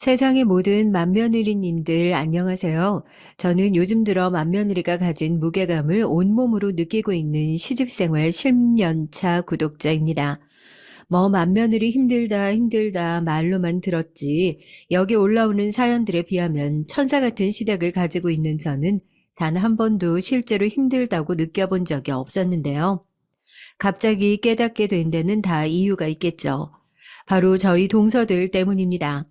세상의 모든 맏며느리님들 안녕하세요. 저는 요즘 들어 맏며느리가 가진 무게감을 온몸으로 느끼고 있는 시집생활 10년차 구독자입니다. 뭐 맏며느리 힘들다 힘들다 말로만 들었지 여기 올라오는 사연들에 비하면 천사 같은 시댁을 가지고 있는 저는 단 한 번도 실제로 힘들다고 느껴본 적이 없었는데요. 갑자기 깨닫게 된 데는 다 이유가 있겠죠. 바로 저희 동서들 때문입니다.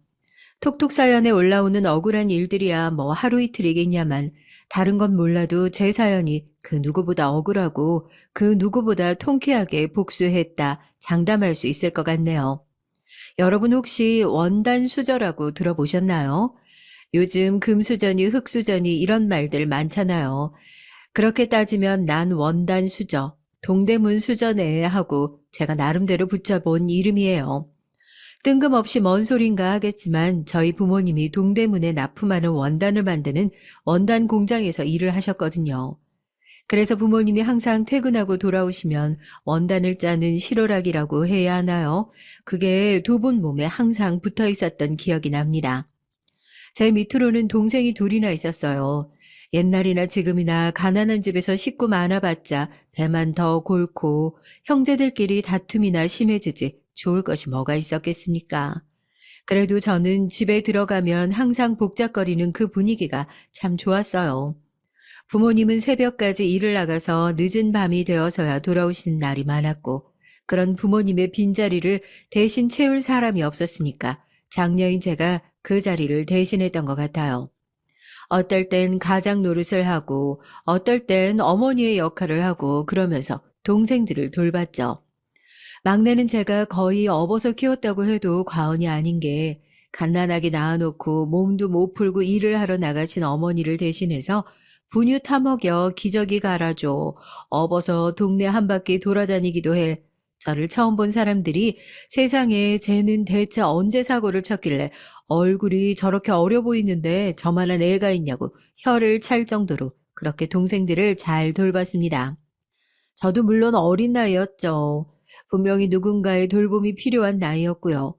톡톡 사연에 올라오는 억울한 일들이야 뭐 하루 이틀이겠냐만 다른 건 몰라도 제 사연이 그 누구보다 억울하고 그 누구보다 통쾌하게 복수했다 장담할 수 있을 것 같네요. 여러분 혹시 원단 수저라고 들어보셨나요? 요즘 금수저니 흙수저니 이런 말들 많잖아요. 그렇게 따지면 난 원단 수저, 동대문 수저네 하고 제가 나름대로 붙여본 이름이에요. 뜬금없이 뭔 소린가 하겠지만 저희 부모님이 동대문에 납품하는 원단을 만드는 원단 공장에서 일을 하셨거든요. 그래서 부모님이 항상 퇴근하고 돌아오시면 원단을 짜는 실오락이라고 해야 하나요? 그게 두 분 몸에 항상 붙어 있었던 기억이 납니다. 제 밑으로는 동생이 둘이나 있었어요. 옛날이나 지금이나 가난한 집에서 식구 많아봤자 배만 더 골고 형제들끼리 다툼이나 심해지지 좋을 것이 뭐가 있었겠습니까? 그래도 저는 집에 들어가면 항상 복잡거리는 그 분위기가 참 좋았어요. 부모님은 새벽까지 일을 나가서 늦은 밤이 되어서야 돌아오시는 날이 많았고, 그런 부모님의 빈자리를 대신 채울 사람이 없었으니까 장녀인 제가 그 자리를 대신했던 것 같아요. 어떨 땐 가장 노릇을 하고, 어떨 땐 어머니의 역할을 하고, 그러면서 동생들을 돌봤죠. 막내는 제가 거의 업어서 키웠다고 해도 과언이 아닌 게 갓난아기 낳아놓고 몸도 못 풀고 일을 하러 나가신 어머니를 대신해서 분유 타먹여 기저귀 갈아줘 업어서 동네 한 바퀴 돌아다니기도 해. 저를 처음 본 사람들이 세상에 쟤는 대체 언제 사고를 쳤길래 얼굴이 저렇게 어려 보이는데 저만한 애가 있냐고 혀를 찰 정도로 그렇게 동생들을 잘 돌봤습니다. 저도 물론 어린 나이였죠. 분명히 누군가의 돌봄이 필요한 나이였고요.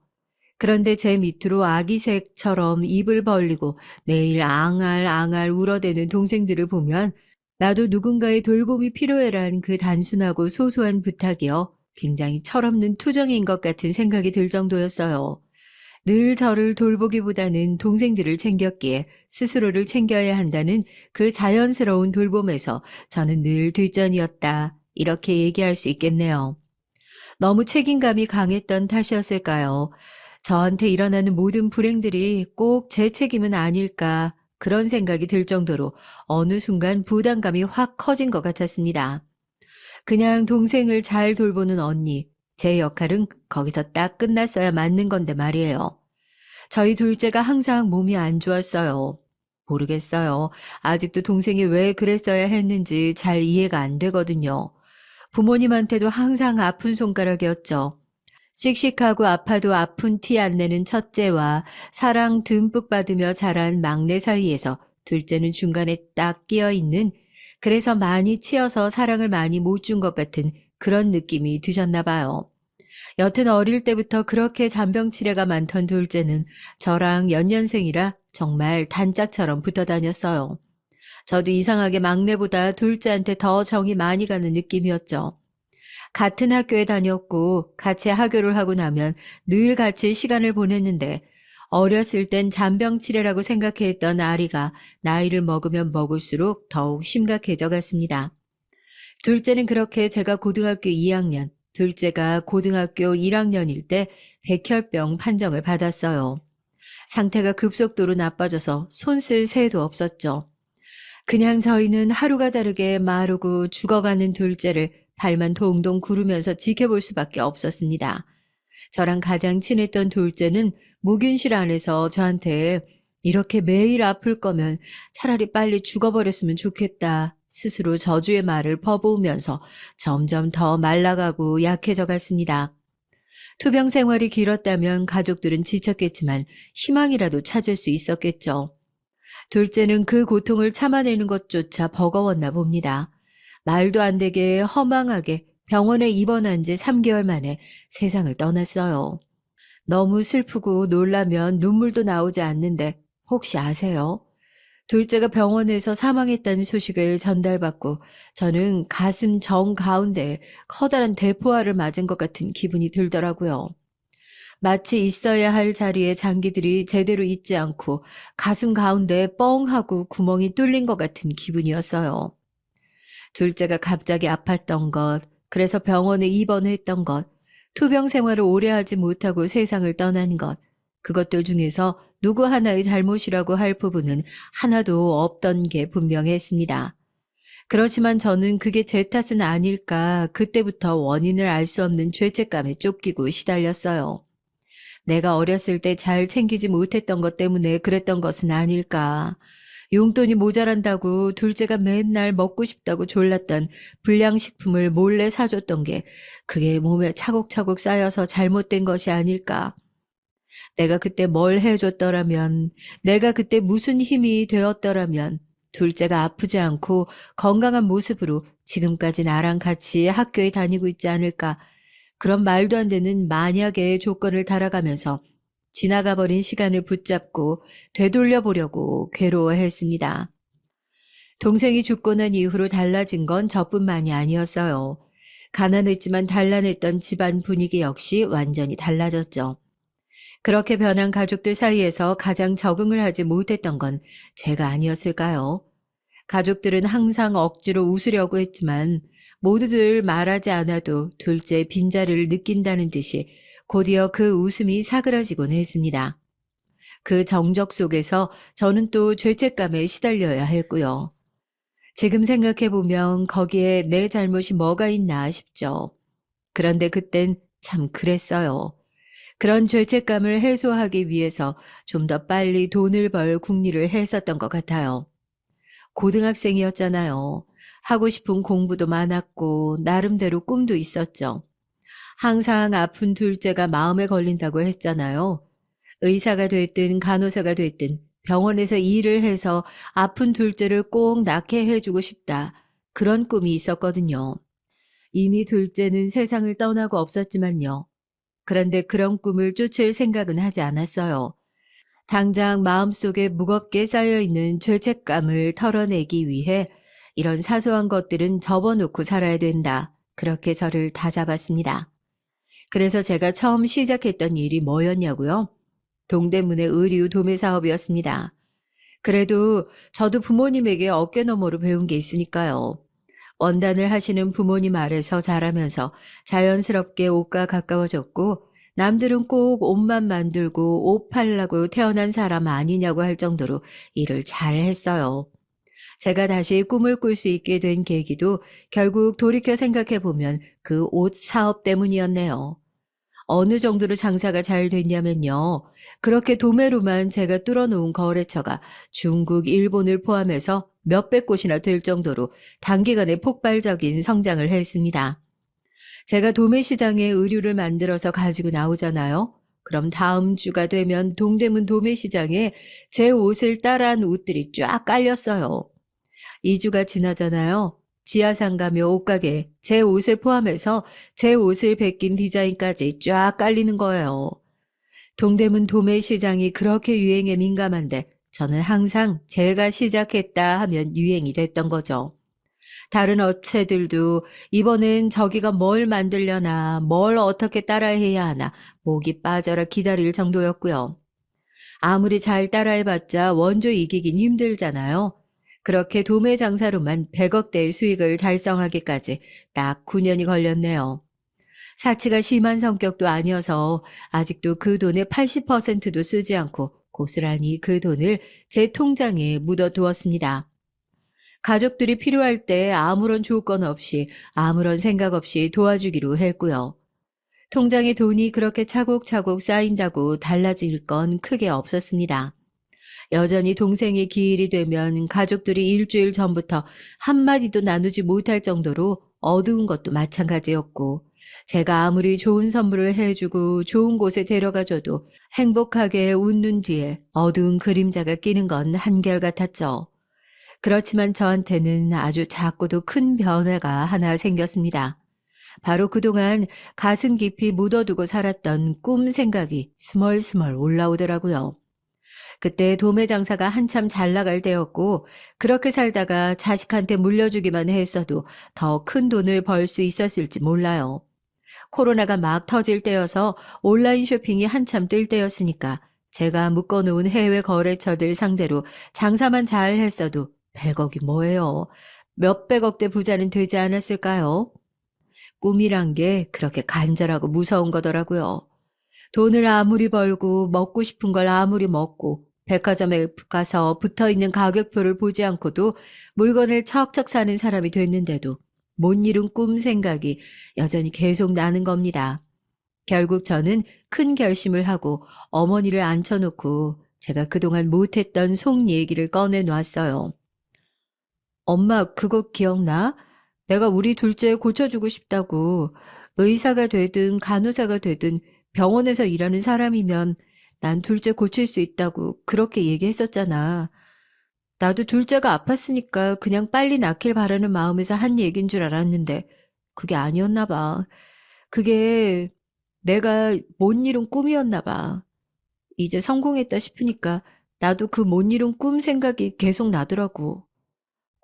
그런데 제 밑으로 아기새처럼 입을 벌리고 매일 앙알앙알 울어대는 동생들을 보면 나도 누군가의 돌봄이 필요해란 그 단순하고 소소한 부탁이요. 굉장히 철없는 투정인 것 같은 생각이 들 정도였어요. 늘 저를 돌보기보다는 동생들을 챙겼기에 스스로를 챙겨야 한다는 그 자연스러운 돌봄에서 저는 늘 뒷전이었다. 이렇게 얘기할 수 있겠네요. 너무 책임감이 강했던 탓이었을까요? 저한테 일어나는 모든 불행들이 꼭 제 책임은 아닐까 그런 생각이 들 정도로 어느 순간 부담감이 확 커진 것 같았습니다. 그냥 동생을 잘 돌보는 언니, 제 역할은 거기서 딱 끝났어야 맞는 건데 말이에요. 저희 둘째가 항상 몸이 안 좋았어요. 모르겠어요. 아직도 동생이 왜 그랬어야 했는지 잘 이해가 안 되거든요. 부모님한테도 항상 아픈 손가락이었죠. 씩씩하고 아파도 아픈 티 안 내는 첫째와 사랑 듬뿍 받으며 자란 막내 사이에서 둘째는 중간에 딱 끼어 있는 그래서 많이 치여서 사랑을 많이 못 준 것 같은 그런 느낌이 드셨나 봐요. 여튼 어릴 때부터 그렇게 잔병치레가 많던 둘째는 저랑 연년생이라 정말 단짝처럼 붙어 다녔어요. 저도 이상하게 막내보다 둘째한테 더 정이 많이 가는 느낌이었죠. 같은 학교에 다녔고 같이 하교를 하고 나면 늘 같이 시간을 보냈는데 어렸을 땐 잔병치레라고 생각했던 아리가 나이를 먹으면 먹을수록 더욱 심각해져 갔습니다. 둘째는 그렇게 제가 고등학교 2학년, 둘째가 고등학교 1학년일 때 백혈병 판정을 받았어요. 상태가 급속도로 나빠져서 손 쓸 새도 없었죠. 그냥 저희는 하루가 다르게 마르고 죽어가는 둘째를 발만 동동 구르면서 지켜볼 수밖에 없었습니다. 저랑 가장 친했던 둘째는 무균실 안에서 저한테 이렇게 매일 아플 거면 차라리 빨리 죽어버렸으면 좋겠다. 스스로 저주의 말을 퍼부으면서 점점 더 말라가고 약해져 갔습니다. 투병 생활이 길었다면 가족들은 지쳤겠지만 희망이라도 찾을 수 있었겠죠. 둘째는 그 고통을 참아내는 것조차 버거웠나 봅니다. 말도 안 되게 허망하게 병원에 입원한 지 3개월 만에 세상을 떠났어요. 너무 슬프고 놀라면 눈물도 나오지 않는데 혹시 아세요? 둘째가 병원에서 사망했다는 소식을 전달받고 저는 가슴 정 가운데 커다란 대포알을 맞은 것 같은 기분이 들더라고요. 마치 있어야 할 자리에 장기들이 제대로 있지 않고 가슴 가운데 뻥 하고 구멍이 뚫린 것 같은 기분이었어요. 둘째가 갑자기 아팠던 것, 그래서 병원에 입원했던 것, 투병 생활을 오래 하지 못하고 세상을 떠난 것, 그것들 중에서 누구 하나의 잘못이라고 할 부분은 하나도 없던 게 분명했습니다. 그렇지만 저는 그게 제 탓은 아닐까 그때부터 원인을 알 수 없는 죄책감에 쫓기고 시달렸어요. 내가 어렸을 때 잘 챙기지 못했던 것 때문에 그랬던 것은 아닐까. 용돈이 모자란다고 둘째가 맨날 먹고 싶다고 졸랐던 불량식품을 몰래 사줬던 게 그게 몸에 차곡차곡 쌓여서 잘못된 것이 아닐까. 내가 그때 뭘 해줬더라면, 내가 그때 무슨 힘이 되었더라면 둘째가 아프지 않고 건강한 모습으로 지금까지 나랑 같이 학교에 다니고 있지 않을까. 그런 말도 안 되는 만약의 조건을 달아가면서 지나가 버린 시간을 붙잡고 되돌려 보려고 괴로워했습니다. 동생이 죽고 난 이후로 달라진 건 저뿐만이 아니었어요. 가난했지만 단란했던 집안 분위기 역시 완전히 달라졌죠. 그렇게 변한 가족들 사이에서 가장 적응을 하지 못했던 건 제가 아니었을까요? 가족들은 항상 억지로 웃으려고 했지만 모두들 말하지 않아도 둘째 빈자리를 느낀다는 듯이 곧이어 그 웃음이 사그라지곤 했습니다. 그 정적 속에서 저는 또 죄책감에 시달려야 했고요. 지금 생각해보면 거기에 내 잘못이 뭐가 있나 싶죠. 그런데 그땐 참 그랬어요. 그런 죄책감을 해소하기 위해서 좀 더 빨리 돈을 벌 궁리를 했었던 것 같아요. 고등학생이었잖아요. 하고 싶은 공부도 많았고 나름대로 꿈도 있었죠. 항상 아픈 둘째가 마음에 걸린다고 했잖아요. 의사가 됐든 간호사가 됐든 병원에서 일을 해서 아픈 둘째를 꼭 낫게 해주고 싶다. 그런 꿈이 있었거든요. 이미 둘째는 세상을 떠나고 없었지만요. 그런데 그런 꿈을 쫓을 생각은 하지 않았어요. 당장 마음속에 무겁게 쌓여있는 죄책감을 털어내기 위해 이런 사소한 것들은 접어놓고 살아야 된다. 그렇게 저를 다잡았습니다. 그래서 제가 처음 시작했던 일이 뭐였냐고요? 동대문의 의류 도매 사업이었습니다. 그래도 저도 부모님에게 어깨너머로 배운 게 있으니까요. 원단을 하시는 부모님 아래서 자라면서 자연스럽게 옷과 가까워졌고 남들은 꼭 옷만 만들고 옷 팔라고 태어난 사람 아니냐고 할 정도로 일을 잘 했어요. 제가 다시 꿈을 꿀 수 있게 된 계기도 결국 돌이켜 생각해 보면 그 옷 사업 때문이었네요. 어느 정도로 장사가 잘 됐냐면요. 그렇게 도매로만 제가 뚫어놓은 거래처가 중국, 일본을 포함해서 몇백 곳이나 될 정도로 단기간에 폭발적인 성장을 했습니다. 제가 도매 시장에 의류를 만들어서 가지고 나오잖아요. 그럼 다음 주가 되면 동대문 도매 시장에 제 옷을 따라한 옷들이 쫙 깔렸어요. 2주가 지나잖아요. 지하상가며 옷가게 제 옷을 포함해서 제 옷을 베낀 디자인까지 쫙 깔리는 거예요. 동대문 도매시장이 그렇게 유행에 민감한데 저는 항상 제가 시작했다 하면 유행이 됐던 거죠. 다른 업체들도 이번엔 저기가 뭘 만들려나 뭘 어떻게 따라해야 하나 목이 빠져라 기다릴 정도였고요. 아무리 잘 따라해봤자 원조 이기긴 힘들잖아요. 그렇게 도매 장사로만 100억대의 수익을 달성하기까지 딱 9년이 걸렸네요. 사치가 심한 성격도 아니어서 아직도 그 돈의 80%도 쓰지 않고 고스란히 그 돈을 제 통장에 묻어두었습니다. 가족들이 필요할 때 아무런 조건 없이 아무런 생각 없이 도와주기로 했고요. 통장에 돈이 그렇게 차곡차곡 쌓인다고 달라질 건 크게 없었습니다. 여전히 동생의 기일이 되면 가족들이 일주일 전부터 한마디도 나누지 못할 정도로 어두운 것도 마찬가지였고, 제가 아무리 좋은 선물을 해주고 좋은 곳에 데려가줘도 행복하게 웃는 뒤에 어두운 그림자가 끼는 건 한결같았죠. 그렇지만 저한테는 아주 작고도 큰 변화가 하나 생겼습니다. 바로 그동안 가슴 깊이 묻어두고 살았던 꿈 생각이 스멀스멀 올라오더라고요. 그때 도매 장사가 한참 잘 나갈 때였고, 그렇게 살다가 자식한테 물려주기만 했어도 더 큰 돈을 벌 수 있었을지 몰라요. 코로나가 막 터질 때여서 온라인 쇼핑이 한참 뜰 때였으니까 제가 묶어놓은 해외 거래처들 상대로 장사만 잘 했어도 100억이 뭐예요. 몇백억대 부자는 되지 않았을까요? 꿈이란 게 그렇게 간절하고 무서운 거더라고요. 돈을 아무리 벌고 먹고 싶은 걸 아무리 먹고 백화점에 가서 붙어있는 가격표를 보지 않고도 물건을 척척 사는 사람이 됐는데도 못 이룬 꿈 생각이 여전히 계속 나는 겁니다. 결국 저는 큰 결심을 하고 어머니를 앉혀놓고 제가 그동안 못했던 속 얘기를 꺼내놨어요. 엄마, 그거 기억나? 내가 우리 둘째 고쳐주고 싶다고 의사가 되든 간호사가 되든 병원에서 일하는 사람이면 난 둘째 고칠 수 있다고 그렇게 얘기했었잖아. 나도 둘째가 아팠으니까 그냥 빨리 낫길 바라는 마음에서 한 얘기인 줄 알았는데 그게 아니었나 봐. 그게 내가 못 이룬 꿈이었나 봐. 이제 성공했다 싶으니까 나도 그 못 이룬 꿈 생각이 계속 나더라고.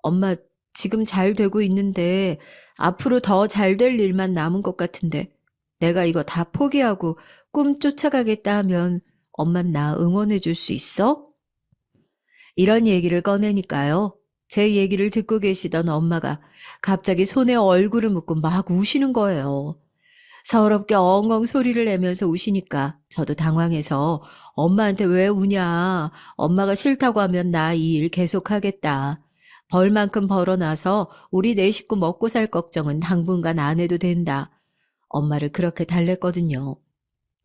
엄마, 지금 잘 되고 있는데 앞으로 더 잘 될 일만 남은 것 같은데 내가 이거 다 포기하고 꿈 쫓아가겠다 하면 엄마 나 응원해 줄 수 있어? 이런 얘기를 꺼내니까요. 제 얘기를 듣고 계시던 엄마가 갑자기 손에 얼굴을 묻고 막 우시는 거예요. 서럽게 엉엉 소리를 내면서 우시니까 저도 당황해서 엄마한테 왜 우냐. 엄마가 싫다고 하면 나 이 일 계속하겠다. 벌 만큼 벌어놔서 우리 네 식구 먹고 살 걱정은 당분간 안 해도 된다. 엄마를 그렇게 달랬거든요.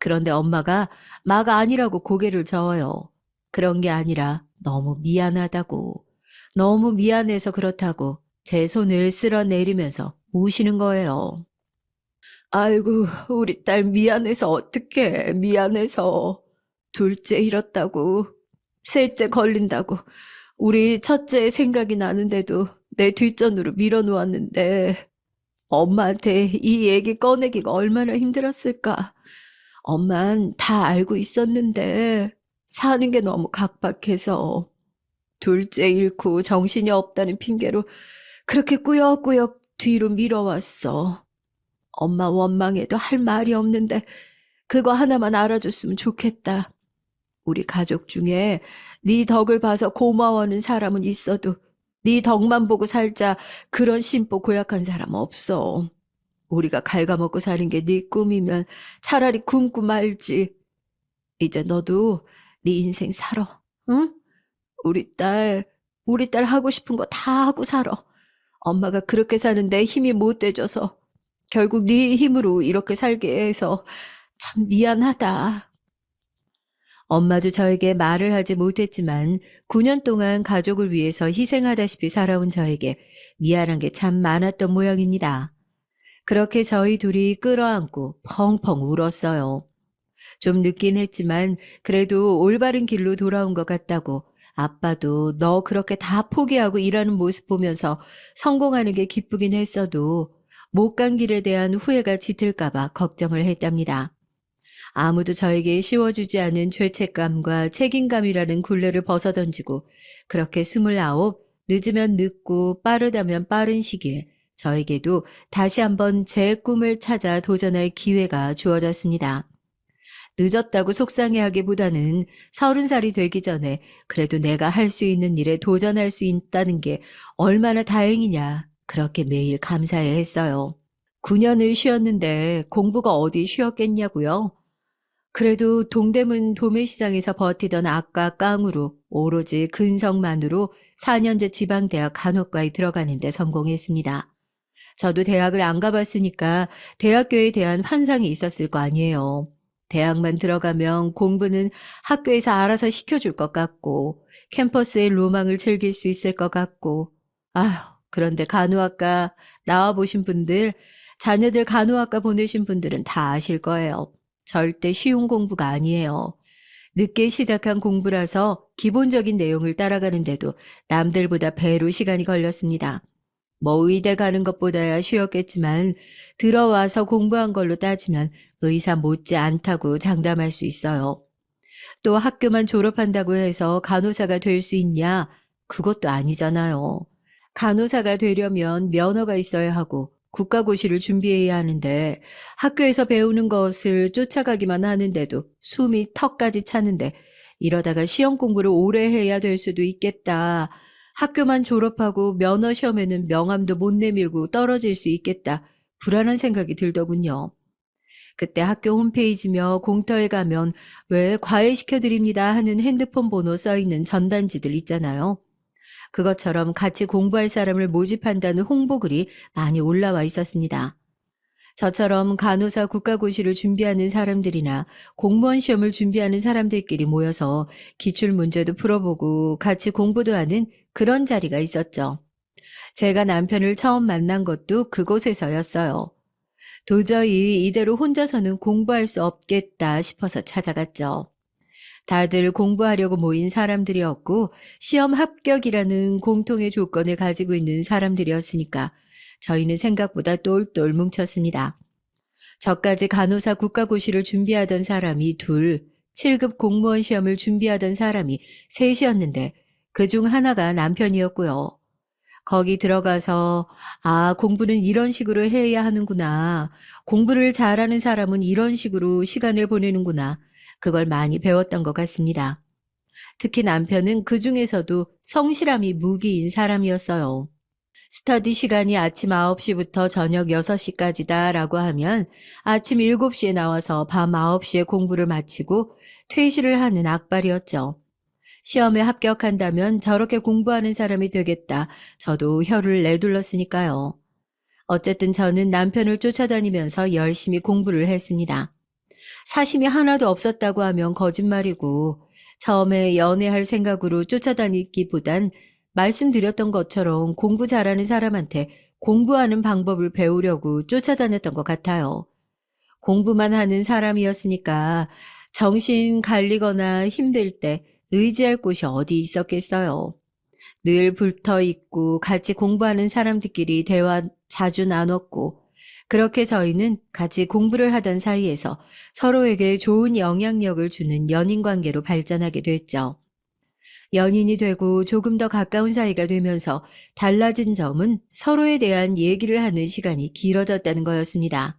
그런데 엄마가 막 아니라고 고개를 저어요. 그런 게 아니라 너무 미안하다고. 너무 미안해서 그렇다고 제 손을 쓸어내리면서 우시는 거예요. 아이고, 우리 딸 미안해서 어떡해, 미안해서. 둘째 잃었다고, 셋째 걸린다고, 우리 첫째 생각이 나는데도 내 뒷전으로 밀어놓았는데, 엄마한테 이 얘기 꺼내기가 얼마나 힘들었을까. 엄만 다 알고 있었는데, 사는 게 너무 각박해서, 둘째 잃고 정신이 없다는 핑계로 그렇게 꾸역꾸역 뒤로 밀어왔어. 엄마 원망해도 할 말이 없는데 그거 하나만 알아줬으면 좋겠다. 우리 가족 중에 네 덕을 봐서 고마워하는 사람은 있어도 네 덕만 보고 살자 그런 심보 고약한 사람 없어. 우리가 갉아먹고 사는 게 네 꿈이면 차라리 굶고 말지. 이제 너도 네 인생 살아. 응? 우리 딸, 우리 딸 하고 싶은 거 다 하고 살아. 엄마가 그렇게 사는데 힘이 못 돼줘서 결국 네 힘으로 이렇게 살게 해서 참 미안하다. 엄마도 저에게 말을 하지 못했지만 9년 동안 가족을 위해서 희생하다시피 살아온 저에게 미안한 게 참 많았던 모양입니다. 그렇게 저희 둘이 끌어안고 펑펑 울었어요. 좀 늦긴 했지만 그래도 올바른 길로 돌아온 것 같다고 아빠도 너 그렇게 다 포기하고 일하는 모습 보면서 성공하는 게 기쁘긴 했어도 못 간 길에 대한 후회가 짙을까봐 걱정을 했답니다. 아무도 저에게 씌워주지 않은 죄책감과 책임감이라는 굴레를 벗어던지고 그렇게 29, 늦으면 늦고 빠르다면 빠른 시기에 저에게도 다시 한번 제 꿈을 찾아 도전할 기회가 주어졌습니다. 늦었다고 속상해하기보다는 30살이 되기 전에 그래도 내가 할 수 있는 일에 도전할 수 있다는 게 얼마나 다행이냐. 그렇게 매일 감사해 했어요. 9년을 쉬었는데 공부가 어디 쉬었겠냐고요? 그래도 동대문 도매시장에서 버티던 악과 깡으로 오로지 근성만으로 4년제 지방대학 간호과에 들어가는 데 성공했습니다. 저도 대학을 안 가봤으니까 대학교에 대한 환상이 있었을 거 아니에요. 대학만 들어가면 공부는 학교에서 알아서 시켜줄 것 같고 캠퍼스의 로망을 즐길 수 있을 것 같고 아휴 그런데 간호학과 나와보신 분들 자녀들 간호학과 보내신 분들은 다 아실 거예요. 절대 쉬운 공부가 아니에요. 늦게 시작한 공부라서 기본적인 내용을 따라가는데도 남들보다 배로 시간이 걸렸습니다. 뭐 의대 가는 것보다야 쉬웠겠지만 들어와서 공부한 걸로 따지면 의사 못지 않다고 장담할 수 있어요. 또 학교만 졸업한다고 해서 간호사가 될 수 있냐? 그것도 아니잖아요. 간호사가 되려면 면허가 있어야 하고 국가고시를 준비해야 하는데 학교에서 배우는 것을 쫓아가기만 하는데도 숨이 턱까지 차는데 이러다가 시험 공부를 오래 해야 될 수도 있겠다. 학교만 졸업하고 면허 시험에는 명함도 못 내밀고 떨어질 수 있겠다. 불안한 생각이 들더군요. 그때 학교 홈페이지며 공터에 가면 왜 과외시켜드립니다 하는 핸드폰 번호 써있는 전단지들 있잖아요. 그것처럼 같이 공부할 사람을 모집한다는 홍보글이 많이 올라와 있었습니다. 저처럼 간호사 국가고시를 준비하는 사람들이나 공무원 시험을 준비하는 사람들끼리 모여서 기출문제도 풀어보고 같이 공부도 하는 그런 자리가 있었죠. 제가 남편을 처음 만난 것도 그곳에서였어요. 도저히 이대로 혼자서는 공부할 수 없겠다 싶어서 찾아갔죠. 다들 공부하려고 모인 사람들이었고 시험 합격이라는 공통의 조건을 가지고 있는 사람들이었으니까 저희는 생각보다 똘똘 뭉쳤습니다. 저까지 간호사 국가고시를 준비하던 사람이 둘, 7급 공무원 시험을 준비하던 사람이 셋이었는데 그중 하나가 남편이었고요. 거기 들어가서 공부는 이런 식으로 해야 하는구나. 공부를 잘하는 사람은 이런 식으로 시간을 보내는구나. 그걸 많이 배웠던 것 같습니다. 특히 남편은 그중에서도 성실함이 무기인 사람이었어요. 스터디 시간이 아침 9시부터 저녁 6시까지다라고 하면 아침 7시에 나와서 밤 9시에 공부를 마치고 퇴실을 하는 악발이었죠. 시험에 합격한다면 저렇게 공부하는 사람이 되겠다. 저도 혀를 내둘렀으니까요. 어쨌든 저는 남편을 쫓아다니면서 열심히 공부를 했습니다. 사심이 하나도 없었다고 하면 거짓말이고 처음에 연애할 생각으로 쫓아다니기보단 말씀드렸던 것처럼 공부 잘하는 사람한테 공부하는 방법을 배우려고 쫓아다녔던 것 같아요. 공부만 하는 사람이었으니까 정신 갈리거나 힘들 때 의지할 곳이 어디 있었겠어요. 늘 붙어 있고 같이 공부하는 사람들끼리 대화 자주 나눴고 그렇게 저희는 같이 공부를 하던 사이에서 서로에게 좋은 영향력을 주는 연인 관계로 발전하게 됐죠. 연인이 되고 조금 더 가까운 사이가 되면서 달라진 점은 서로에 대한 얘기를 하는 시간이 길어졌다는 거였습니다.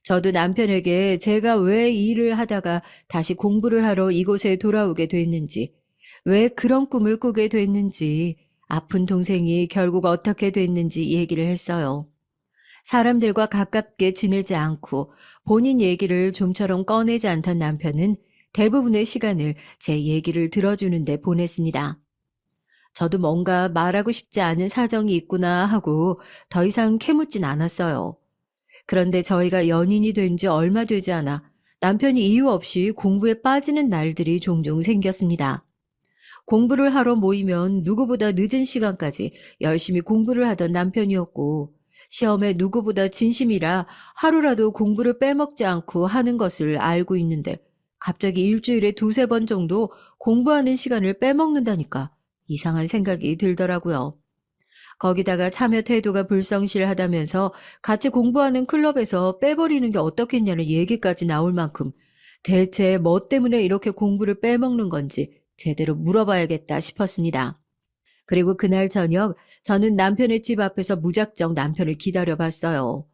저도 남편에게 제가 왜 이 일을 하다가 다시 공부를 하러 이곳에 돌아오게 됐는지, 왜 그런 꿈을 꾸게 됐는지, 아픈 동생이 결국 어떻게 됐는지 얘기를 했어요. 사람들과 가깝게 지내지 않고 본인 얘기를 좀처럼 꺼내지 않던 남편은 대부분의 시간을 제 얘기를 들어주는데 보냈습니다. 저도 뭔가 말하고 싶지 않은 사정이 있구나 하고 더 이상 캐묻진 않았어요. 그런데 저희가 연인이 된 지 얼마 되지 않아 남편이 이유 없이 공부에 빠지는 날들이 종종 생겼습니다. 공부를 하러 모이면 누구보다 늦은 시간까지 열심히 공부를 하던 남편이었고 시험에 누구보다 진심이라 하루라도 공부를 빼먹지 않고 하는 것을 알고 있는데 갑자기 일주일에 두세 번 정도 공부하는 시간을 빼먹는다니까 이상한 생각이 들더라고요. 거기다가 참여 태도가 불성실하다면서 같이 공부하는 클럽에서 빼버리는 게 어떻겠냐는 얘기까지 나올 만큼 대체 뭐 때문에 이렇게 공부를 빼먹는 건지 제대로 물어봐야겠다 싶었습니다. 그리고 그날 저녁 저는 남편의 집 앞에서 무작정 남편을 기다려봤어요.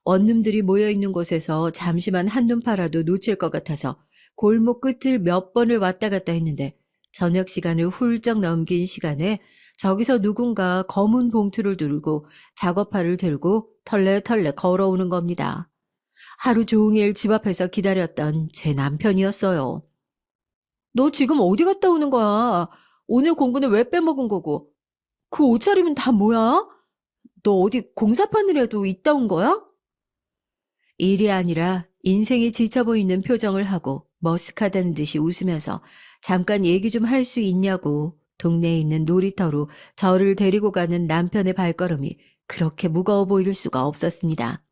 원룸들이 모여있는 곳에서 잠시만 한눈 팔아도 놓칠 것 같아서 골목 끝을 몇 번을 왔다 갔다 했는데 저녁 시간을 훌쩍 넘긴 시간에 저기서 누군가 검은 봉투를 들고 작업화를 들고 털레털레 걸어오는 겁니다. 하루 종일 집 앞에서 기다렸던 제 남편이었어요. 너 지금 어디 갔다 오는 거야? 오늘 공부는 왜 빼먹은 거고? 그 옷차림은 다 뭐야? 너 어디 공사판이라도 있다 온 거야? 일이 아니라 인생이 지쳐 보이는 표정을 하고 머쓱하다는 듯이 웃으면서 잠깐 얘기 좀 할 수 있냐고 동네에 있는 놀이터로 저를 데리고 가는 남편의 발걸음이 그렇게 무거워 보일 수가 없었습니다.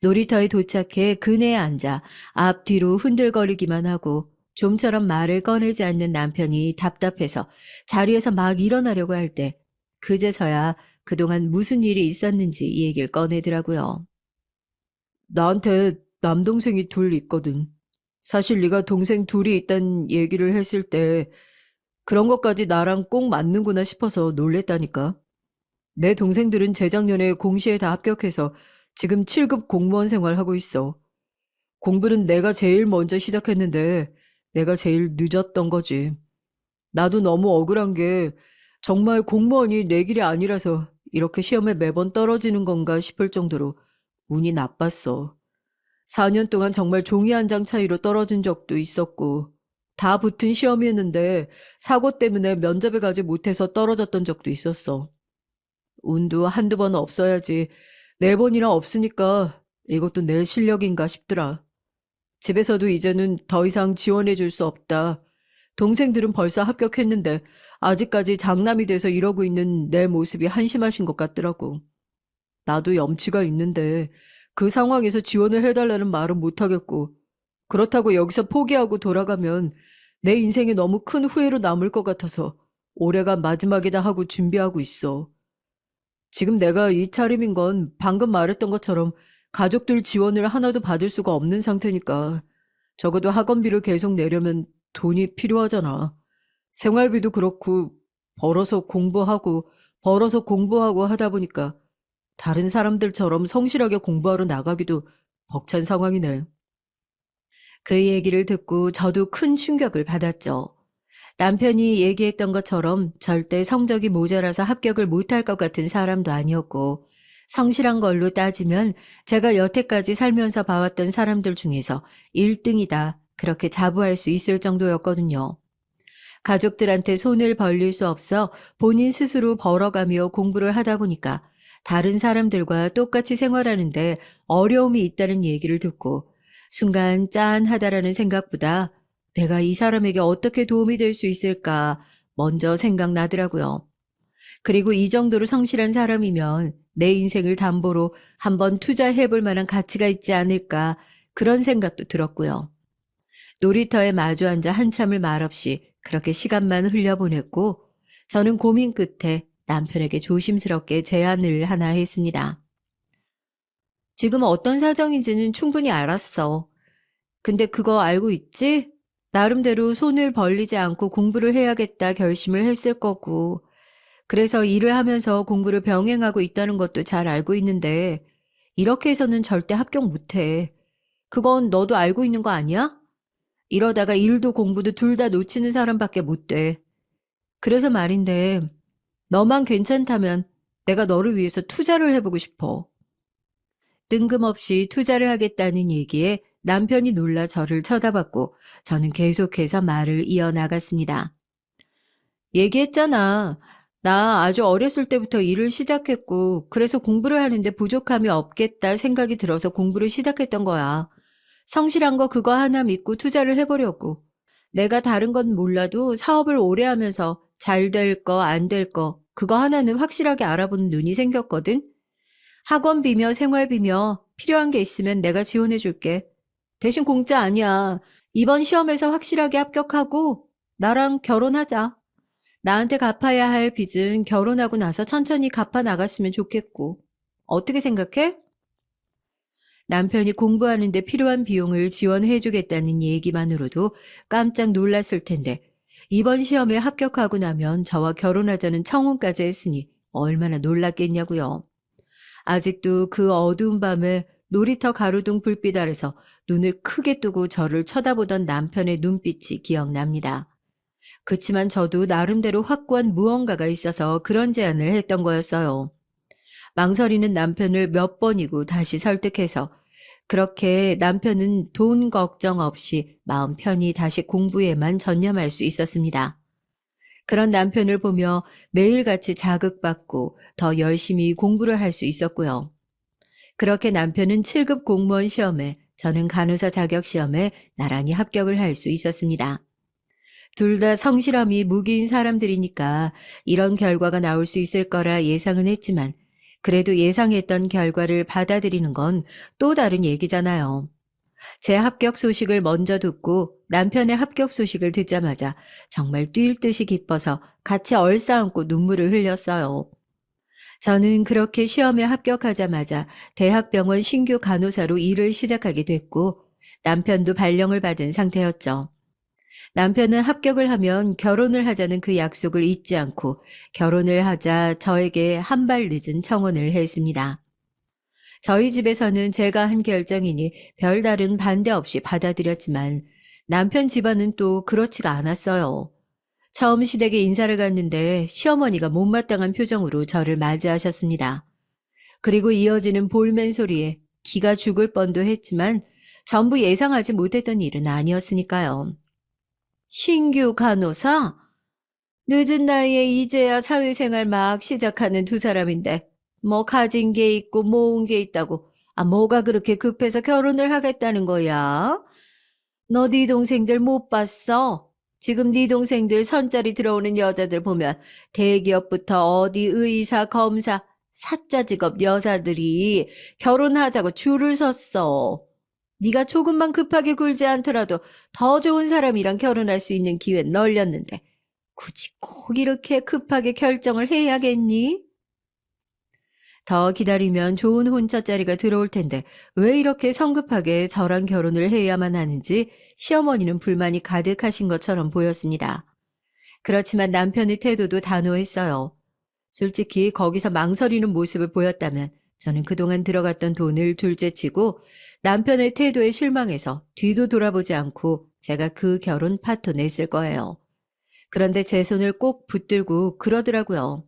놀이터에 도착해 그네에 앉아 앞뒤로 흔들거리기만 하고 좀처럼 말을 꺼내지 않는 남편이 답답해서 자리에서 막 일어나려고 할 때 그제서야 그동안 무슨 일이 있었는지 이 얘기를 꺼내더라고요. 나한테 남동생이 둘 있거든. 사실 네가 동생 둘이 있다는 얘기를 했을 때 그런 것까지 나랑 꼭 맞는구나 싶어서 놀랬다니까. 내 동생들은 재작년에 공시에 다 합격해서 지금 7급 공무원 생활하고 있어. 공부는 내가 제일 먼저 시작했는데 내가 제일 늦었던 거지. 나도 너무 억울한 게 정말 공무원이 내 길이 아니라서 이렇게 시험에 매번 떨어지는 건가 싶을 정도로 운이 나빴어. 4년 동안 정말 종이 한 장 차이로 떨어진 적도 있었고, 다 붙은 시험이었는데 사고 때문에 면접에 가지 못해서 떨어졌던 적도 있었어. 운도 한두 번 없어야지 4번이나 없으니까 이것도 내 실력인가 싶더라. 집에서도 이제는 더 이상 지원해 줄 수 없다. 동생들은 벌써 합격했는데 아직까지 장남이 돼서 이러고 있는 내 모습이 한심하신 것 같더라고. 나도 염치가 있는데 그 상황에서 지원을 해달라는 말은 못하겠고, 그렇다고 여기서 포기하고 돌아가면 내 인생에 너무 큰 후회로 남을 것 같아서 올해가 마지막이다 하고 준비하고 있어. 지금 내가 이 차림인 건 방금 말했던 것처럼 가족들 지원을 하나도 받을 수가 없는 상태니까 적어도 학원비를 계속 내려면 돈이 필요하잖아. 생활비도 그렇고 벌어서 공부하고 하다 보니까 다른 사람들처럼 성실하게 공부하러 나가기도 벅찬 상황이네. 그 얘기를 듣고 저도 큰 충격을 받았죠. 남편이 얘기했던 것처럼 절대 성적이 모자라서 합격을 못할 것 같은 사람도 아니었고, 성실한 걸로 따지면 제가 여태까지 살면서 봐왔던 사람들 중에서 1등이다. 그렇게 자부할 수 있을 정도였거든요. 가족들한테 손을 벌릴 수 없어 본인 스스로 벌어가며 공부를 하다 보니까 다른 사람들과 똑같이 생활하는데 어려움이 있다는 얘기를 듣고 순간 짠하다라는 생각보다 내가 이 사람에게 어떻게 도움이 될 수 있을까 먼저 생각나더라고요. 그리고 이 정도로 성실한 사람이면 내 인생을 담보로 한번 투자해 볼 만한 가치가 있지 않을까 그런 생각도 들었고요. 놀이터에 마주 앉아 한참을 말없이 그렇게 시간만 흘려보냈고 저는 고민 끝에 남편에게 조심스럽게 제안을 하나 했습니다. 지금 어떤 사정인지는 충분히 알았어. 근데 그거 알고 있지? 나름대로 손을 벌리지 않고 공부를 해야겠다 결심을 했을 거고, 그래서 일을 하면서 공부를 병행하고 있다는 것도 잘 알고 있는데, 이렇게 해서는 절대 합격 못해. 그건 너도 알고 있는 거 아니야? 이러다가 일도 공부도 둘 다 놓치는 사람밖에 못 돼. 그래서 말인데, 너만 괜찮다면 내가 너를 위해서 투자를 해보고 싶어. 뜬금없이 투자를 하겠다는 얘기에 남편이 놀라 저를 쳐다봤고 저는 계속해서 말을 이어나갔습니다. 얘기했잖아. 나 아주 어렸을 때부터 일을 시작했고 그래서 공부를 하는데 부족함이 없겠다 생각이 들어서 공부를 시작했던 거야. 성실한 거 그거 하나 믿고 투자를 해보려고. 내가 다른 건 몰라도 사업을 오래 하면서 잘 될 거, 안 될 거, 그거 하나는 확실하게 알아보는 눈이 생겼거든. 학원비며 생활비며 필요한 게 있으면 내가 지원해 줄게. 대신 공짜 아니야. 이번 시험에서 확실하게 합격하고 나랑 결혼하자. 나한테 갚아야 할 빚은 결혼하고 나서 천천히 갚아 나갔으면 좋겠고. 어떻게 생각해? 남편이 공부하는데 필요한 비용을 지원해 주겠다는 얘기만으로도 깜짝 놀랐을 텐데 이번 시험에 합격하고 나면 저와 결혼하자는 청혼까지 했으니 얼마나 놀랐겠냐고요. 아직도 그 어두운 밤에 놀이터 가로등 불빛 아래서 눈을 크게 뜨고 저를 쳐다보던 남편의 눈빛이 기억납니다. 그치만 저도 나름대로 확고한 무언가가 있어서 그런 제안을 했던 거였어요. 망설이는 남편을 몇 번이고 다시 설득해서 그렇게 남편은 돈 걱정 없이 마음 편히 다시 공부에만 전념할 수 있었습니다. 그런 남편을 보며 매일같이 자극받고 더 열심히 공부를 할 수 있었고요. 그렇게 남편은 7급 공무원 시험에 저는 간호사 자격 시험에 나란히 합격을 할 수 있었습니다. 둘 다 성실함이 무기인 사람들이니까 이런 결과가 나올 수 있을 거라 예상은 했지만 그래도 예상했던 결과를 받아들이는 건 또 다른 얘기잖아요. 제 합격 소식을 먼저 듣고 남편의 합격 소식을 듣자마자 정말 뛸 듯이 기뻐서 같이 얼싸안고 눈물을 흘렸어요. 저는 그렇게 시험에 합격하자마자 대학병원 신규 간호사로 일을 시작하게 됐고 남편도 발령을 받은 상태였죠. 남편은 합격을 하면 결혼을 하자는 그 약속을 잊지 않고 결혼을 하자 저에게 한 발 늦은 청혼을 했습니다. 저희 집에서는 제가 한 결정이니 별다른 반대 없이 받아들였지만 남편 집안은 또 그렇지가 않았어요. 처음 시댁에 인사를 갔는데 시어머니가 못마땅한 표정으로 저를 맞이하셨습니다. 그리고 이어지는 볼멘 소리에 기가 죽을 뻔도 했지만 전부 예상하지 못했던 일은 아니었으니까요. 신규 간호사? 늦은 나이에 이제야 사회생활 막 시작하는 두 사람인데 뭐 가진 게 있고 모은 게 있다고 뭐가 그렇게 급해서 결혼을 하겠다는 거야? 너 네 동생들 못 봤어? 지금 네 동생들 선자리 들어오는 여자들 보면 대기업부터 어디 의사, 검사, 사짜 직업 여자들이 결혼하자고 줄을 섰어. 네가 조금만 급하게 굴지 않더라도 더 좋은 사람이랑 결혼할 수 있는 기회는 널렸는데 굳이 꼭 이렇게 급하게 결정을 해야겠니? 더 기다리면 좋은 혼처자리가 들어올 텐데 왜 이렇게 성급하게 저랑 결혼을 해야만 하는지 시어머니는 불만이 가득하신 것처럼 보였습니다. 그렇지만 남편의 태도도 단호했어요. 솔직히 거기서 망설이는 모습을 보였다면 저는 그동안 들어갔던 돈을 둘째치고 남편의 태도에 실망해서 뒤도 돌아보지 않고 제가 그 결혼 파토 냈을 거예요. 그런데 제 손을 꼭 붙들고 그러더라고요.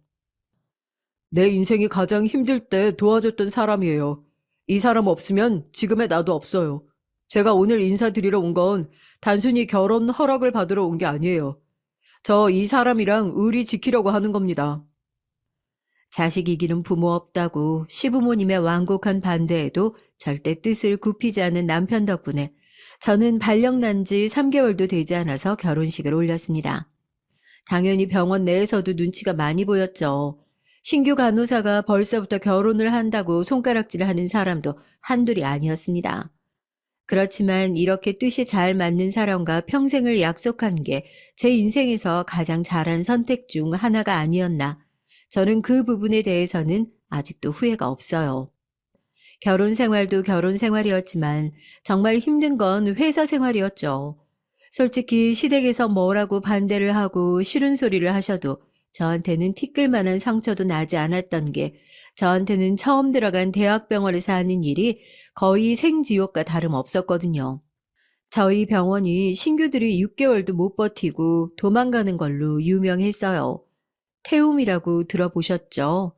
내 인생이 가장 힘들 때 도와줬던 사람이에요. 이 사람 없으면 지금의 나도 없어요. 제가 오늘 인사드리러 온 건 단순히 결혼 허락을 받으러 온 게 아니에요. 저 이 사람이랑 의리 지키려고 하는 겁니다. 자식 이기는 부모 없다고 시부모님의 완곡한 반대에도 절대 뜻을 굽히지 않은 남편 덕분에 저는 발령 난 지 3개월도 되지 않아서 결혼식을 올렸습니다. 당연히 병원 내에서도 눈치가 많이 보였죠. 신규 간호사가 벌써부터 결혼을 한다고 손가락질을 하는 사람도 한둘이 아니었습니다. 그렇지만 이렇게 뜻이 잘 맞는 사람과 평생을 약속한 게 제 인생에서 가장 잘한 선택 중 하나가 아니었나. 저는 그 부분에 대해서는 아직도 후회가 없어요. 결혼 생활도 결혼 생활이었지만 정말 힘든 건 회사 생활이었죠. 솔직히 시댁에서 뭐라고 반대를 하고 싫은 소리를 하셔도 저한테는 티끌만한 상처도 나지 않았던 게 저한테는 처음 들어간 대학병원에서 하는 일이 거의 생지옥과 다름없었거든요. 저희 병원이 신규들이 6개월도 못 버티고 도망가는 걸로 유명했어요. 태움이라고 들어보셨죠?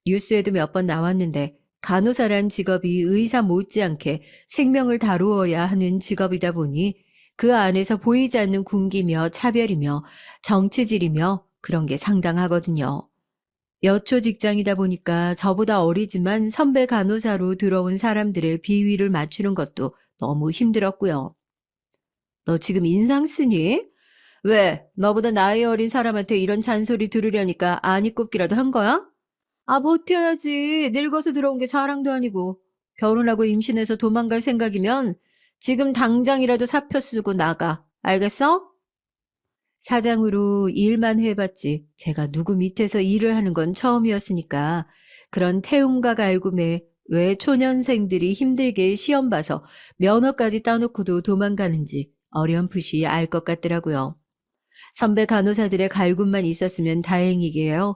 뉴스에도 몇 번 나왔는데 간호사란 직업이 의사 못지않게 생명을 다루어야 하는 직업이다 보니 그 안에서 보이지 않는 군기며 차별이며 정치질이며 그런 게 상당하거든요. 여초 직장이다 보니까 저보다 어리지만 선배 간호사로 들어온 사람들의 비위를 맞추는 것도 너무 힘들었고요. 너 지금 인상 쓰니? 왜? 너보다 나이 어린 사람한테 이런 잔소리 들으려니까 안이 꼽기라도 한 거야? 버텨야지. 늙어서 들어온 게 자랑도 아니고. 결혼하고 임신해서 도망갈 생각이면 지금 당장이라도 사표 쓰고 나가. 알겠어? 사장으로 일만 해봤지. 제가 누구 밑에서 일을 하는 건 처음이었으니까 그런 태움과 갈굼에 왜 초년생들이 힘들게 시험 봐서 면허까지 따놓고도 도망가는지 어렴풋이 알 것 같더라고요. 선배 간호사들의 갈굼만 있었으면 다행이게요.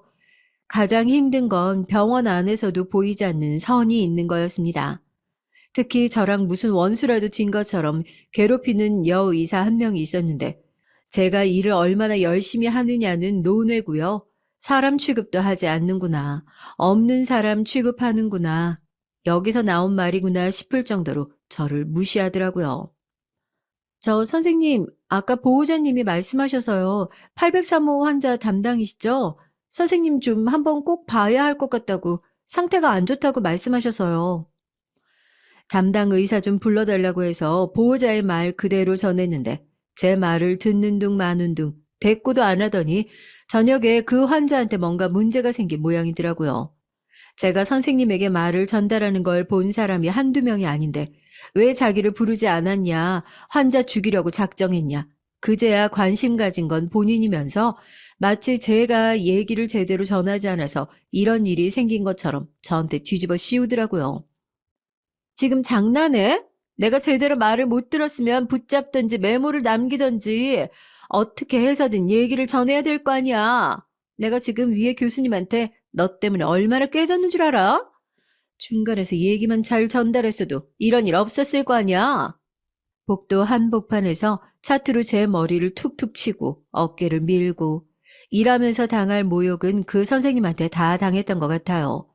가장 힘든 건 병원 안에서도 보이지 않는 선이 있는 거였습니다. 특히 저랑 무슨 원수라도 진 것처럼 괴롭히는 여의사 한 명이 있었는데 제가 일을 얼마나 열심히 하느냐는 논외고요. 사람 취급도 하지 않는구나. 없는 사람 취급하는구나. 여기서 나온 말이구나 싶을 정도로 저를 무시하더라고요. 저 선생님, 아까 보호자님이 말씀하셔서요. 803호 환자 담당이시죠? 선생님 좀 한번 꼭 봐야 할 것 같다고 상태가 안 좋다고 말씀하셔서요. 담당 의사 좀 불러달라고 해서 보호자의 말 그대로 전했는데 제 말을 듣는 둥 마는 둥 대꾸도 안 하더니 저녁에 그 환자한테 뭔가 문제가 생긴 모양이더라고요. 제가 선생님에게 말을 전달하는 걸 본 사람이 한두 명이 아닌데 왜 자기를 부르지 않았냐, 환자 죽이려고 작정했냐. 그제야 관심 가진 건 본인이면서 마치 제가 얘기를 제대로 전하지 않아서 이런 일이 생긴 것처럼 저한테 뒤집어 씌우더라고요. 지금 장난해? 내가 제대로 말을 못 들었으면 붙잡든지 메모를 남기든지 어떻게 해서든 얘기를 전해야 될 거 아니야. 내가 지금 위에 교수님한테 너 때문에 얼마나 깨졌는 줄 알아? 중간에서 얘기만 잘 전달했어도 이런 일 없었을 거 아니야. 복도 한복판에서 차투로 제 머리를 툭툭 치고 어깨를 밀고 일하면서 당할 모욕은 그 선생님한테 다 당했던 것 같아요.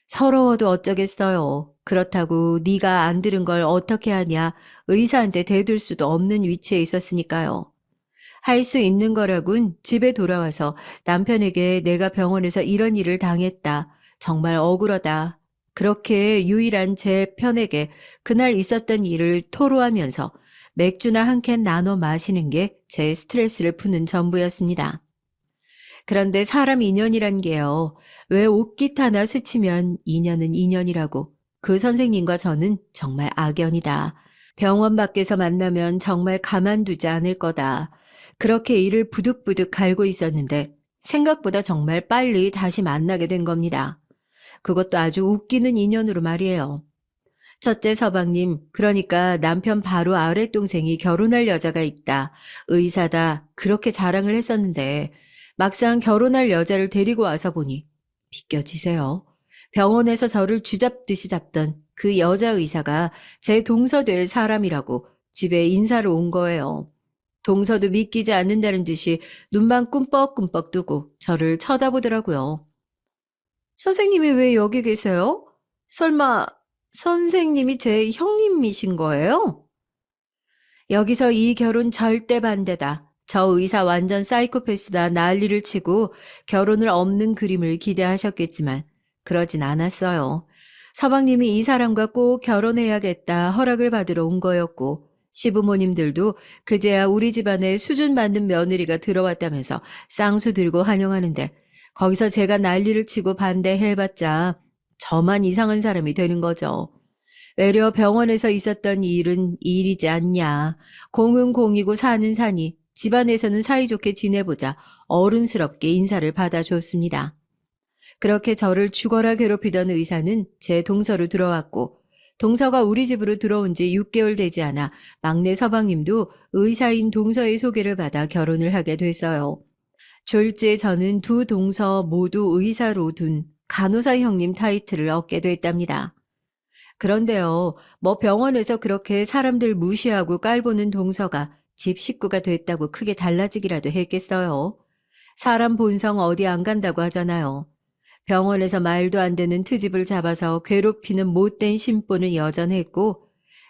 서러워도 어쩌겠어요. 그렇다고 네가 안 들은 걸 어떻게 하냐 의사한테 대들 수도 없는 위치에 있었으니까요. 할 수 있는 거라곤 집에 돌아와서 남편에게 내가 병원에서 이런 일을 당했다. 정말 억울하다. 그렇게 유일한 제 편에게 그날 있었던 일을 토로하면서 맥주나 한 캔 나눠 마시는 게 제 스트레스를 푸는 전부였습니다. 그런데 사람 인연이란 게요. 왜 옷깃 하나 스치면 인연은 인연이라고. 그 선생님과 저는 정말 악연이다. 병원 밖에서 만나면 정말 가만두지 않을 거다. 그렇게 이를 부득부득 갈고 있었는데 생각보다 정말 빨리 다시 만나게 된 겁니다. 그것도 아주 웃기는 인연으로 말이에요. 첫째 서방님, 그러니까 남편 바로 아랫동생이 결혼할 여자가 있다. 의사다. 그렇게 자랑을 했었는데 막상 결혼할 여자를 데리고 와서 보니 비껴지세요. 병원에서 저를 쥐잡듯이 잡던 그 여자 의사가 제 동서 될 사람이라고 집에 인사를 온 거예요. 동서도 믿기지 않는다는 듯이 눈만 꿈뻑꿈뻑 뜨고 저를 쳐다보더라고요. 선생님이 왜 여기 계세요? 설마 선생님이 제 형님이신 거예요? 여기서 이 결혼 절대 반대다. 저 의사 완전 사이코패스다 난리를 치고 결혼을 없는 그림을 기대하셨겠지만 그러진 않았어요. 서방님이 이 사람과 꼭 결혼해야겠다 허락을 받으러 온 거였고 시부모님들도 그제야 우리 집안에 수준 맞는 며느리가 들어왔다면서 쌍수 들고 환영하는데 거기서 제가 난리를 치고 반대해봤자 저만 이상한 사람이 되는 거죠. 외려 병원에서 있었던 일은 일이지 않냐. 공은 공이고 산은 산이 집안에서는 사이좋게 지내보자 어른스럽게 인사를 받아줬습니다. 그렇게 저를 죽어라 괴롭히던 의사는 제 동서로 들어왔고 동서가 우리 집으로 들어온 지 6개월 되지 않아 막내 서방님도 의사인 동서의 소개를 받아 결혼을 하게 됐어요. 졸지에 저는 두 동서 모두 의사로 둔 간호사 형님 타이틀을 얻게 됐답니다. 그런데요, 뭐 병원에서 그렇게 사람들 무시하고 깔보는 동서가 집 식구가 됐다고 크게 달라지기라도 했겠어요. 사람 본성 어디 안 간다고 하잖아요. 병원에서 말도 안 되는 트집을 잡아서 괴롭히는 못된 심보는 여전했고,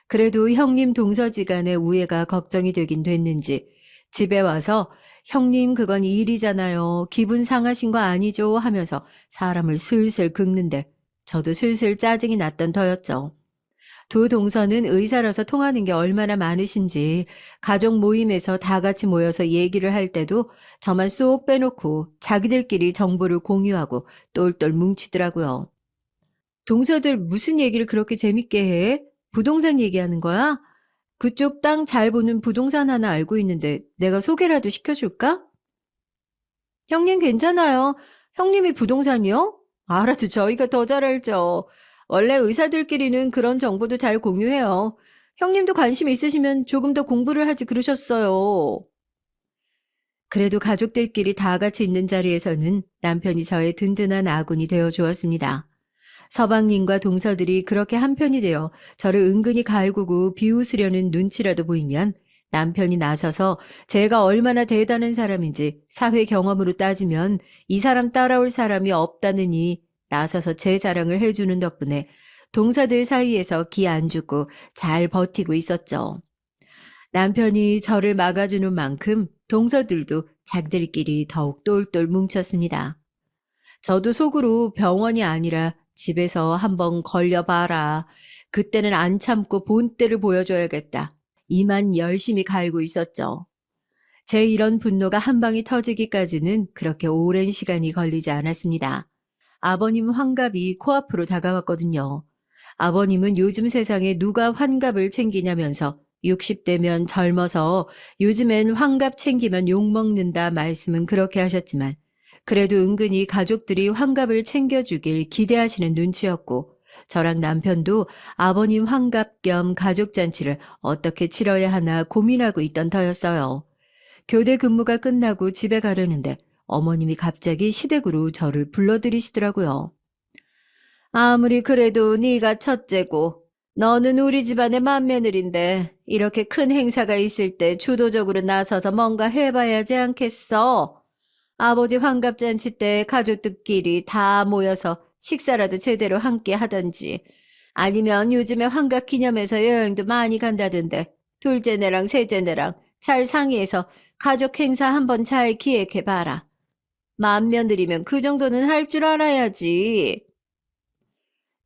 그래도 형님 동서지간의 우애가 걱정이 되긴 됐는지 집에 와서 형님 그건 일이잖아요. 기분 상하신 거 아니죠? 하면서 사람을 슬슬 긁는데 저도 슬슬 짜증이 났던 터였죠. 두 동서는 의사라서 통하는 게 얼마나 많으신지 가족 모임에서 다 같이 모여서 얘기를 할 때도 저만 쏙 빼놓고 자기들끼리 정보를 공유하고 똘똘 뭉치더라고요. 동서들 무슨 얘기를 그렇게 재밌게 해? 부동산 얘기하는 거야? 그쪽 땅 잘 보는 부동산 하나 알고 있는데 내가 소개라도 시켜줄까? 형님 괜찮아요. 형님이 부동산이요? 알아도 저희가 더 잘 알죠. 원래 의사들끼리는 그런 정보도 잘 공유해요. 형님도 관심 있으시면 조금 더 공부를 하지 그러셨어요. 그래도 가족들끼리 다 같이 있는 자리에서는 남편이 저의 든든한 아군이 되어 주었습니다. 서방님과 동서들이 그렇게 한편이 되어 저를 은근히 갈구고 비웃으려는 눈치라도 보이면 남편이 나서서 제가 얼마나 대단한 사람인지 사회 경험으로 따지면 이 사람 따라올 사람이 없다느니 나서서 제 자랑을 해주는 덕분에 동서들 사이에서 기 안 죽고 잘 버티고 있었죠. 남편이 저를 막아주는 만큼 동서들도 자기들끼리 더욱 똘똘 뭉쳤습니다. 저도 속으로 병원이 아니라 집에서 한번 걸려봐라. 그때는 안 참고 본때를 보여줘야겠다. 이만 열심히 갈고 있었죠. 제 이런 분노가 한 방이 터지기까지는 그렇게 오랜 시간이 걸리지 않았습니다. 아버님 환갑이 코앞으로 다가왔거든요. 아버님은 요즘 세상에 누가 환갑을 챙기냐면서 60대면 젊어서 요즘엔 환갑 챙기면 욕먹는다 말씀은 그렇게 하셨지만 그래도 은근히 가족들이 환갑을 챙겨주길 기대하시는 눈치였고 저랑 남편도 아버님 환갑 겸 가족잔치를 어떻게 치러야 하나 고민하고 있던 터였어요. 교대 근무가 끝나고 집에 가려는데 어머님이 갑자기 시댁으로 저를 불러들이시더라고요. 아무리 그래도 네가 첫째고 너는 우리 집안의 맏며느리인데 이렇게 큰 행사가 있을 때 주도적으로 나서서 뭔가 해봐야 하지 않겠어? 아버지 환갑잔치 때 가족들끼리 다 모여서 식사라도 제대로 함께 하던지 아니면 요즘에 환갑 기념해서 여행도 많이 간다던데 둘째네랑 셋째네랑 잘 상의해서 가족 행사 한번 잘 기획해봐라. 맏며느리면 그 정도는 할 줄 알아야지.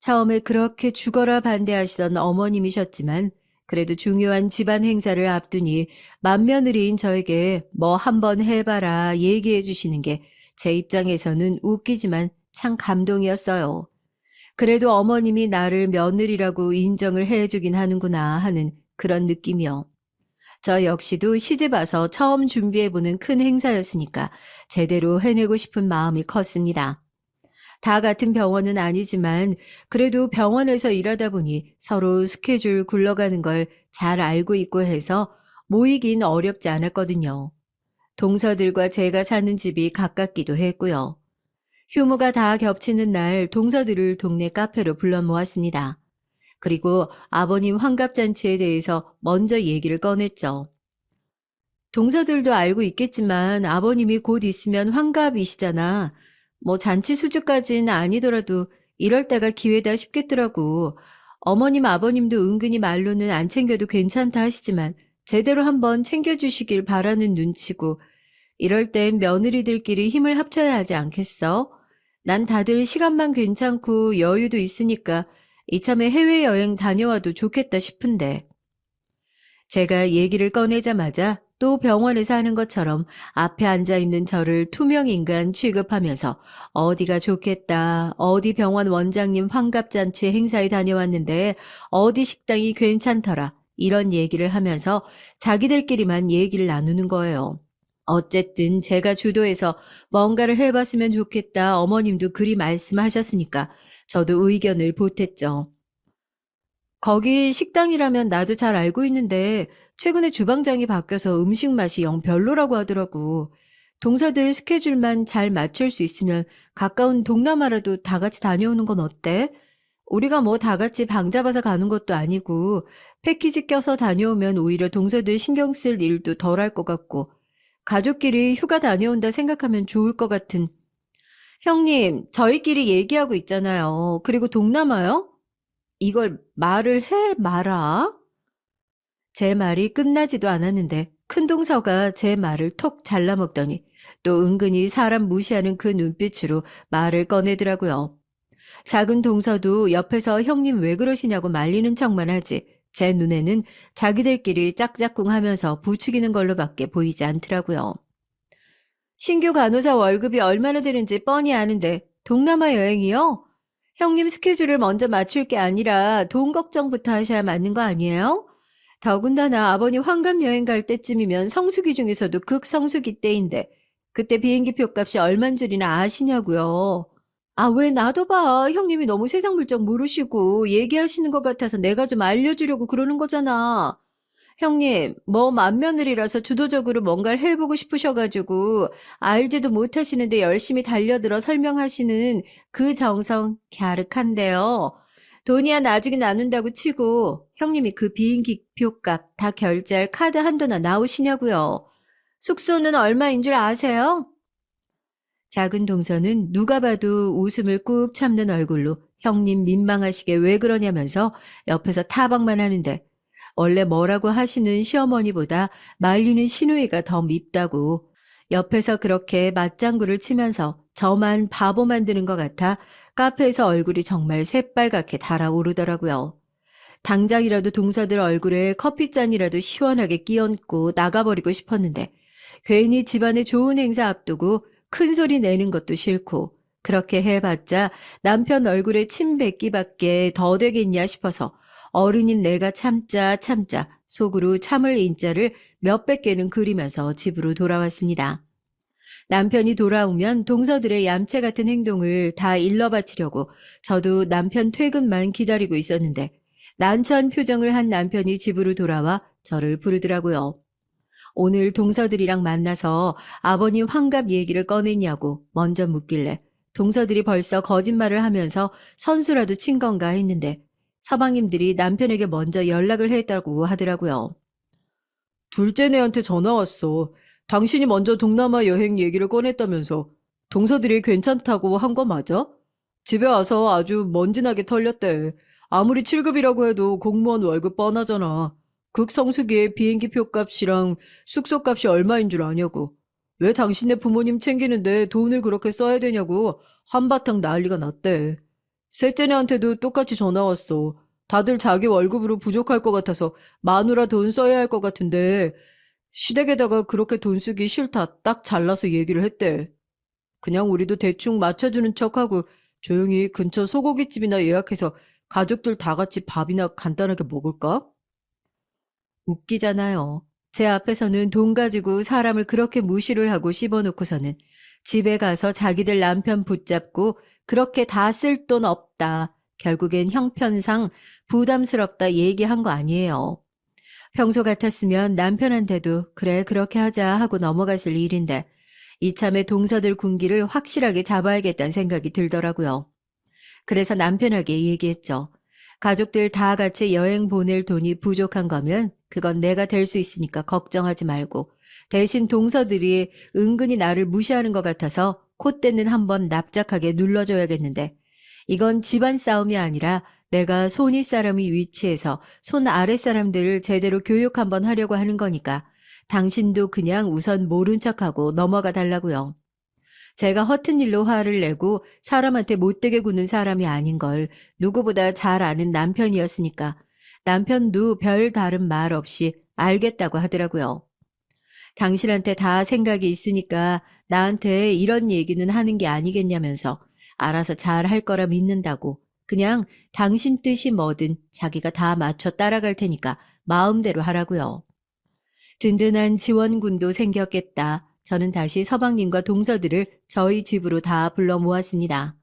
처음에 그렇게 죽어라 반대하시던 어머님이셨지만 그래도 중요한 집안 행사를 앞두니 맏며느리인 저에게 뭐 한번 해봐라 얘기해 주시는 게 제 입장에서는 웃기지만 참 감동이었어요. 그래도 어머님이 나를 며느리라고 인정을 해주긴 하는구나 하는 그런 느낌이요. 저 역시도 시집 와서 처음 준비해보는 큰 행사였으니까 제대로 해내고 싶은 마음이 컸습니다. 다 같은 병원은 아니지만 그래도 병원에서 일하다 보니 서로 스케줄 굴러가는 걸 잘 알고 있고 해서 모이긴 어렵지 않았거든요. 동서들과 제가 사는 집이 가깝기도 했고요. 휴무가 다 겹치는 날 동서들을 동네 카페로 불러 모았습니다. 그리고 아버님 환갑잔치에 대해서 먼저 얘기를 꺼냈죠. 동서들도 알고 있겠지만 아버님이 곧 있으면 환갑이시잖아. 뭐 잔치 수주까지는 아니더라도 이럴 때가 기회다 싶겠더라고. 어머님 아버님도 은근히 말로는 안 챙겨도 괜찮다 하시지만 제대로 한번 챙겨주시길 바라는 눈치고 이럴 땐 며느리들끼리 힘을 합쳐야 하지 않겠어? 난 다들 시간만 괜찮고 여유도 있으니까 이참에 해외여행 다녀와도 좋겠다 싶은데. 제가 얘기를 꺼내자마자 또 병원에서 하는 것처럼 앞에 앉아있는 저를 투명인간 취급하면서 어디가 좋겠다, 어디 병원 원장님 환갑잔치 행사에 다녀왔는데 어디 식당이 괜찮더라, 이런 얘기를 하면서 자기들끼리만 얘기를 나누는 거예요. 어쨌든 제가 주도해서 뭔가를 해봤으면 좋겠다 어머님도 그리 말씀하셨으니까 저도 의견을 보탰죠. 거기 식당이라면 나도 잘 알고 있는데 최근에 주방장이 바뀌어서 음식 맛이 영 별로라고 하더라고. 동서들 스케줄만 잘 맞출 수 있으면 가까운 동남아라도 다 같이 다녀오는 건 어때? 우리가 뭐 다 같이 방 잡아서 가는 것도 아니고 패키지 껴서 다녀오면 오히려 동서들 신경 쓸 일도 덜 할 것 같고 가족끼리 휴가 다녀온다 생각하면 좋을 것 같은. 형님, 저희끼리 얘기하고 있잖아요. 그리고 동남아요? 이걸 말을 해 마라. 제 말이 끝나지도 않았는데 큰 동서가 제 말을 톡 잘라먹더니 또 은근히 사람 무시하는 그 눈빛으로 말을 꺼내더라고요. 작은 동서도 옆에서 형님 왜 그러시냐고 말리는 척만 하지 제 눈에는 자기들끼리 짝짝꿍 하면서 부추기는 걸로밖에 보이지 않더라고요. 신규 간호사 월급이 얼마나 되는지 뻔히 아는데 동남아 여행이요? 형님 스케줄을 먼저 맞출 게 아니라 돈 걱정부터 하셔야 맞는 거 아니에요? 더군다나 아버님 환갑 여행 갈 때쯤이면 성수기 중에서도 극성수기 때인데 그때 비행기 표값이 얼만 줄이나 아시냐고요. 아, 왜 나도 봐. 형님이 너무 세상 물정 모르시고 얘기하시는 것 같아서 내가 좀 알려주려고 그러는 거잖아. 형님, 뭐 맏며느리라서 주도적으로 뭔가를 해보고 싶으셔가지고 알지도 못하시는데 열심히 달려들어 설명하시는 그 정성 갸륵한데요. 돈이야 나중에 나눈다고 치고 형님이 그 비행기 표값 다 결제할 카드 한도나 나오시냐고요. 숙소는 얼마인 줄 아세요? 작은 동서는 누가 봐도 웃음을 꾹 참는 얼굴로 형님 민망하시게 왜 그러냐면서 옆에서 타박만 하는데 원래 뭐라고 하시는 시어머니보다 말리는 시누이가 더 밉다고 옆에서 그렇게 맞장구를 치면서 저만 바보 만드는 것 같아 카페에서 얼굴이 정말 새빨갛게 달아오르더라고요. 당장이라도 동서들 얼굴에 커피잔이라도 시원하게 끼얹고 나가버리고 싶었는데 괜히 집안에 좋은 행사 앞두고 큰 소리 내는 것도 싫고 그렇게 해봤자 남편 얼굴에 침 뱉기밖에 더 되겠냐 싶어서 어른인 내가 참자 참자 속으로 참을 인자를 몇백 개는 그리면서 집으로 돌아왔습니다. 남편이 돌아오면 동서들의 얌체 같은 행동을 다 일러바치려고 저도 남편 퇴근만 기다리고 있었는데 난처한 표정을 한 남편이 집으로 돌아와 저를 부르더라고요. 오늘 동서들이랑 만나서 아버님 환갑 얘기를 꺼냈냐고 먼저 묻길래 동서들이 벌써 거짓말을 하면서 선수라도 친 건가 했는데 서방님들이 남편에게 먼저 연락을 했다고 하더라고요. 둘째 내한테 전화 왔어. 당신이 먼저 동남아 여행 얘기를 꺼냈다면서 동서들이 괜찮다고 한 거 맞아? 집에 와서 아주 먼지나게 털렸대. 아무리 7급이라고 해도 공무원 월급 뻔하잖아. 극성수기에 비행기 표값이랑 숙소값이 얼마인 줄 아냐고. 왜 당신네 부모님 챙기는데 돈을 그렇게 써야 되냐고 한바탕 난리가 났대. 셋째네한테도 똑같이 전화 왔어. 다들 자기 월급으로 부족할 것 같아서 마누라 돈 써야 할 것 같은데 시댁에다가 그렇게 돈 쓰기 싫다 딱 잘라서 얘기를 했대. 그냥 우리도 대충 맞춰주는 척하고 조용히 근처 소고기집이나 예약해서 가족들 다 같이 밥이나 간단하게 먹을까? 웃기잖아요. 제 앞에서는 돈 가지고 사람을 그렇게 무시를 하고 씹어놓고서는 집에 가서 자기들 남편 붙잡고 그렇게 다 쓸 돈 없다. 결국엔 형편상 부담스럽다 얘기한 거 아니에요. 평소 같았으면 남편한테도 그래 그렇게 하자 하고 넘어갔을 일인데 이참에 동서들 군기를 확실하게 잡아야겠다는 생각이 들더라고요. 그래서 남편에게 얘기했죠. 가족들 다 같이 여행 보낼 돈이 부족한 거면 그건 내가 될 수 있으니까 걱정하지 말고 대신 동서들이 은근히 나를 무시하는 것 같아서 콧대는 한번 납작하게 눌러줘야겠는데 이건 집안 싸움이 아니라 내가 손윗 사람이 위치해서 손 아랫 사람들을 제대로 교육 한번 하려고 하는 거니까 당신도 그냥 우선 모른 척하고 넘어가 달라고요. 제가 허튼 일로 화를 내고 사람한테 못되게 구는 사람이 아닌 걸 누구보다 잘 아는 남편이었으니까 남편도 별 다른 말 없이 알겠다고 하더라고요. 당신한테 다 생각이 있으니까 나한테 이런 얘기는 하는 게 아니겠냐면서 알아서 잘 할 거라 믿는다고 그냥 당신 뜻이 뭐든 자기가 다 맞춰 따라갈 테니까 마음대로 하라고요. 든든한 지원군도 생겼겠다. 저는 다시 서방님과 동서들을 저희 집으로 다 불러 모았습니다.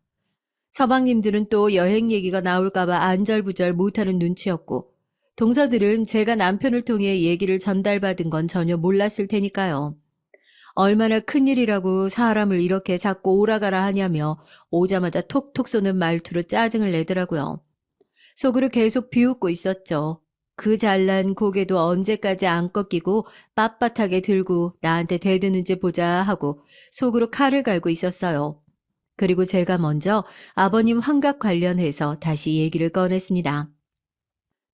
서방님들은 또 여행 얘기가 나올까봐 안절부절 못하는 눈치였고, 동서들은 제가 남편을 통해 얘기를 전달받은 건 전혀 몰랐을 테니까요. 얼마나 큰일이라고 사람을 이렇게 자꾸 오라가라 하냐며 오자마자 톡톡 쏘는 말투로 짜증을 내더라고요. 속으로 계속 비웃고 있었죠. 그 잘난 고개도 언제까지 안 꺾이고 빳빳하게 들고 나한테 대드는지 보자 하고 속으로 칼을 갈고 있었어요. 그리고 제가 먼저 아버님 환갑 관련해서 다시 얘기를 꺼냈습니다.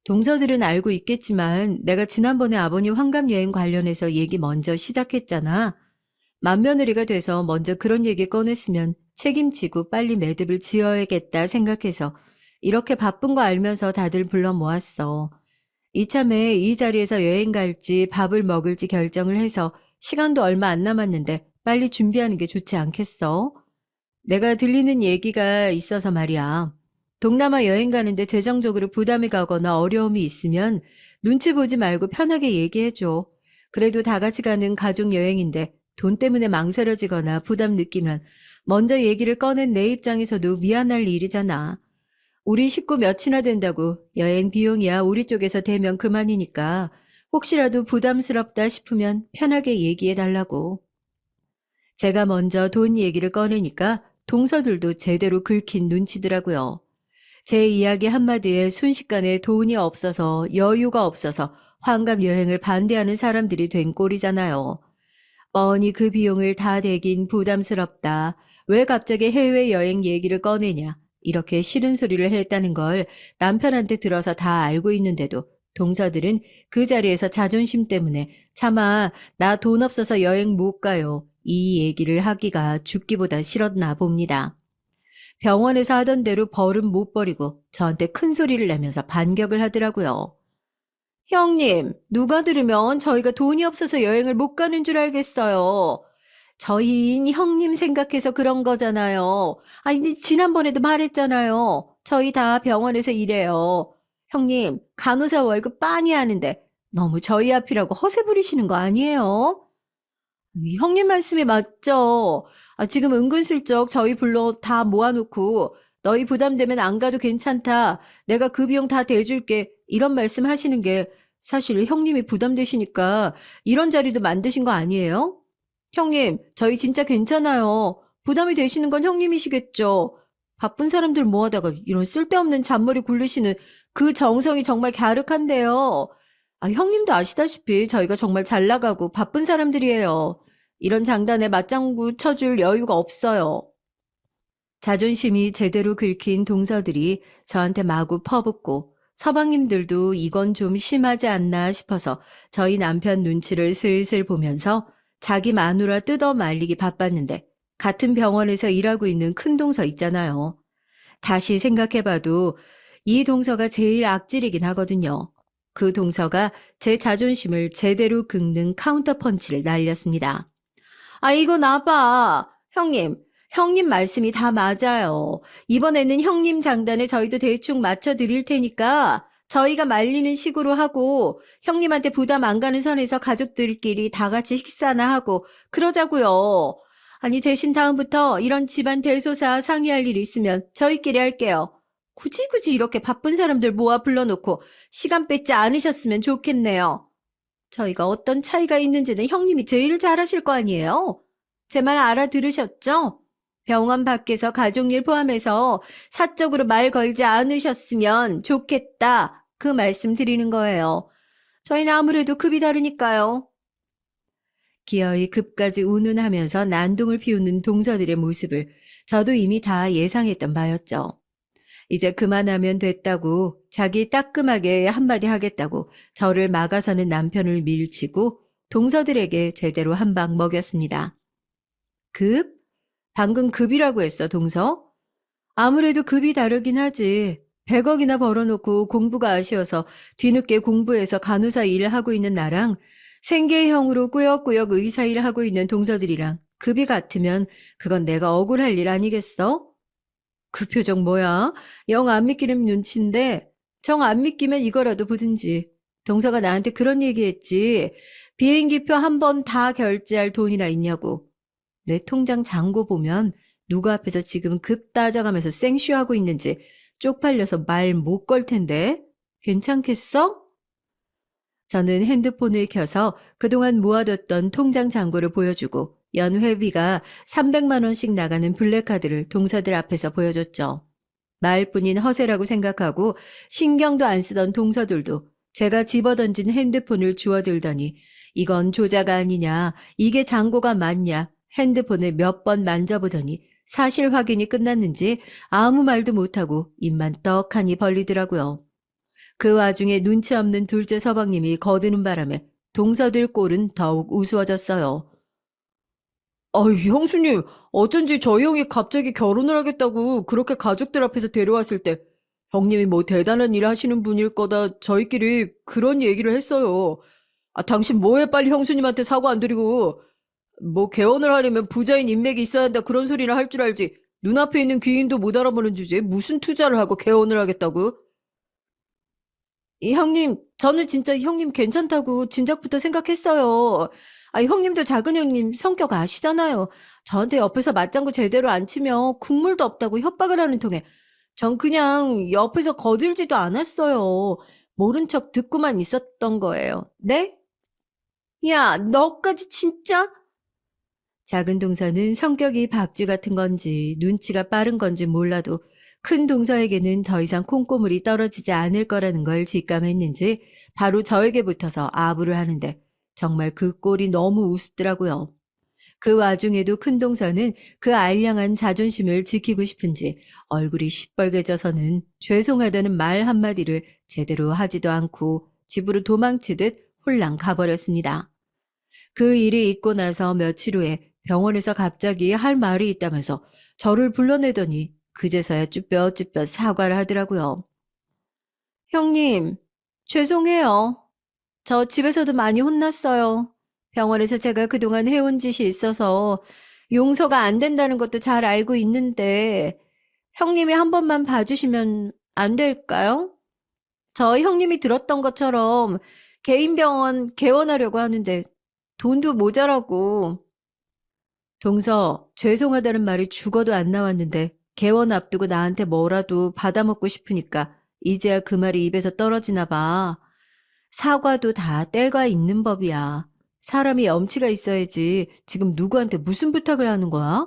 동서들은 알고 있겠지만 내가 지난번에 아버님 환갑 여행 관련해서 얘기 먼저 시작했잖아. 맏며느리가 돼서 먼저 그런 얘기 꺼냈으면 책임지고 빨리 매듭을 지어야겠다 생각해서 이렇게 바쁜 거 알면서 다들 불러 모았어. 이참에 이 자리에서 여행 갈지 밥을 먹을지 결정을 해서 시간도 얼마 안 남았는데 빨리 준비하는 게 좋지 않겠어? 내가 들리는 얘기가 있어서 말이야. 동남아 여행 가는데 재정적으로 부담이 가거나 어려움이 있으면 눈치 보지 말고 편하게 얘기해줘. 그래도 다 같이 가는 가족 여행인데 돈 때문에 망설여지거나 부담 느끼면 먼저 얘기를 꺼낸 내 입장에서도 미안할 일이잖아. 우리 식구 몇이나 된다고 여행 비용이야 우리 쪽에서 대면 그만이니까 혹시라도 부담스럽다 싶으면 편하게 얘기해 달라고. 제가 먼저 돈 얘기를 꺼내니까 동서들도 제대로 긁힌 눈치더라고요. 제 이야기 한마디에 순식간에 돈이 없어서 여유가 없어서 환갑 여행을 반대하는 사람들이 된 꼴이잖아요. 뻔히 그 비용을 다 대긴 부담스럽다. 왜 갑자기 해외여행 얘기를 꺼내냐. 이렇게 싫은 소리를 했다는 걸 남편한테 들어서 다 알고 있는데도 동서들은 그 자리에서 자존심 때문에 차마 나 돈 없어서 여행 못 가요. 이 얘기를 하기가 죽기보다 싫었나 봅니다. 병원에서 하던 대로 벌은 못 버리고 저한테 큰 소리를 내면서 반격을 하더라고요. 형님, 누가 들으면 저희가 돈이 없어서 여행을 못 가는 줄 알겠어요. 저희인 형님 생각해서 그런 거잖아요. 아니, 지난번에도 말했잖아요. 저희 다 병원에서 일해요. 형님, 간호사 월급 빤히 하는데 너무 저희 앞이라고 허세 부리시는 거 아니에요? 형님 말씀이 맞죠? 지금 은근슬쩍 저희 불러 다 모아놓고 너희 부담되면 안 가도 괜찮다. 내가 그 비용 다 대줄게. 이런 말씀 하시는 게 사실 형님이 부담되시니까 이런 자리도 만드신 거 아니에요? 형님, 저희 진짜 괜찮아요. 부담이 되시는 건 형님이시겠죠. 바쁜 사람들 모아다가 이런 쓸데없는 잔머리 굴리시는 그 정성이 정말 갸륵한데요. 형님도 아시다시피 저희가 정말 잘 나가고 바쁜 사람들이에요. 이런 장단에 맞장구 쳐줄 여유가 없어요. 자존심이 제대로 긁힌 동서들이 저한테 마구 퍼붓고 서방님들도 이건 좀 심하지 않나 싶어서 저희 남편 눈치를 슬슬 보면서 자기 마누라 뜯어 말리기 바빴는데 같은 병원에서 일하고 있는 큰 동서 있잖아요. 다시 생각해봐도 이 동서가 제일 악질이긴 하거든요. 그 동서가 제 자존심을 제대로 긁는 카운터 펀치를 날렸습니다. 이거 나봐. 형님 말씀이 다 맞아요. 이번에는 형님 장단에 저희도 대충 맞춰드릴 테니까 저희가 말리는 식으로 하고 형님한테 부담 안 가는 선에서 가족들끼리 다 같이 식사나 하고 그러자고요. 대신 다음부터 이런 집안 대소사 상의할 일 있으면 저희끼리 할게요. 굳이 이렇게 바쁜 사람들 모아 불러놓고 시간 뺏지 않으셨으면 좋겠네요. 저희가 어떤 차이가 있는지는 형님이 제일 잘 아실 거 아니에요? 제 말 알아들으셨죠? 병원 밖에서 가족일 포함해서 사적으로 말 걸지 않으셨으면 좋겠다. 그 말씀 드리는 거예요. 저희는 아무래도 급이 다르니까요. 기어이 급까지 운운하면서 난동을 피우는 동서들의 모습을 저도 이미 다 예상했던 바였죠. 이제 그만하면 됐다고 자기 따끔하게 한마디 하겠다고 저를 막아서는 남편을 밀치고 동서들에게 제대로 한 방 먹였습니다. 급? 방금 급이라고 했어, 동서? 아무래도 급이 다르긴 하지. 100억이나 벌어놓고 공부가 아쉬워서 뒤늦게 공부해서 간호사 일을 하고 있는 나랑 생계형으로 꾸역꾸역 의사 일을 하고 있는 동서들이랑 급이 같으면 그건 내가 억울할 일 아니겠어? 그 표정 뭐야? 영 안 믿기는 눈치인데 정 안 믿기면 이거라도 보든지. 동서가 나한테 그런 얘기했지. 비행기표 한 번 다 결제할 돈이나 있냐고. 내 통장 잔고 보면 누구 앞에서 지금 급 따져가면서 생쇼하고 있는지 쪽팔려서 말 못 걸 텐데. 괜찮겠어? 저는 핸드폰을 켜서 그동안 모아뒀던 통장 잔고를 보여주고 연회비가 300만 원씩 나가는 블랙카드를 동서들 앞에서 보여줬죠. 말뿐인 허세라고 생각하고 신경도 안 쓰던 동서들도 제가 집어던진 핸드폰을 주워들더니 이건 조작 아니냐, 이게 잔고가 맞냐, 핸드폰을 몇 번 만져보더니 사실 확인이 끝났는지 아무 말도 못하고 입만 떡하니 벌리더라고요. 그 와중에 눈치 없는 둘째 서방님이 거드는 바람에 동서들 꼴은 더욱 우스워졌어요. 형수님, 어쩐지 저희 형이 갑자기 결혼을 하겠다고 그렇게 가족들 앞에서 데려왔을 때 형님이 뭐 대단한 일 하시는 분일 거다 저희끼리 그런 얘기를 했어요. 당신 뭐해 빨리 형수님한테 사과 안 드리고 뭐 개원을 하려면 부자인 인맥이 있어야 한다 그런 소리나 할 줄 알지. 눈앞에 있는 귀인도 못 알아보는 주제에 무슨 투자를 하고 개원을 하겠다고. 형님, 저는 진짜 형님 괜찮다고 진작부터 생각했어요. 형님도 작은 형님 성격 아시잖아요. 저한테 옆에서 맞장구 제대로 안 치면 국물도 없다고 협박을 하는 통에 전 그냥 옆에서 거들지도 않았어요. 모른 척 듣고만 있었던 거예요. 네? 야, 너까지 진짜? 작은 동서는 성격이 박쥐 같은 건지 눈치가 빠른 건지 몰라도 큰 동서에게는 더 이상 콩고물이 떨어지지 않을 거라는 걸 직감했는지 바로 저에게 붙어서 아부를 하는데 정말 그 꼴이 너무 우습더라고요. 그 와중에도 큰 동서는 그 알량한 자존심을 지키고 싶은지 얼굴이 시뻘개져서는 죄송하다는 말 한마디를 제대로 하지도 않고 집으로 도망치듯 홀랑 가버렸습니다. 그 일이 있고 나서 며칠 후에 병원에서 갑자기 할 말이 있다면서 저를 불러내더니 그제서야 쭈뼛쭈뼛 사과를 하더라고요. 형님, 죄송해요. 저 집에서도 많이 혼났어요. 병원에서 제가 그동안 해온 짓이 있어서 용서가 안 된다는 것도 잘 알고 있는데 형님이 한 번만 봐주시면 안 될까요? 저 형님이 들었던 것처럼 개인 병원 개원하려고 하는데 돈도 모자라고. 동서, 죄송하다는 말이 죽어도 안 나왔는데 개원 앞두고 나한테 뭐라도 받아먹고 싶으니까 이제야 그 말이 입에서 떨어지나 봐. 사과도 다 때가 있는 법이야. 사람이 염치가 있어야지 지금 누구한테 무슨 부탁을 하는 거야?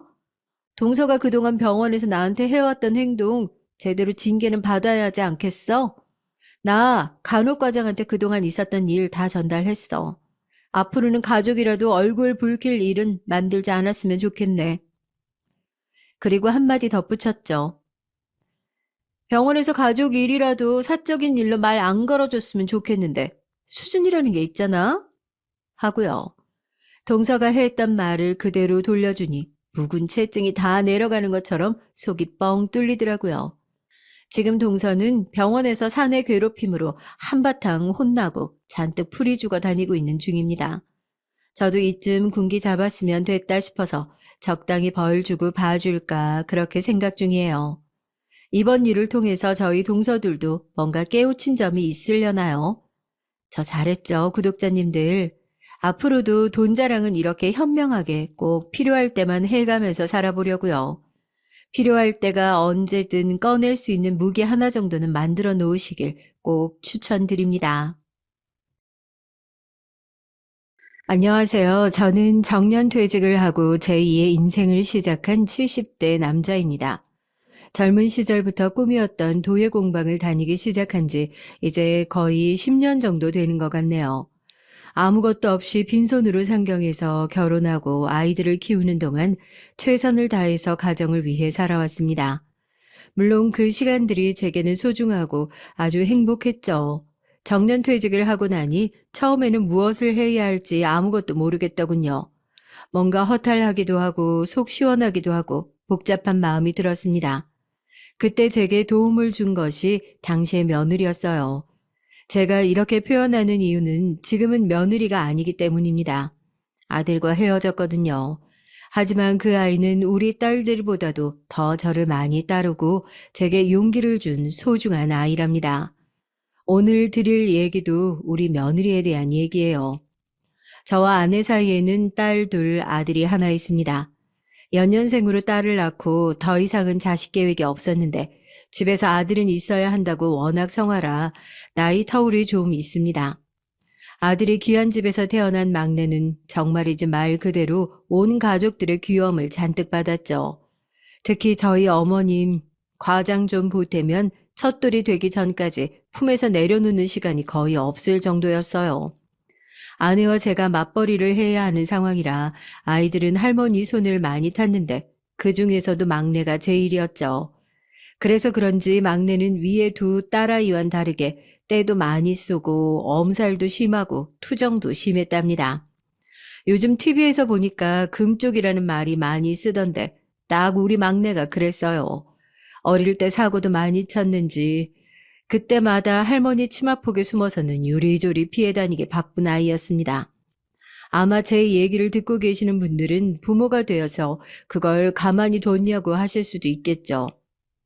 동서가 그동안 병원에서 나한테 해왔던 행동 제대로 징계는 받아야 하지 않겠어? 나 간호과장한테 그동안 있었던 일 다 전달했어. 앞으로는 가족이라도 얼굴 붉힐 일은 만들지 않았으면 좋겠네. 그리고 한마디 덧붙였죠. 병원에서 가족 일이라도 사적인 일로 말 안 걸어줬으면 좋겠는데 수준이라는 게 있잖아? 하고요. 동서가 했던 말을 그대로 돌려주니 묵은 채증이 다 내려가는 것처럼 속이 뻥 뚫리더라고요. 지금 동서는 병원에서 사내 괴롭힘으로 한바탕 혼나고 잔뜩 풀이 죽어 다니고 있는 중입니다. 저도 이쯤 군기 잡았으면 됐다 싶어서 적당히 벌 주고 봐줄까 그렇게 생각 중이에요. 이번 일을 통해서 저희 동서들도 뭔가 깨우친 점이 있으려나요? 저 잘했죠, 구독자님들. 앞으로도 돈 자랑은 이렇게 현명하게 꼭 필요할 때만 해가면서 살아보려고요. 필요할 때가 언제든 꺼낼 수 있는 무기 하나 정도는 만들어 놓으시길 꼭 추천드립니다. 안녕하세요. 저는 정년 퇴직을 하고 제2의 인생을 시작한 70대 남자입니다. 젊은 시절부터 꿈이었던 도예 공방을 다니기 시작한 지 이제 거의 10년 정도 되는 것 같네요. 아무것도 없이 빈손으로 상경해서 결혼하고 아이들을 키우는 동안 최선을 다해서 가정을 위해 살아왔습니다. 물론 그 시간들이 제게는 소중하고 아주 행복했죠. 정년퇴직을 하고 나니 처음에는 무엇을 해야 할지 아무것도 모르겠더군요. 뭔가 허탈하기도 하고 속 시원하기도 하고 복잡한 마음이 들었습니다. 그때 제게 도움을 준 것이 당시의 며느리였어요. 제가 이렇게 표현하는 이유는 지금은 며느리가 아니기 때문입니다. 아들과 헤어졌거든요. 하지만 그 아이는 우리 딸들보다도 더 저를 많이 따르고 제게 용기를 준 소중한 아이랍니다. 오늘 드릴 얘기도 우리 며느리에 대한 얘기예요. 저와 아내 사이에는 딸 둘, 아들이 하나 있습니다. 연년생으로 딸을 낳고 더 이상은 자식 계획이 없었는데 집에서 아들은 있어야 한다고 워낙 성화라 나이 터울이 좀 있습니다. 아들이 귀한 집에서 태어난 막내는 정말이지 말 그대로 온 가족들의 귀여움을 잔뜩 받았죠. 특히 저희 어머님 과장 좀 보태면 첫돌이 되기 전까지 품에서 내려놓는 시간이 거의 없을 정도였어요. 아내와 제가 맞벌이를 해야 하는 상황이라 아이들은 할머니 손을 많이 탔는데 그 중에서도 막내가 제일이었죠. 그래서 그런지 막내는 위에 두 딸아이와는 다르게 때도 많이 쏘고 엄살도 심하고 투정도 심했답니다. 요즘 TV에서 보니까 금쪽이라는 말이 많이 쓰던데 딱 우리 막내가 그랬어요. 어릴 때 사고도 많이 쳤는지 그때마다 할머니 치마폭에 숨어서는 요리조리 피해 다니게 바쁜 아이였습니다. 아마 제 얘기를 듣고 계시는 분들은 부모가 되어서 그걸 가만히 뒀냐고 하실 수도 있겠죠.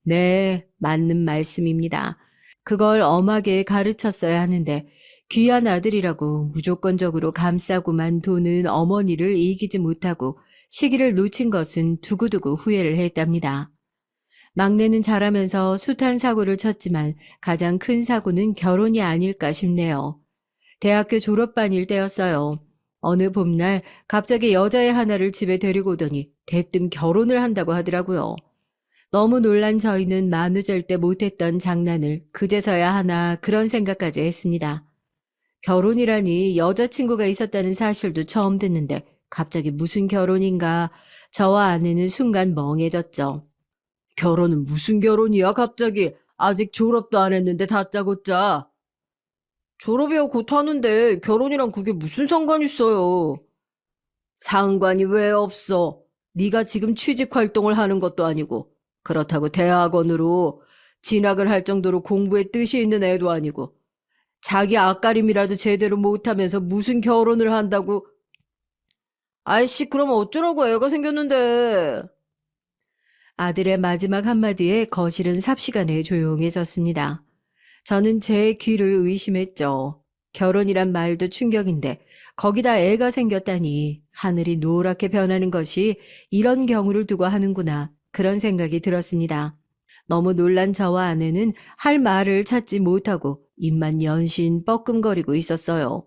네, 맞는 말씀입니다. 그걸 엄하게 가르쳤어야 하는데 귀한 아들이라고 무조건적으로 감싸고만 도는 어머니를 이기지 못하고 시기를 놓친 것은 두고두고 후회를 했답니다. 막내는 자라면서 숱한 사고를 쳤지만 가장 큰 사고는 결혼이 아닐까 싶네요. 대학교 졸업반일 때였어요. 어느 봄날 갑자기 여자애 하나를 집에 데리고 오더니 대뜸 결혼을 한다고 하더라고요. 너무 놀란 저희는 만우절 때 못했던 장난을 그제서야 하나 그런 생각까지 했습니다. 결혼이라니 여자친구가 있었다는 사실도 처음 듣는데 갑자기 무슨 결혼인가 저와 아내는 순간 멍해졌죠. 결혼은 무슨 결혼이야 갑자기. 아직 졸업도 안 했는데 다짜고짜. 졸업이야 곧 하는데 결혼이랑 그게 무슨 상관 있어요. 상관이 왜 없어. 네가 지금 취직 활동을 하는 것도 아니고 그렇다고 대학원으로 진학을 할 정도로 공부에 뜻이 있는 애도 아니고 자기 앞가림이라도 제대로 못하면서 무슨 결혼을 한다고. 아이씨 그럼 어쩌라고 애가 생겼는데. 아들의 마지막 한마디에 거실은 삽시간에 조용해졌습니다. 저는 제 귀를 의심했죠. 결혼이란 말도 충격인데 거기다 애가 생겼다니 하늘이 노랗게 변하는 것이 이런 경우를 두고 하는구나. 그런 생각이 들었습니다. 너무 놀란 저와 아내는 할 말을 찾지 못하고 입만 연신 뻐끔거리고 있었어요.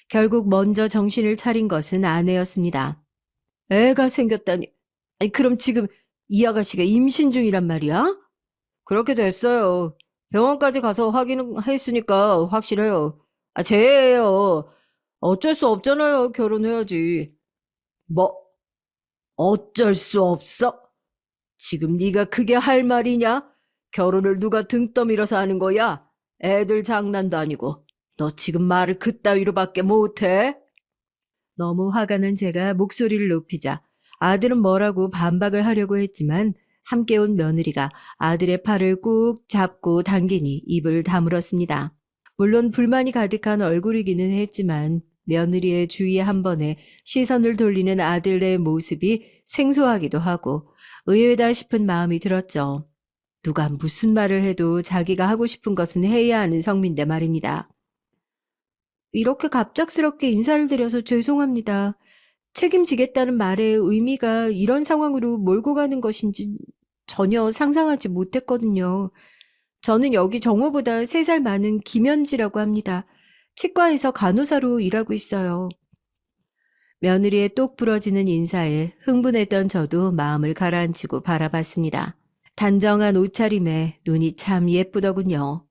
결국 먼저 정신을 차린 것은 아내였습니다. 애가 생겼다니. 아니, 그럼 지금 이 아가씨가 임신 중이란 말이야? 그렇게 됐어요. 병원까지 가서 확인했으니까 확실해요. 아, 제 애예요. 어쩔 수 없잖아요. 결혼해야지. 뭐, 어쩔 수 없어? 지금 네가 그게 할 말이냐? 결혼을 누가 등 떠밀어서 하는 거야? 애들 장난도 아니고. 너 지금 말을 그따위로밖에 못해? 너무 화가 난 제가 목소리를 높이자 아들은 뭐라고 반박을 하려고 했지만 함께 온 며느리가 아들의 팔을 꾹 잡고 당기니 입을 다물었습니다. 물론 불만이 가득한 얼굴이기는 했지만 며느리의 주위에 한 번에 시선을 돌리는 아들의 모습이 생소하기도 하고 의외다 싶은 마음이 들었죠. 누가 무슨 말을 해도 자기가 하고 싶은 것은 해야 하는 성민데 말입니다. 이렇게 갑작스럽게 인사를 드려서 죄송합니다. 책임지겠다는 말의 의미가 이런 상황으로 몰고 가는 것인지 전혀 상상하지 못했거든요. 저는 여기 정호보다 3살 많은 김현지라고 합니다. 치과에서 간호사로 일하고 있어요. 며느리의 똑 부러지는 인사에 흥분했던 저도 마음을 가라앉히고 바라봤습니다. 단정한 옷차림에 눈이 참 예쁘더군요.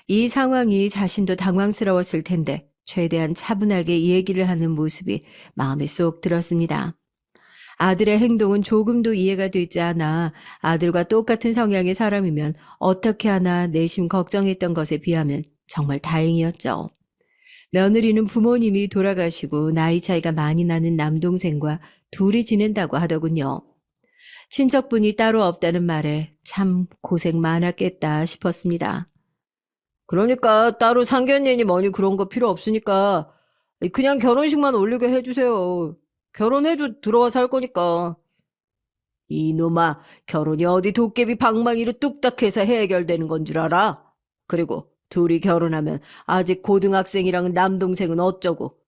이 상황이 자신도 당황스러웠을 텐데 최대한 차분하게 얘기를 하는 모습이 마음에 쏙 들었습니다. 아들의 행동은 조금도 이해가 되지 않아 아들과 똑같은 성향의 사람이면 어떻게 하나 내심 걱정했던 것에 비하면 정말 다행이었죠. 며느리는 부모님이 돌아가시고 나이 차이가 많이 나는 남동생과 둘이 지낸다고 하더군요. 친척분이 따로 없다는 말에 참 고생 많았겠다 싶었습니다. 그러니까 따로 상견례니 뭐니 그런 거 필요 없으니까 그냥 결혼식만 올리게 해주세요. 결혼해도 들어와 살 거니까. 이놈아, 결혼이 어디 도깨비 방망이로 뚝딱해서 해결되는 건 줄 알아? 그리고 둘이 결혼하면 아직 고등학생이랑 남동생은 어쩌고?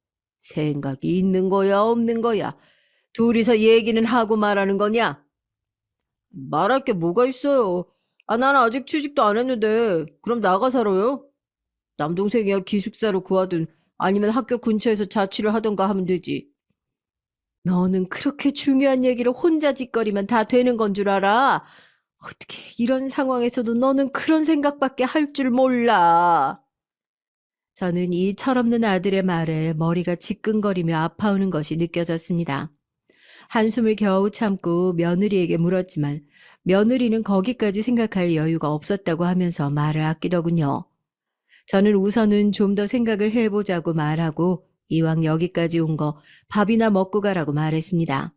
생각이 있는 거야, 없는 거야? 둘이서 얘기는 하고 말하는 거냐? 말할 게 뭐가 있어요? 아, 나는 아직 취직도 안 했는데 그럼 나가 살아요? 남동생이야 기숙사로 구하든 아니면 학교 근처에서 자취를 하던가 하면 되지. 너는 그렇게 중요한 얘기를 혼자 짓거리면 다 되는 건 줄 알아? 어떻게 이런 상황에서도 너는 그런 생각밖에 할 줄 몰라. 저는 이 철없는 아들의 말에 머리가 지끈거리며 아파오는 것이 느껴졌습니다. 한숨을 겨우 참고 며느리에게 물었지만 며느리는 거기까지 생각할 여유가 없었다고 하면서 말을 아끼더군요. 저는 우선은 좀 더 생각을 해보자고 말하고 이왕 여기까지 온 거 밥이나 먹고 가라고 말했습니다.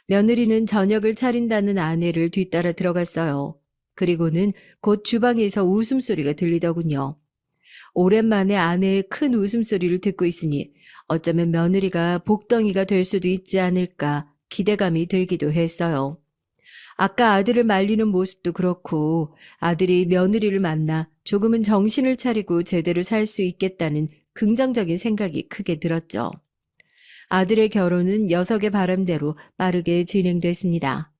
며느리는 저녁을 차린다는 아내를 뒤따라 들어갔어요. 그리고는 곧 주방에서 웃음소리가 들리더군요. 오랜만에 아내의 큰 웃음소리를 듣고 있으니 어쩌면 며느리가 복덩이가 될 수도 있지 않을까 기대감이 들기도 했어요. 아까 아들을 말리는 모습도 그렇고 아들이 며느리를 만나 조금은 정신을 차리고 제대로 살 수 있겠다는 긍정적인 생각이 크게 들었죠. 아들의 결혼은 녀석의 바람대로 빠르게 진행됐습니다.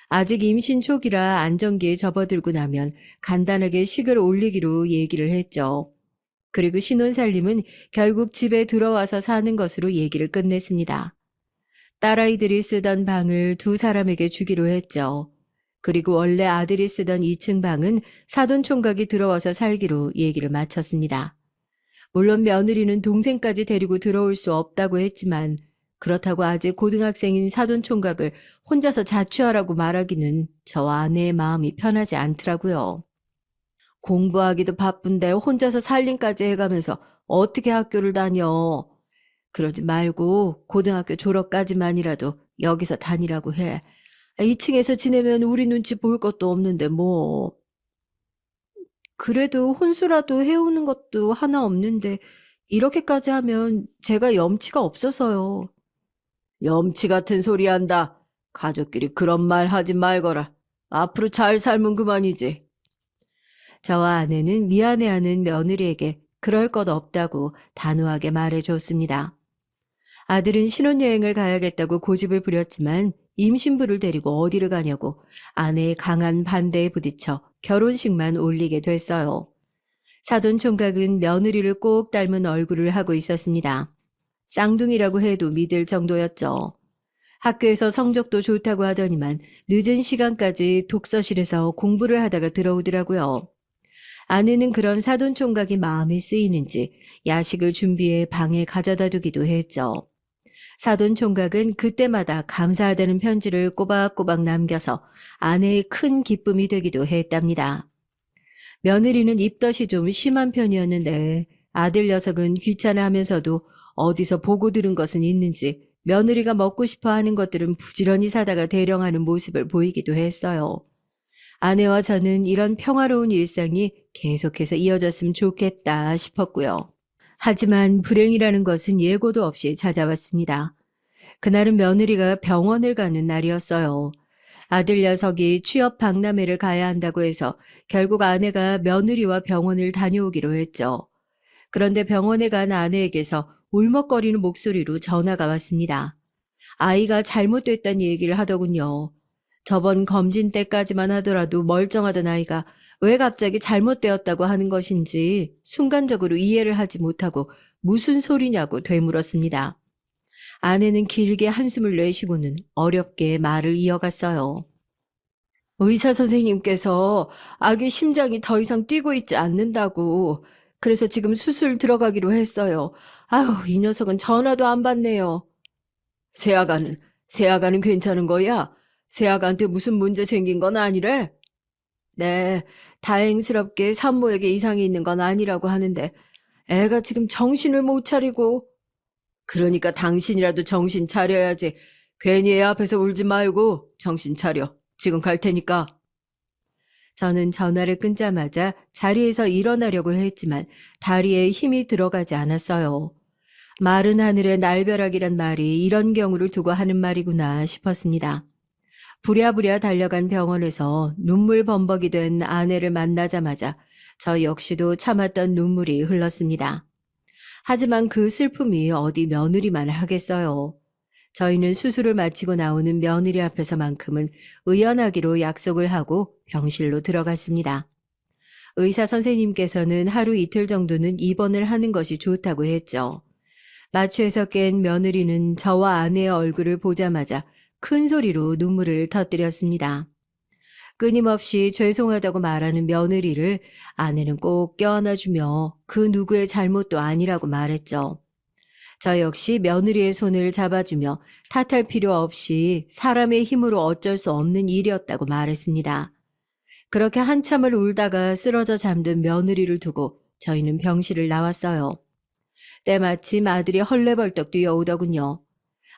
아직 임신 초기라 안정기에 접어들고 나면 간단하게 식을 올리기로 얘기를 했죠. 그리고 신혼살림은 결국 집에 들어와서 사는 것으로 얘기를 끝냈습니다. 딸아이들이 쓰던 방을 2사람에게 주기로 했죠. 그리고 원래 아들이 쓰던 2층 방은 사돈총각이 들어와서 살기로 얘기를 마쳤습니다. 물론 며느리는 동생까지 데리고 들어올 수 없다고 했지만 그렇다고 아직 고등학생인 사돈총각을 혼자서 자취하라고 말하기는 저와 아내의 마음이 편하지 않더라고요. 공부하기도 바쁜데 혼자서 살림까지 해가면서 어떻게 학교를 다녀. 그러지 말고 고등학교 졸업까지만이라도 여기서 다니라고 해. 2층에서 지내면 우리 눈치 볼 것도 없는데 뭐. 그래도 혼수라도 해오는 것도 하나 없는데 이렇게까지 하면 제가 염치가 없어서요. 염치 같은 소리 한다. 가족끼리 그런 말 하지 말거라. 앞으로 잘 살면 그만이지. 저와 아내는 미안해하는 며느리에게 그럴 것 없다고 단호하게 말해줬습니다. 아들은 신혼여행을 가야겠다고 고집을 부렸지만 임신부를 데리고 어디를 가냐고 아내의 강한 반대에 부딪혀 결혼식만 올리게 됐어요. 사돈 총각은 며느리를 꼭 닮은 얼굴을 하고 있었습니다. 쌍둥이라고 해도 믿을 정도였죠. 학교에서 성적도 좋다고 하더니만 늦은 시간까지 독서실에서 공부를 하다가 들어오더라고요. 아내는 그런 사돈 총각이 마음이 쓰이는지 야식을 준비해 방에 가져다 두기도 했죠. 사돈 총각은 그때마다 감사하다는 편지를 꼬박꼬박 남겨서 아내의 큰 기쁨이 되기도 했답니다. 며느리는 입덧이 좀 심한 편이었는데 아들 녀석은 귀찮아하면서도 어디서 보고 들은 것은 있는지 며느리가 먹고 싶어 하는 것들은 부지런히 사다가 대령하는 모습을 보이기도 했어요. 아내와 저는 이런 평화로운 일상이 계속해서 이어졌으면 좋겠다 싶었고요. 하지만 불행이라는 것은 예고도 없이 찾아왔습니다. 그날은 며느리가 병원을 가는 날이었어요. 아들 녀석이 취업 박람회를 가야 한다고 해서 결국 아내가 며느리와 병원을 다녀오기로 했죠. 그런데 병원에 간 아내에게서 울먹거리는 목소리로 전화가 왔습니다. 아이가 잘못됐다는 얘기를 하더군요. 저번 검진 때까지만 하더라도 멀쩡하던 아이가 왜 갑자기 잘못되었다고 하는 것인지 순간적으로 이해를 하지 못하고 무슨 소리냐고 되물었습니다. 아내는 길게 한숨을 내쉬고는 어렵게 말을 이어갔어요. 의사 선생님께서 아기 심장이 더 이상 뛰고 있지 않는다고. 그래서 지금 수술 들어가기로 했어요. 아휴, 이 녀석은 전화도 안 받네요. 세아가는, 세아가는 괜찮은 거야? 세아가한테 무슨 문제 생긴 건 아니래? 네, 다행스럽게 산모에게 이상이 있는 건 아니라고 하는데 애가 지금 정신을 못 차리고. 그러니까 당신이라도 정신 차려야지. 괜히 애 앞에서 울지 말고 정신 차려. 지금 갈 테니까. 저는 전화를 끊자마자 자리에서 일어나려고 했지만 다리에 힘이 들어가지 않았어요. 마른 하늘의 날벼락이란 말이 이런 경우를 두고 하는 말이구나 싶었습니다. 부랴부랴 달려간 병원에서 눈물 범벅이 된 아내를 만나자마자 저 역시도 참았던 눈물이 흘렀습니다. 하지만 그 슬픔이 어디 며느리만 하겠어요. 저희는 수술을 마치고 나오는 며느리 앞에서만큼은 의연하기로 약속을 하고 병실로 들어갔습니다. 의사 선생님께서는 하루 이틀 정도는 입원을 하는 것이 좋다고 했죠. 마취에서 깬 며느리는 저와 아내의 얼굴을 보자마자 큰 소리로 눈물을 터뜨렸습니다. 끊임없이 죄송하다고 말하는 며느리를 아내는 꼭 껴안아주며 그 누구의 잘못도 아니라고 말했죠. 저 역시 며느리의 손을 잡아주며 탓할 필요 없이 사람의 힘으로 어쩔 수 없는 일이었다고 말했습니다. 그렇게 한참을 울다가 쓰러져 잠든 며느리를 두고 저희는 병실을 나왔어요. 때마침 아들이 헐레벌떡 뛰어오더군요.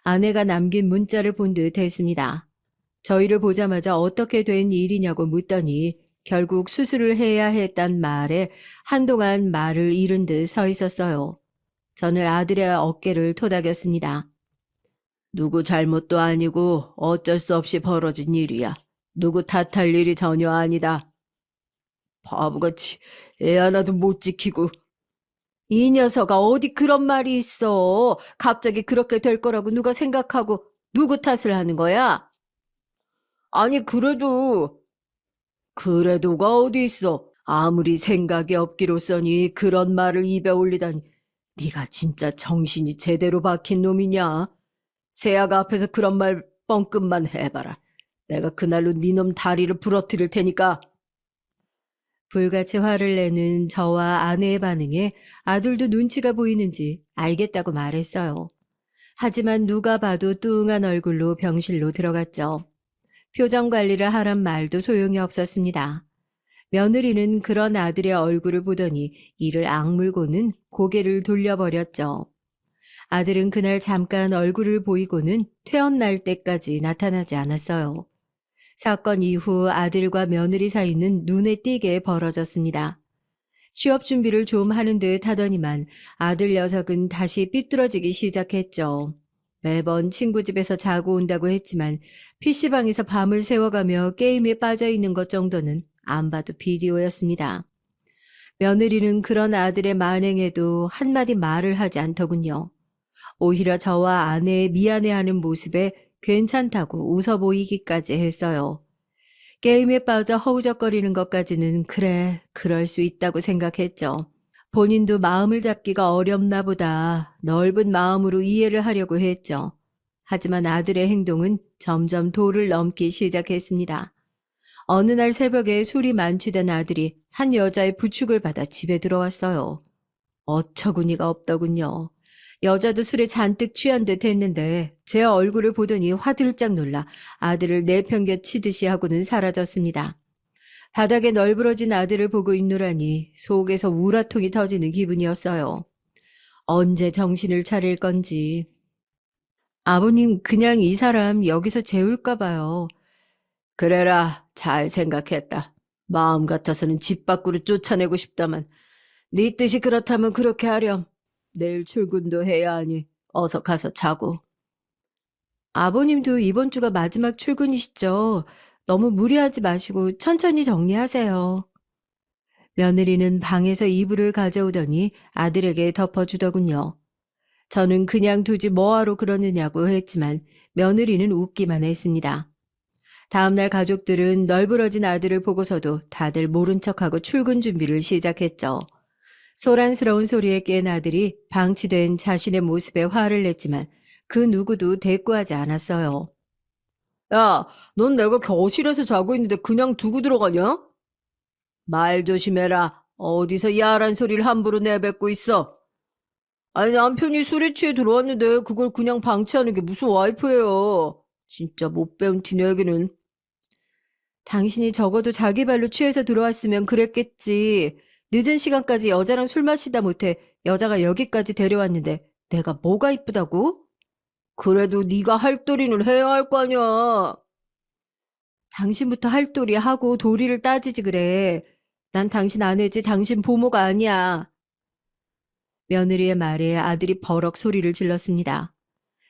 아내가 남긴 문자를 본 듯 했습니다. 저희를 보자마자 어떻게 된 일이냐고 묻더니 결국 수술을 해야 했단 말에 한동안 말을 잃은 듯 서 있었어요. 저는 아들의 어깨를 토닥였습니다. 누구 잘못도 아니고 어쩔 수 없이 벌어진 일이야. 누구 탓할 일이 전혀 아니다. 바보같이 애 하나도 못 지키고. 이 녀석아, 어디 그런 말이 있어. 갑자기 그렇게 될 거라고 누가 생각하고 누구 탓을 하는 거야? 아니 그래도가 어디 있어. 아무리 생각이 없기로써니 그런 말을 입에 올리다니. 네가 진짜 정신이 제대로 박힌 놈이냐? 세아가 앞에서 그런 말 뻥끗만 해봐라. 내가 그날로 네 놈 다리를 부러뜨릴 테니까. 불같이 화를 내는 저와 아내의 반응에 아들도 눈치가 보이는지 알겠다고 말했어요. 하지만 누가 봐도 뚱한 얼굴로 병실로 들어갔죠. 표정 관리를 하란 말도 소용이 없었습니다. 며느리는 그런 아들의 얼굴을 보더니 이를 악물고는 고개를 돌려버렸죠. 아들은 그날 잠깐 얼굴을 보이고는 퇴원날 때까지 나타나지 않았어요. 사건 이후 아들과 며느리 사이는 눈에 띄게 벌어졌습니다. 취업 준비를 좀 하는 듯 하더니만 아들 녀석은 다시 삐뚤어지기 시작했죠. 매번 친구 집에서 자고 온다고 했지만 PC방에서 밤을 새워가며 게임에 빠져 있는 것 정도는 안 봐도 비디오였습니다. 며느리는 그런 아들의 만행에도 한마디 말을 하지 않더군요. 오히려 저와 아내의 미안해하는 모습에 괜찮다고 웃어 보이기까지 했어요. 게임에 빠져 허우적거리는 것까지는 그래, 그럴 수 있다고 생각했죠. 본인도 마음을 잡기가 어렵나 보다 넓은 마음으로 이해를 하려고 했죠. 하지만 아들의 행동은 점점 도를 넘기 시작했습니다. 어느 날 새벽에 술이 만취된 아들이 한 여자의 부축을 받아 집에 들어왔어요. 어처구니가 없더군요. 여자도 술에 잔뜩 취한 듯 했는데 제 얼굴을 보더니 화들짝 놀라 아들을 내팽겨 치듯이 하고는 사라졌습니다. 바닥에 널브러진 아들을 보고 있노라니 속에서 우라통이 터지는 기분이었어요. 언제 정신을 차릴 건지. 아버님, 그냥 이 사람 여기서 재울까 봐요. 그래라, 잘 생각했다. 마음 같아서는 집 밖으로 쫓아내고 싶다만 네 뜻이 그렇다면 그렇게 하렴. 내일 출근도 해야 하니 어서 가서 자고. 아버님도 이번 주가 마지막 출근이시죠? 너무 무리하지 마시고 천천히 정리하세요. 며느리는 방에서 이불을 가져오더니 아들에게 덮어주더군요. 저는 그냥 두지 뭐하러 그러느냐고 했지만 며느리는 웃기만 했습니다. 다음날 가족들은 널브러진 아들을 보고서도 다들 모른 척하고 출근 준비를 시작했죠. 소란스러운 소리에 깬 아들이 방치된 자신의 모습에 화를 냈지만 그 누구도 대꾸하지 않았어요. 야, 넌 내가 거실에서 자고 있는데 그냥 두고 들어가냐? 말 조심해라. 어디서 야란 소리를 함부로 내뱉고 있어. 아니, 남편이 술에 취해 들어왔는데 그걸 그냥 방치하는 게 무슨 와이프예요. 진짜 못 배운 티내기는. 당신이 적어도 자기 발로 취해서 들어왔으면 그랬겠지. 늦은 시간까지 여자랑 술 마시다 못해 여자가 여기까지 데려왔는데 내가 뭐가 이쁘다고? 그래도 네가 할 도리는 해야 할 거 아니야. 당신부터 할 도리 하고 도리를 따지지 그래. 난 당신 아내지 당신 부모가 아니야. 며느리의 말에 아들이 버럭 소리를 질렀습니다.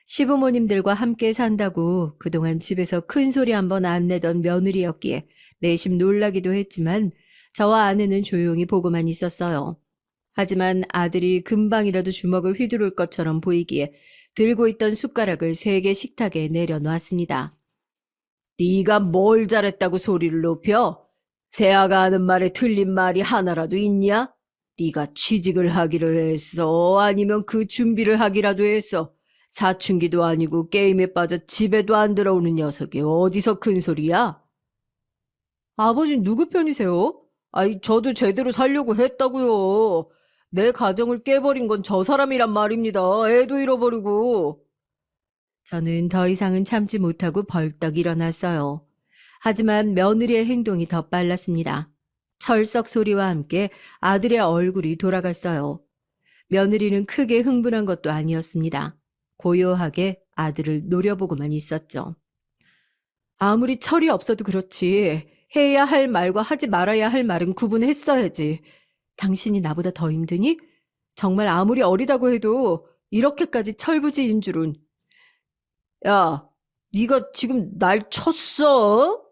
시부모님들과 함께 산다고 그동안 집에서 큰 소리 한 번 안 내던 며느리였기에 내심 놀라기도 했지만 저와 아내는 조용히 보고만 있었어요. 하지만 아들이 금방이라도 주먹을 휘두를 것처럼 보이기에 들고 있던 숟가락을 세게 식탁에 내려놓았습니다. 네가 뭘 잘했다고 소리를 높여? 세아가 하는 말에 틀린 말이 하나라도 있냐? 네가 취직을 하기를 했어? 아니면 그 준비를 하기라도 했어? 사춘기도 아니고 게임에 빠져 집에도 안 들어오는 녀석이 어디서 큰 소리야? 아버지 누구 편이세요? 아이, 저도 제대로 살려고 했다고요. 내 가정을 깨버린 건 저 사람이란 말입니다. 애도 잃어버리고. 저는 더 이상은 참지 못하고 벌떡 일어났어요. 하지만 며느리의 행동이 더 빨랐습니다. 철썩 소리와 함께 아들의 얼굴이 돌아갔어요. 며느리는 크게 흥분한 것도 아니었습니다. 고요하게 아들을 노려보고만 있었죠. 아무리 철이 없어도 그렇지. 해야 할 말과 하지 말아야 할 말은 구분했어야지. 당신이 나보다 더 힘드니? 정말 아무리 어리다고 해도 이렇게까지 철부지인 줄은. 야, 네가 지금 날 쳤어?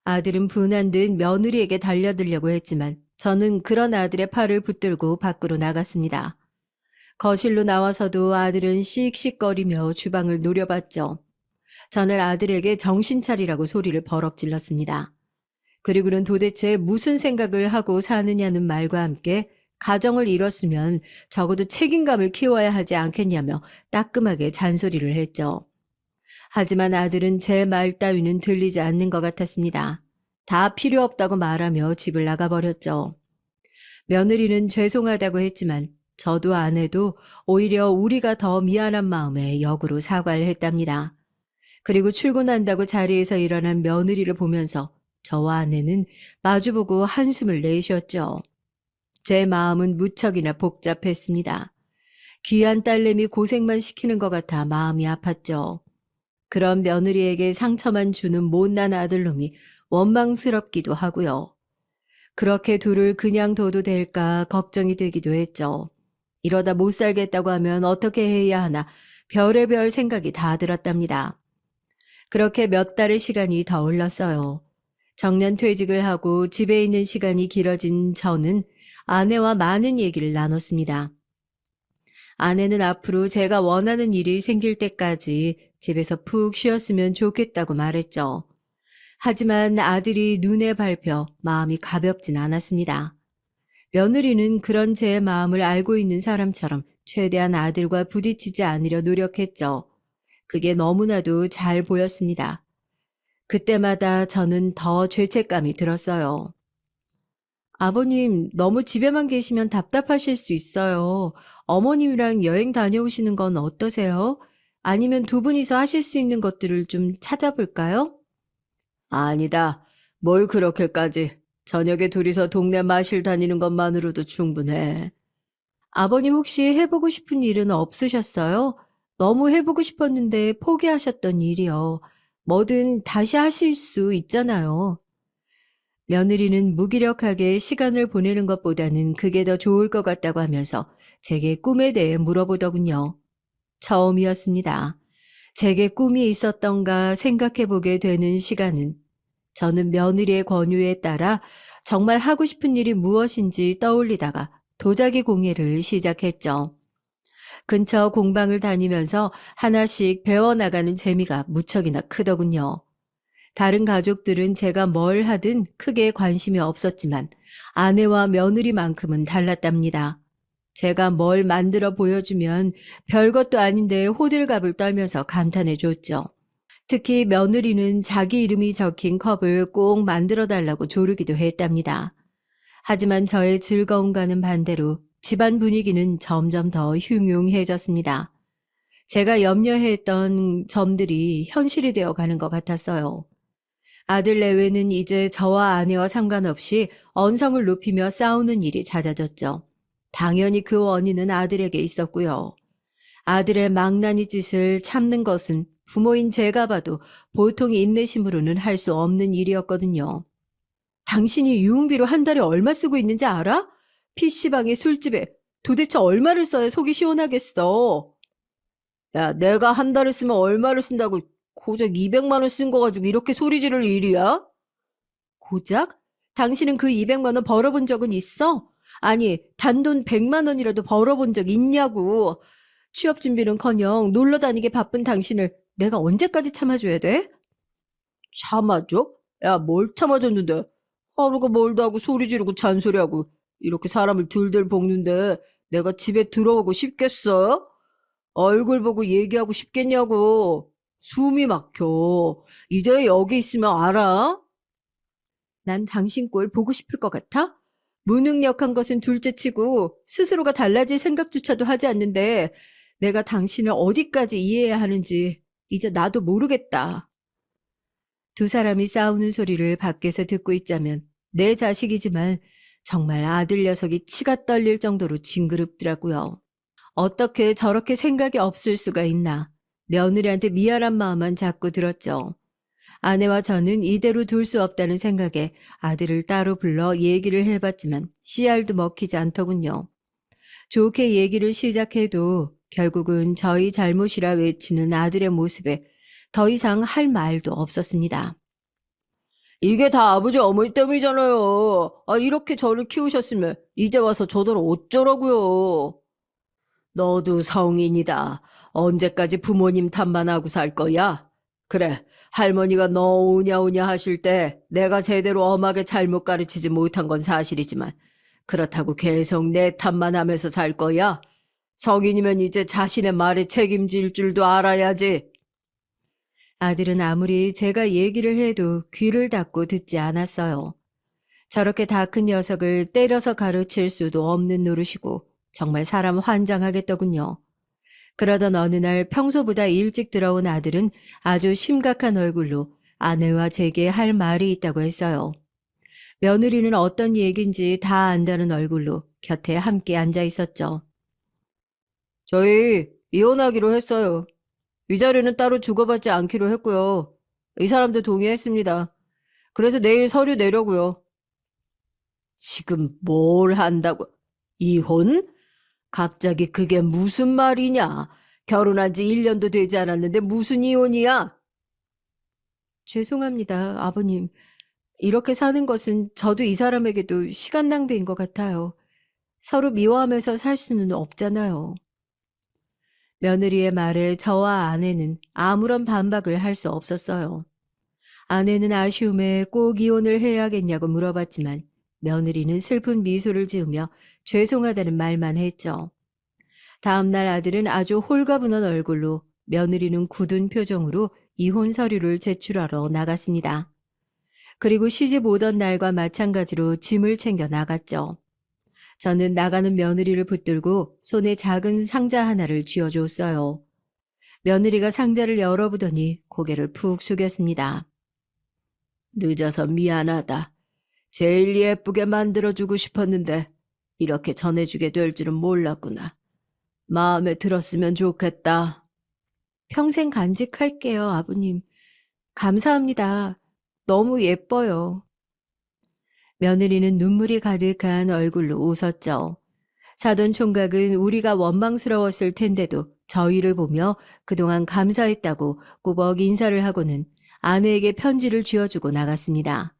아들은 분한 듯 며느리에게 달려들려고 했지만 저는 그런 아들의 팔을 붙들고 밖으로 나갔습니다. 거실로 나와서도 아들은 씩씩거리며 주방을 노려봤죠. 저는 아들에게 정신 차리라고 소리를 버럭 질렀습니다. 그리고는 도대체 무슨 생각을 하고 사느냐는 말과 함께 가정을 이뤘으면 적어도 책임감을 키워야 하지 않겠냐며 따끔하게 잔소리를 했죠. 하지만 아들은 제 말 따위는 들리지 않는 것 같았습니다. 다 필요 없다고 말하며 집을 나가버렸죠. 며느리는 죄송하다고 했지만 저도 아내도 오히려 우리가 더 미안한 마음에 역으로 사과를 했답니다. 그리고 출근한다고 자리에서 일어난 며느리를 보면서 저와 아내는 마주보고 한숨을 내쉬었죠. 제 마음은 무척이나 복잡했습니다. 귀한 딸내미 고생만 시키는 것 같아 마음이 아팠죠. 그런 며느리에게 상처만 주는 못난 아들놈이 원망스럽기도 하고요. 그렇게 둘을 그냥 둬도 될까 걱정이 되기도 했죠. 이러다 못 살겠다고 하면 어떻게 해야 하나 별의별 생각이 다 들었답니다. 그렇게 몇 달의 시간이 더 흘렀어요. 정년 퇴직을 하고 집에 있는 시간이 길어진 저는 아내와 많은 얘기를 나눴습니다. 아내는 앞으로 제가 원하는 일이 생길 때까지 집에서 푹 쉬었으면 좋겠다고 말했죠. 하지만 아들이 눈에 밟혀 마음이 가볍진 않았습니다. 며느리는 그런 제 마음을 알고 있는 사람처럼 최대한 아들과 부딪히지 않으려 노력했죠. 그게 너무나도 잘 보였습니다. 그때마다 저는 더 죄책감이 들었어요. 아버님, 너무 집에만 계시면 답답하실 수 있어요. 어머님이랑 여행 다녀오시는 건 어떠세요? 아니면 두 분이서 하실 수 있는 것들을 좀 찾아볼까요? 아니다. 뭘 그렇게까지. 저녁에 둘이서 동네 마실 다니는 것만으로도 충분해. 아버님 혹시 해보고 싶은 일은 없으셨어요? 너무 해보고 싶었는데 포기하셨던 일이요. 뭐든 다시 하실 수 있잖아요. 며느리는 무기력하게 시간을 보내는 것보다는 그게 더 좋을 것 같다고 하면서 제게 꿈에 대해 물어보더군요. 처음이었습니다. 제게 꿈이 있었던가 생각해 보게 되는 시간은 저는 며느리의 권유에 따라 정말 하고 싶은 일이 무엇인지 떠올리다가 도자기 공예를 시작했죠. 근처 공방을 다니면서 하나씩 배워나가는 재미가 무척이나 크더군요. 다른 가족들은 제가 뭘 하든 크게 관심이 없었지만 아내와 며느리만큼은 달랐답니다. 제가 뭘 만들어 보여주면 별것도 아닌데 호들갑을 떨면서 감탄해 줬죠. 특히 며느리는 자기 이름이 적힌 컵을 꼭 만들어 달라고 조르기도 했답니다. 하지만 저의 즐거움과는 반대로 집안 분위기는 점점 더 흉흉해졌습니다. 제가 염려했던 점들이 현실이 되어 가는 것 같았어요. 아들 내외는 이제 저와 아내와 상관없이 언성을 높이며 싸우는 일이 잦아졌죠. 당연히 그 원인은 아들에게 있었고요. 아들의 망나니 짓을 참는 것은 부모인 제가 봐도 보통 인내심으로는 할 수 없는 일이었거든요. 당신이 유흥비로 한 달에 얼마 쓰고 있는지 알아? PC방에 술집에 도대체 얼마를 써야 속이 시원하겠어? 야, 내가 한 달을 쓰면 얼마를 쓴다고 고작 200만 원 쓴 거 가지고 이렇게 소리 지를 일이야? 고작? 당신은 그 200만 원 벌어본 적은 있어? 아니, 단돈 100만 원이라도 벌어본 적 있냐고. 취업 준비는커녕 놀러 다니게 바쁜 당신을 내가 언제까지 참아줘야 돼? 참아줘? 야, 뭘 참아줬는데? 하루가 멀다 하고 소리 지르고 잔소리하고 이렇게 사람을 들들 볶는데 내가 집에 들어오고 싶겠어? 얼굴 보고 얘기하고 싶겠냐고. 숨이 막혀. 이제 여기 있으면 알아? 난 당신 꼴 보고 싶을 것 같아? 무능력한 것은 둘째치고 스스로가 달라질 생각조차도 하지 않는데 내가 당신을 어디까지 이해해야 하는지 이제 나도 모르겠다. 두 사람이 싸우는 소리를 밖에서 듣고 있자면 내 자식이지만 정말 아들 녀석이 치가 떨릴 정도로 징그럽더라고요. 어떻게 저렇게 생각이 없을 수가 있나. 며느리한테 미안한 마음만 자꾸 들었죠. 아내와 저는 이대로 둘 수 없다는 생각에 아들을 따로 불러 얘기를 해봤지만 씨알도 먹히지 않더군요. 좋게 얘기를 시작해도 결국은 저희 잘못이라 외치는 아들의 모습에 더 이상 할 말도 없었습니다. 이게 다 아버지 어머니 때문이잖아요. 아, 이렇게 저를 키우셨으면 이제 와서 저더러 어쩌라고요. 너도 성인이다. 언제까지 부모님 탓만 하고 살 거야? 그래, 할머니가 너 오냐오냐 하실 때 내가 제대로 엄하게 잘못 가르치지 못한 건 사실이지만 그렇다고 계속 내 탓만 하면서 살 거야? 성인이면 이제 자신의 말에 책임질 줄도 알아야지. 아들은 아무리 제가 얘기를 해도 귀를 닫고 듣지 않았어요. 저렇게 다 큰 녀석을 때려서 가르칠 수도 없는 노릇이고 정말 사람 환장하겠더군요. 그러던 어느 날 평소보다 일찍 들어온 아들은 아주 심각한 얼굴로 아내와 제게 할 말이 있다고 했어요. 며느리는 어떤 얘긴지 다 안다는 얼굴로 곁에 함께 앉아 있었죠. 저희 이혼하기로 했어요. 위자료는 따로 주고받지 않기로 했고요. 이 사람도 동의했습니다. 그래서 내일 서류 내려고요. 지금 뭘 한다고? 이혼? 갑자기 그게 무슨 말이냐? 결혼한 지 1년도 되지 않았는데 무슨 이혼이야? 죄송합니다, 아버님. 이렇게 사는 것은 저도 이 사람에게도 시간 낭비인 것 같아요. 서로 미워하면서 살 수는 없잖아요. 며느리의 말에 저와 아내는 아무런 반박을 할 수 없었어요. 아내는 아쉬움에 꼭 이혼을 해야겠냐고 물어봤지만 며느리는 슬픈 미소를 지으며 죄송하다는 말만 했죠. 다음날 아들은 아주 홀가분한 얼굴로, 며느리는 굳은 표정으로 이혼 서류를 제출하러 나갔습니다. 그리고 시집 오던 날과 마찬가지로 짐을 챙겨 나갔죠. 저는 나가는 며느리를 붙들고 손에 작은 상자 하나를 쥐어줬어요. 며느리가 상자를 열어보더니 고개를 푹 숙였습니다. 늦어서 미안하다. 제일 예쁘게 만들어주고 싶었는데 이렇게 전해주게 될 줄은 몰랐구나. 마음에 들었으면 좋겠다. 평생 간직할게요, 아버님. 감사합니다. 너무 예뻐요. 며느리는 눈물이 가득한 얼굴로 웃었죠. 사돈 총각은 우리가 원망스러웠을 텐데도 저희를 보며 그동안 감사했다고 꾸벅 인사를 하고는 아내에게 편지를 쥐어주고 나갔습니다.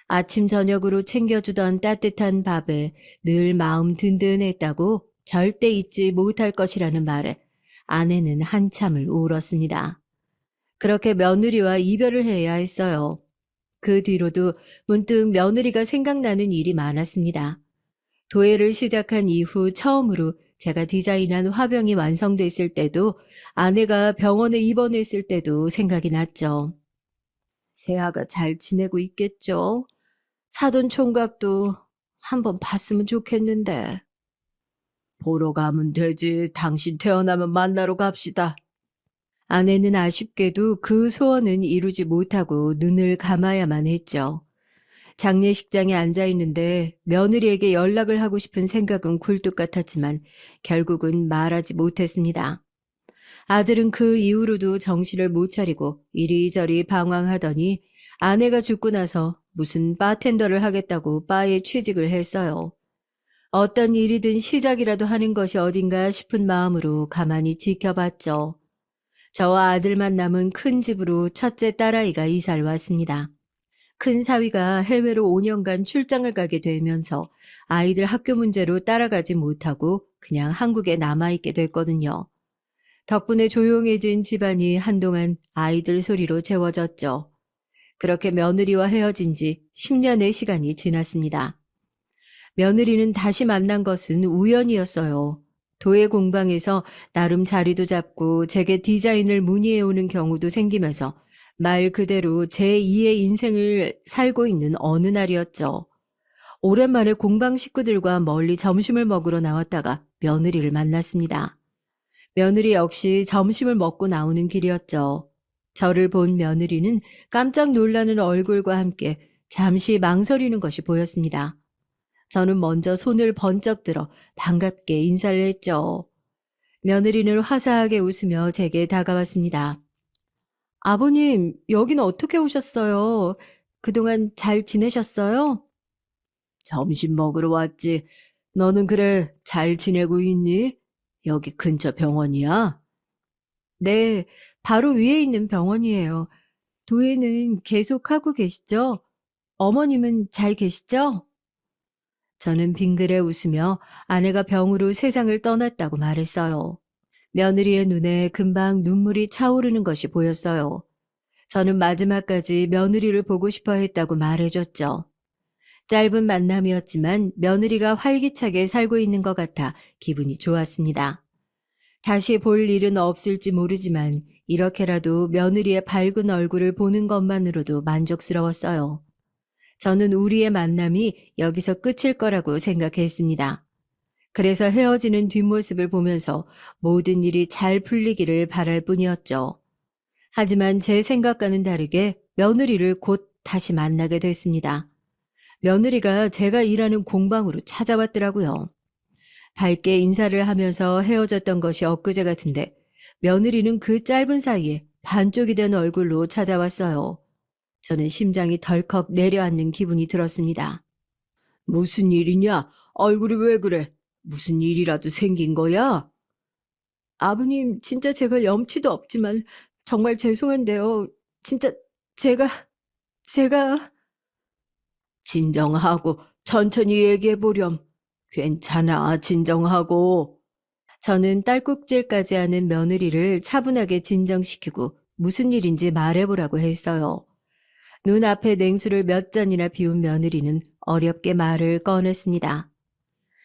아침 저녁으로 챙겨주던 따뜻한 밥에 늘 마음 든든했다고 절대 잊지 못할 것이라는 말에 아내는 한참을 울었습니다. 그렇게 며느리와 이별을 해야 했어요. 그 뒤로도 문득 며느리가 생각나는 일이 많았습니다. 도예를 시작한 이후 처음으로 제가 디자인한 화병이 완성됐을 때도, 아내가 병원에 입원했을 때도 생각이 났죠. 세아가 잘 지내고 있겠죠? 사돈 총각도 한번 봤으면 좋겠는데. 보러 가면 되지. 당신 태어나면 만나러 갑시다. 아내는 아쉽게도 그 소원은 이루지 못하고 눈을 감아야만 했죠. 장례식장에 앉아 있는데 며느리에게 연락을 하고 싶은 생각은 굴뚝 같았지만 결국은 말하지 못했습니다. 아들은 그 이후로도 정신을 못 차리고 이리저리 방황하더니 아내가 죽고 나서 무슨 바텐더를 하겠다고 바에 취직을 했어요. 어떤 일이든 시작이라도 하는 것이 어딘가 싶은 마음으로 가만히 지켜봤죠. 저와 아들만 남은 큰 집으로 첫째 딸아이가 이사를 왔습니다. 큰 사위가 해외로 5년간 출장을 가게 되면서 아이들 학교 문제로 따라가지 못하고 그냥 한국에 남아있게 됐거든요. 덕분에 조용해진 집안이 한동안 아이들 소리로 채워졌죠. 그렇게 며느리와 헤어진 지 10년의 시간이 지났습니다. 며느리는 다시 만난 것은 우연이었어요. 도예 공방에서 나름 자리도 잡고 제게 디자인을 문의해오는 경우도 생기면서 말 그대로 제2의 인생을 살고 있는 어느 날이었죠. 오랜만에 공방 식구들과 멀리 점심을 먹으러 나왔다가 며느리를 만났습니다. 며느리 역시 점심을 먹고 나오는 길이었죠. 저를 본 며느리는 깜짝 놀라는 얼굴과 함께 잠시 망설이는 것이 보였습니다. 저는 먼저 손을 번쩍 들어 반갑게 인사를 했죠. 며느리는 화사하게 웃으며 제게 다가왔습니다. 아버님, 여기는 어떻게 오셨어요? 그동안 잘 지내셨어요? 점심 먹으러 왔지. 너는 그래, 잘 지내고 있니? 여기 근처 병원이야? 네, 바로 위에 있는 병원이에요. 도예는 계속 하고 계시죠? 어머님은 잘 계시죠? 저는 빙그레 웃으며 아내가 병으로 세상을 떠났다고 말했어요. 며느리의 눈에 금방 눈물이 차오르는 것이 보였어요. 저는 마지막까지 며느리를 보고 싶어 했다고 말해줬죠. 짧은 만남이었지만 며느리가 활기차게 살고 있는 것 같아 기분이 좋았습니다. 다시 볼 일은 없을지 모르지만 이렇게라도 며느리의 밝은 얼굴을 보는 것만으로도 만족스러웠어요. 저는 우리의 만남이 여기서 끝일 거라고 생각했습니다. 그래서 헤어지는 뒷모습을 보면서 모든 일이 잘 풀리기를 바랄 뿐이었죠. 하지만 제 생각과는 다르게 며느리를 곧 다시 만나게 됐습니다. 며느리가 제가 일하는 공방으로 찾아왔더라고요. 밝게 인사를 하면서 헤어졌던 것이 엊그제 같은데 며느리는 그 짧은 사이에 반쪽이 된 얼굴로 찾아왔어요. 저는 심장이 덜컥 내려앉는 기분이 들었습니다. 무슨 일이냐? 얼굴이 왜 그래? 무슨 일이라도 생긴 거야? 아버님, 진짜 제가 염치도 없지만 정말 죄송한데요. 진짜 제가 진정하고 천천히 얘기해 보렴. 괜찮아, 진정하고. 저는 딸꾹질까지 하는 며느리를 차분하게 진정시키고 무슨 일인지 말해보라고 했어요. 눈앞에 냉수를 몇 잔이나 비운 며느리는 어렵게 말을 꺼냈습니다.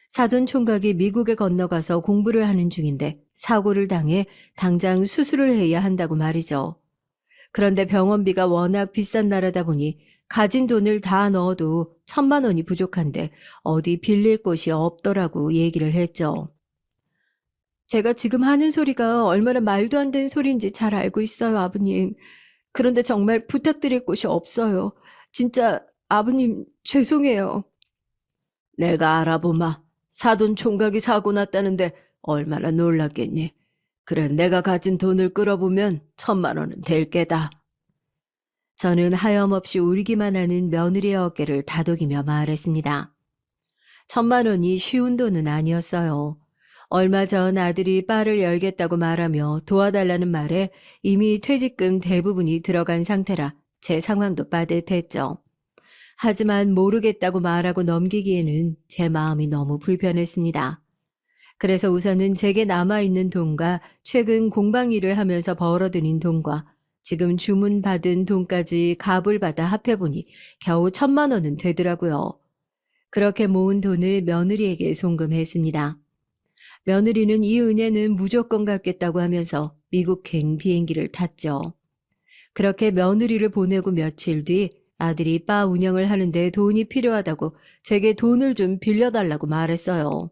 사돈 총각이 미국에 건너가서 공부를 하는 중인데 사고를 당해 당장 수술을 해야 한다고 말이죠. 그런데 병원비가 워낙 비싼 나라다 보니 가진 돈을 다 넣어도 1,000만 원이 부족한데 어디 빌릴 곳이 없더라고 얘기를 했죠. 제가 지금 하는 소리가 얼마나 말도 안 되는 소리인지 잘 알고 있어요, 아버님. 그런데 정말 부탁드릴 곳이 없어요. 진짜 아버님 죄송해요. 내가 알아보마. 사돈 총각이 사고 났다는데 얼마나 놀랐겠니. 그래, 내가 가진 돈을 끌어보면 1,000만 원은 될 게다. 저는 하염없이 울기만 하는 며느리의 어깨를 다독이며 말했습니다. 1,000만 원이 쉬운 돈은 아니었어요. 얼마 전 아들이 바를 열겠다고 말하며 도와달라는 말에 이미 퇴직금 대부분이 들어간 상태라 제 상황도 빠듯했죠. 하지만 모르겠다고 말하고 넘기기에는 제 마음이 너무 불편했습니다. 그래서 우선은 제게 남아있는 돈과 최근 공방 일을 하면서 벌어들인 돈과 지금 주문받은 돈까지 값을 받아 합해보니 겨우 1,000만 원은 되더라고요. 그렇게 모은 돈을 며느리에게 송금했습니다. 며느리는 이 은혜는 무조건 갚겠다고 하면서 미국행 비행기를 탔죠. 그렇게 며느리를 보내고 며칠 뒤 아들이 바 운영을 하는데 돈이 필요하다고 제게 돈을 좀 빌려달라고 말했어요.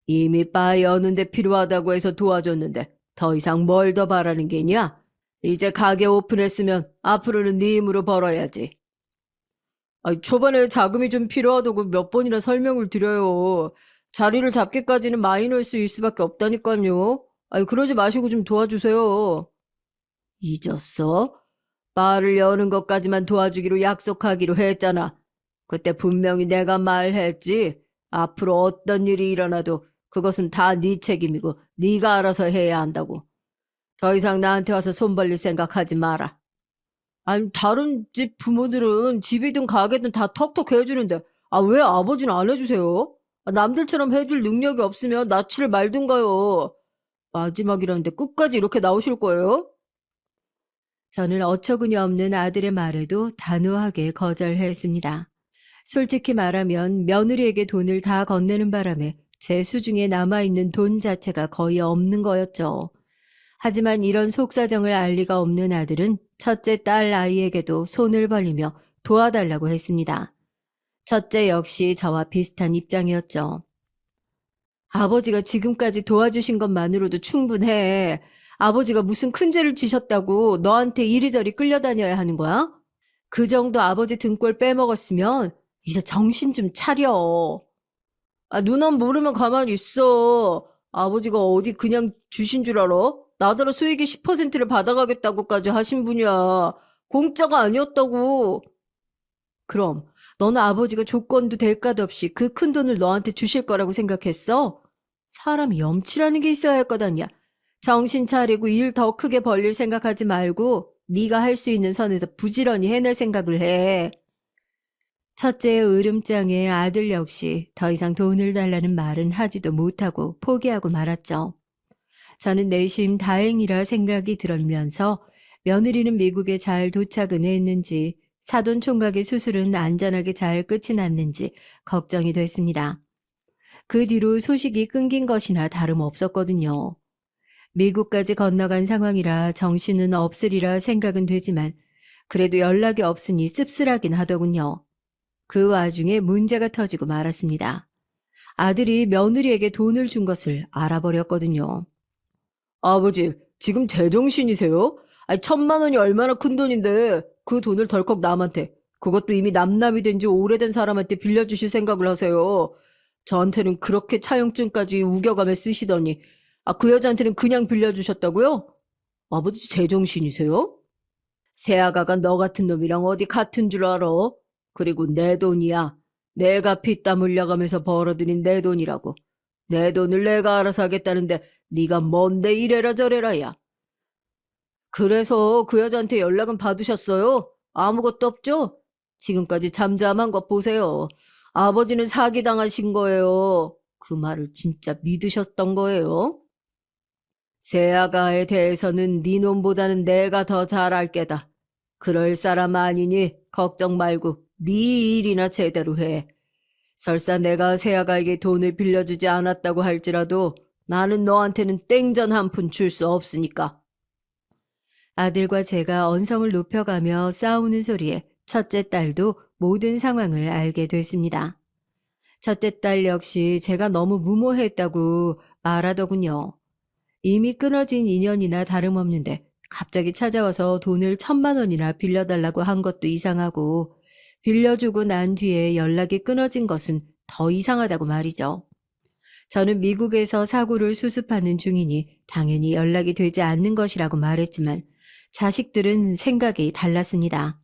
이미 바 여는데 필요하다고 해서 도와줬는데 더 이상 뭘 더 바라는 게냐? 이제 가게 오픈했으면 앞으로는 네 힘으로 벌어야지. 초반에 자금이 좀 필요하다고 몇 번이나 설명을 드려요. 자리를 잡기까지는 마이너스일 수밖에 없다니까요. 그러지 마시고 좀 도와주세요. 잊었어? 바를 여는 것까지만 도와주기로 약속하기로 했잖아. 그때 분명히 내가 말했지. 앞으로 어떤 일이 일어나도 그것은 다 네 책임이고 네가 알아서 해야 한다고. 더 이상 나한테 와서 손 벌릴 생각하지 마라. 아니, 다른 집 부모들은 집이든 가게든 다 턱턱 해주는데, 왜 아버지는 안 해주세요? 남들처럼 해줄 능력이 없으면 낯을 말든가요. 마지막이라는데 끝까지 이렇게 나오실 거예요? 저는 어처구니 없는 아들의 말에도 단호하게 거절했습니다. 솔직히 말하면 며느리에게 돈을 다 건네는 바람에 제 수중에 남아있는 돈 자체가 거의 없는 거였죠. 하지만 이런 속사정을 알 리가 없는 아들은 첫째 딸 아이에게도 손을 벌리며 도와달라고 했습니다. 첫째 역시 저와 비슷한 입장이었죠. 아버지가 지금까지 도와주신 것만으로도 충분해. 아버지가 무슨 큰 죄를 지셨다고 너한테 이리저리 끌려다녀야 하는 거야? 그 정도 아버지 등골 빼먹었으면 이제 정신 좀 차려. 누난 모르면 가만히 있어. 아버지가 어디 그냥 주신 줄 알아? 나더러 수익의 10%를 받아가겠다고까지 하신 분이야. 공짜가 아니었다고. 그럼 너는 아버지가 조건도 대가도 없이 그 큰 돈을 너한테 주실 거라고 생각했어? 사람이 염치라는 게 있어야 할 것 아니야. 정신 차리고 일 더 크게 벌릴 생각하지 말고 네가 할 수 있는 선에서 부지런히 해낼 생각을 해. 첫째의 으름장에 아들 역시 더 이상 돈을 달라는 말은 하지도 못하고 포기하고 말았죠. 저는 내심 다행이라 생각이 들면서 며느리는 미국에 잘 도착은 했는지 사돈 총각의 수술은 안전하게 잘 끝이 났는지 걱정이 됐습니다. 그 뒤로 소식이 끊긴 것이나 다름없었거든요. 미국까지 건너간 상황이라 정신은 없으리라 생각은 되지만 그래도 연락이 없으니 씁쓸하긴 하더군요. 그 와중에 문제가 터지고 말았습니다. 아들이 며느리에게 돈을 준 것을 알아버렸거든요. 아버지, 지금 제정신이세요? 1,000만 원이 얼마나 큰 돈인데 그 돈을 덜컥 남한테, 그것도 이미 남남이 된 지 오래된 사람한테 빌려주실 생각을 하세요. 저한테는 그렇게 차용증까지 우겨가며 쓰시더니 그 여자한테는 그냥 빌려주셨다고요? 아버지 제정신이세요? 새아가가 너 같은 놈이랑 어디 같은 줄 알아? 그리고 내 돈이야. 내가 피땀 흘려가면서 벌어들인 내 돈이라고. 내 돈을 내가 알아서 하겠다는데 네가 뭔데 이래라 저래라야. 그래서 그 여자한테 연락은 받으셨어요? 아무것도 없죠? 지금까지 잠잠한 것 보세요. 아버지는 사기당하신 거예요. 그 말을 진짜 믿으셨던 거예요? 세아가에 대해서는 네 놈보다는 내가 더 잘 알게다. 그럴 사람 아니니 걱정 말고 네 일이나 제대로 해. 설사 내가 세아가에게 돈을 빌려주지 않았다고 할지라도 나는 너한테는 땡전 한 푼 줄 수 없으니까. 아들과 제가 언성을 높여가며 싸우는 소리에 첫째 딸도 모든 상황을 알게 됐습니다. 첫째 딸 역시 제가 너무 무모했다고 말하더군요. 이미 끊어진 인연이나 다름없는데 갑자기 찾아와서 돈을 1,000만 원이나 빌려달라고 한 것도 이상하고 빌려주고 난 뒤에 연락이 끊어진 것은 더 이상하다고 말이죠. 저는 미국에서 사고를 수습하는 중이니 당연히 연락이 되지 않는 것이라고 말했지만 자식들은 생각이 달랐습니다.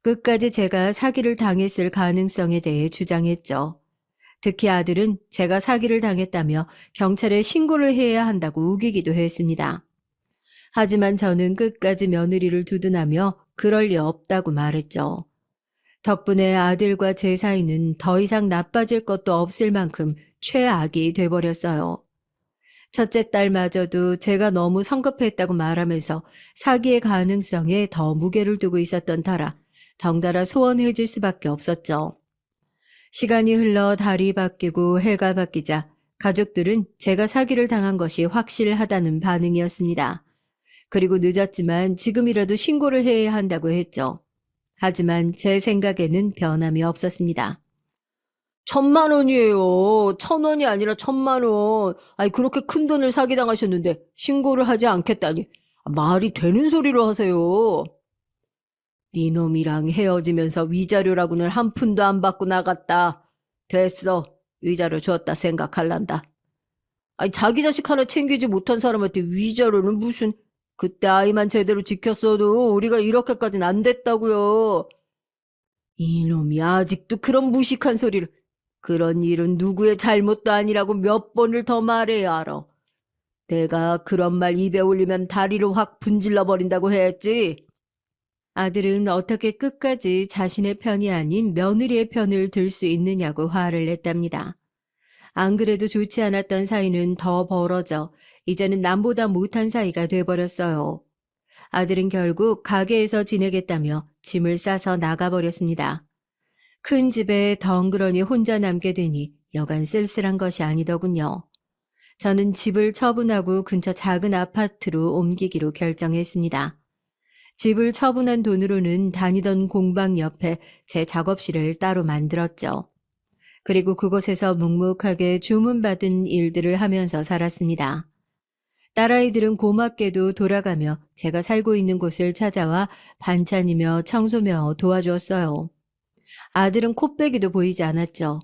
끝까지 제가 사기를 당했을 가능성에 대해 주장했죠. 특히 아들은 제가 사기를 당했다며 경찰에 신고를 해야 한다고 우기기도 했습니다. 하지만 저는 끝까지 며느리를 두둔하며 그럴 리 없다고 말했죠. 덕분에 아들과 제 사이는 더 이상 나빠질 것도 없을 만큼 최악이 돼버렸어요. 첫째 딸마저도 제가 너무 성급했다고 말하면서 사기의 가능성에 더 무게를 두고 있었던 터라 덩달아 소원해질 수밖에 없었죠. 시간이 흘러 달이 바뀌고 해가 바뀌자 가족들은 제가 사기를 당한 것이 확실하다는 반응이었습니다. 그리고 늦었지만 지금이라도 신고를 해야 한다고 했죠. 하지만 제 생각에는 변함이 없었습니다. 1,000만 원이에요. 1,000원이 아니라 1,000만 원. 아니, 그렇게 큰 돈을 사기당하셨는데 신고를 하지 않겠다니. 말이 되는 소리로 하세요. 네 놈이랑 헤어지면서 위자료라고는 한 푼도 안 받고 나갔다. 됐어. 위자료 줬다 생각할란다. 아니, 자기 자식 하나 챙기지 못한 사람한테 위자료는 무슨. 그때 아이만 제대로 지켰어도 우리가 이렇게까지는 안 됐다고요. 이놈이 아직도 그런 무식한 소리를. 그런 일은 누구의 잘못도 아니라고 몇 번을 더 말해야 알아. 내가 그런 말 입에 올리면 다리를 확 분질러 버린다고 했지. 아들은 어떻게 끝까지 자신의 편이 아닌 며느리의 편을 들 수 있느냐고 화를 냈답니다. 안 그래도 좋지 않았던 사이는 더 벌어져 이제는 남보다 못한 사이가 돼버렸어요. 아들은 결국 가게에서 지내겠다며 짐을 싸서 나가버렸습니다. 큰 집에 덩그러니 혼자 남게 되니 여간 쓸쓸한 것이 아니더군요. 저는 집을 처분하고 근처 작은 아파트로 옮기기로 결정했습니다. 집을 처분한 돈으로는 다니던 공방 옆에 제 작업실을 따로 만들었죠. 그리고 그곳에서 묵묵하게 주문받은 일들을 하면서 살았습니다. 딸아이들은 고맙게도 돌아가며 제가 살고 있는 곳을 찾아와 반찬이며 청소며 도와주었어요. 아들은 코빼기도 보이지 않았죠.